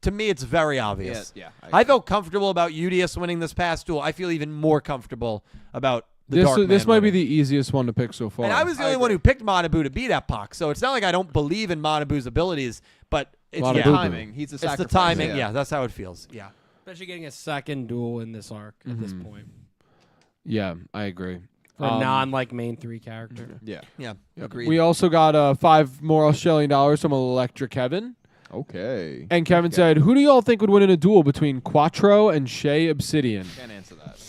To me, it's very obvious. Yeah, I felt comfortable about Udius winning this past duel. I feel even more comfortable about the Dark This Man might be winning. the easiest one to pick so far. And I was the only one who picked Manabu to beat Epoch, so it's not like I don't believe in Manabu's abilities, but it's Manabu. yeah, Boo-boo. timing. He's the it's the sacrifice. timing. Yeah, that's how it feels. Yeah. Especially getting a second duel in this arc at this point Yeah, I agree. for a non like main 3 character. Yeah. Yeah. Agreed. We also got 5 more Australian dollars from Electra Kevin. Okay. And Kevin said, who do y'all think would win in a duel between Quattro and Shea Obsidian? Can't answer that.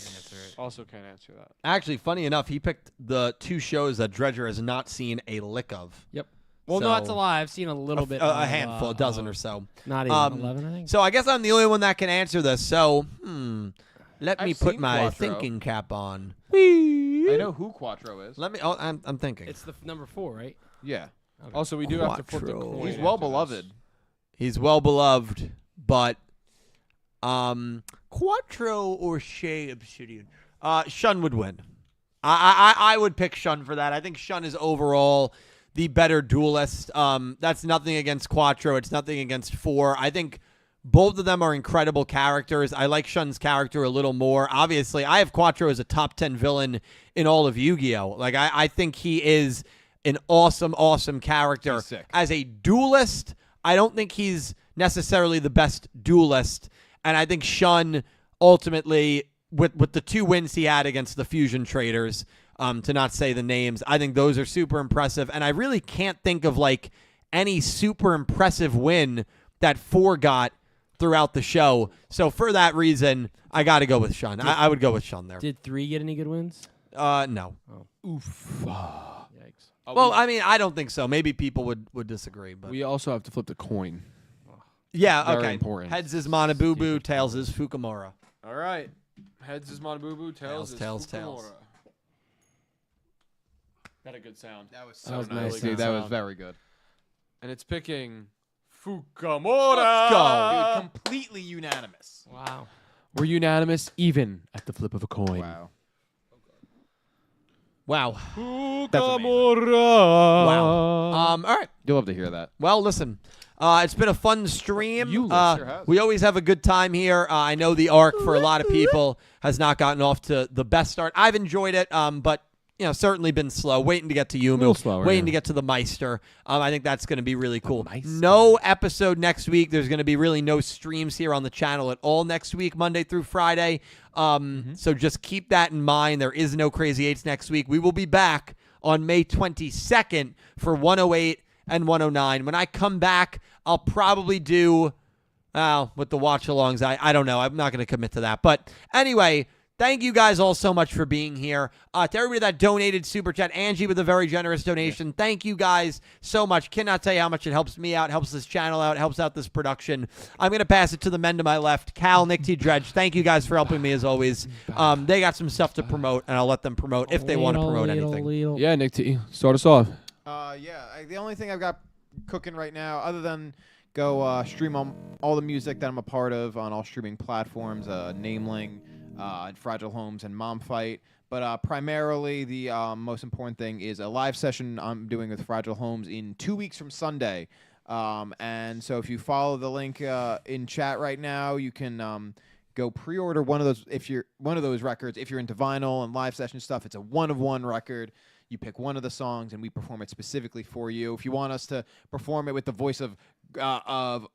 Also can't answer that. Actually, funny enough, he picked the 2 shows that Dredger has not seen a lick of. Yep. Well, no, that's a So- lie. I've seen a little bit. A of, handful, a dozen or so. Not even 11, I think. So I guess I'm the only one that can answer this. So, let me I've put seen my Quattro. thinking cap on. I know who Quattro is. Let me. Oh, I'm thinking. It's the number 4, right? Yeah. Also, we do have to flip the Quattro. coin. He's after well this. beloved. He's well beloved, but Quattro or Shea Obsidian. Shun would win. I would pick Shun for that. I think Shun is overall the better duelist. That's nothing against Quattro. It's nothing against 4. I think both of them are incredible characters. I like Shun's character a little more. Obviously, I have Quattro as a top 10 villain in all of Yu-Gi-Oh! Like, I think he is an awesome, awesome character. He's sick. As a duelist, I don't think he's necessarily the best duelist. And I think Shun ultimately, with the 2 wins he had against the Fusion Traders, to not say the names, I think those are super impressive. And I really can't think of like any super impressive win that 4 got throughout the show. So for that reason, I got to go with Shun. I would go with Shun there. Did 3 get any good wins? No. Yikes. Well, I mean, I don't think so. Maybe people would disagree, but We also have to flip the coin. yeah, very okay. important. Heads is Manabubu, tails is Fukamura. All right. Heads is Manabubu, tails is Tails. Fukamura. Got a good sound. That was That was nice. Dude, that was Sound. very good. And it's picking Fukamura. Dude, completely unanimous. Wow. We're unanimous even at the flip of a coin. Wow. Wow. Fukamura. Wow. All right. You'll love to hear that. Well, listen. It's been a fun stream. You sure has. We always have a good time here. I know the arc for a lot of people has not gotten off to the best start. I've enjoyed it, but certainly been slow. Waiting to get to Yumu. little slower, Waiting yeah. to get to the Meister. I think that's going to be really cool. No episode next week. There's going to be really no streams here on the channel at all next week, Monday through Friday. So just keep that in mind. There is no Crazy 8's next week. We will be back on May 22nd for 108 and 109. When I come back, I'll probably do with the watch-alongs. I don't know. I'm not going to commit to that. But anyway, Thank you guys all so much for being here. To everybody that donated super chat, Angie with a very generous donation. Thank you guys so much. Cannot tell you how much it helps me out, helps this channel out, helps out this production. I'm going to pass it to the men to my left. Cal, Nick T. Dredge, thank you guys for helping me as always. They got some stuff to promote, and I'll let them promote if they want to promote anything. Yeah, Nick T. Start us off. The only thing I've got cooking right now, other than go stream all the music that I'm a part of on all streaming platforms, Nameling, Fragile Homes, and Mom Fight. But primarily, the most important thing is a live session I'm doing with Fragile Homes in 2 weeks from Sunday. And so if you follow the link in chat right now, you can go pre-order one of those records. If you're into vinyl and live session stuff, it's a one-of-one record. You pick one of the songs, and we perform it specifically for you. If you want us to perform it with the voice of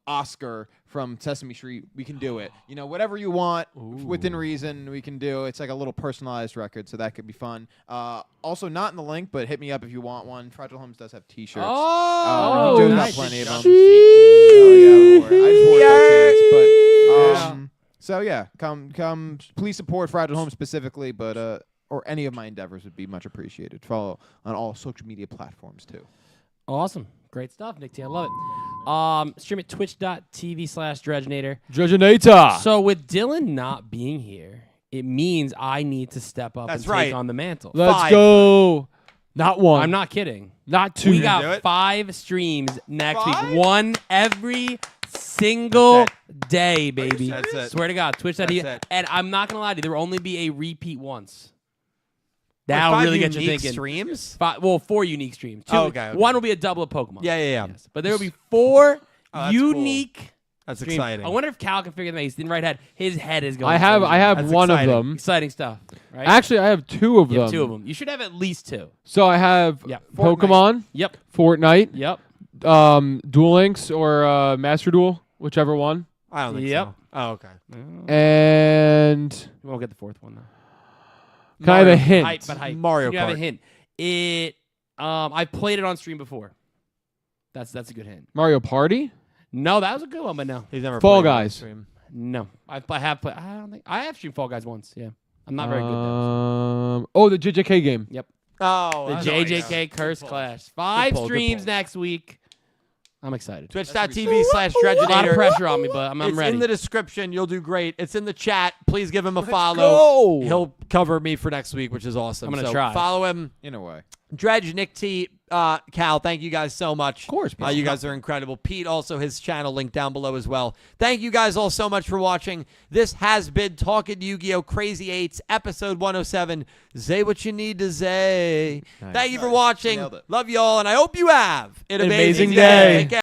Oscar from Sesame Street, we can do it. You know, whatever you want, within reason, we can do. It's like a little personalized record, so that could be fun. Also, not in the link, but hit me up if you want one. Fragile Homes does have T-shirts. Yugioh's got plenty of them. I just wore it by chance, but so yeah, come. Please support Fragile Homes specifically, but or any of my endeavors would be much appreciated. Follow on all social media platforms, too. Awesome. Great stuff, Nick T. I love it. Stream at twitch.tv/Dredgenator. Dredgenator. So with Dylan not being here, it means I need to step up and take on the mantle. Let's go. Not one. I'm not kidding. Not two. We got 5 streams next week. One every single day, baby. That's it. Swear to God. Twitch.tv. And I'm not going to lie to you. There will only be a repeat once. That'll really get you thinking. Streams? 4 unique streams. 2, okay. One will be a double of Pokemon. Yeah. Yes. But there will be 4 that's unique. Cool. That's streams. exciting. I wonder if Cal can figure them out. He's in right head. His head is going. I have That's one exciting. of them. Exciting stuff. Right? Actually, I have 2 of you them. have 2 of them. You should have at least 2. So I have Pokemon. Yep. Fortnite. Yep. Duel Links or Master Duel, whichever one. I don't think so. Oh, okay. And You won't get the 4th one though. can I have a hint? Mario You have a Kart. hint. I've played it on stream before. That's a good hint. Mario Party? No, that was a good one, but no. He's never Fall played it on Guys. stream. No. I have played. I don't think I have streamed Fall Guys once. Yeah. I'm not very good. The JJK game. Yep. Oh, The that's JJK Curse Clash. 5 pull, good streams pull. next week. I'm excited. Twitch.tv/Dredgenator. A lot of pressure on me, but I'm It's ready. in the description. You'll do great. It's in the chat. Please give him a follow. go. He'll cover me for next week, which is awesome. I'm gonna so try. Follow him. In a way. Dredge, Nick T, Cal, thank you guys so much. Of course, you guys are incredible. Pete, also his channel linked down below as well. Thank you guys all so much for watching. This has been Talking Yu-Gi-Oh! Crazy 8's episode 107. Say what you need to say. Nice. Thank you for watching. Nailed it. Love you all, and I hope you have an Amazing amazing day. Take care.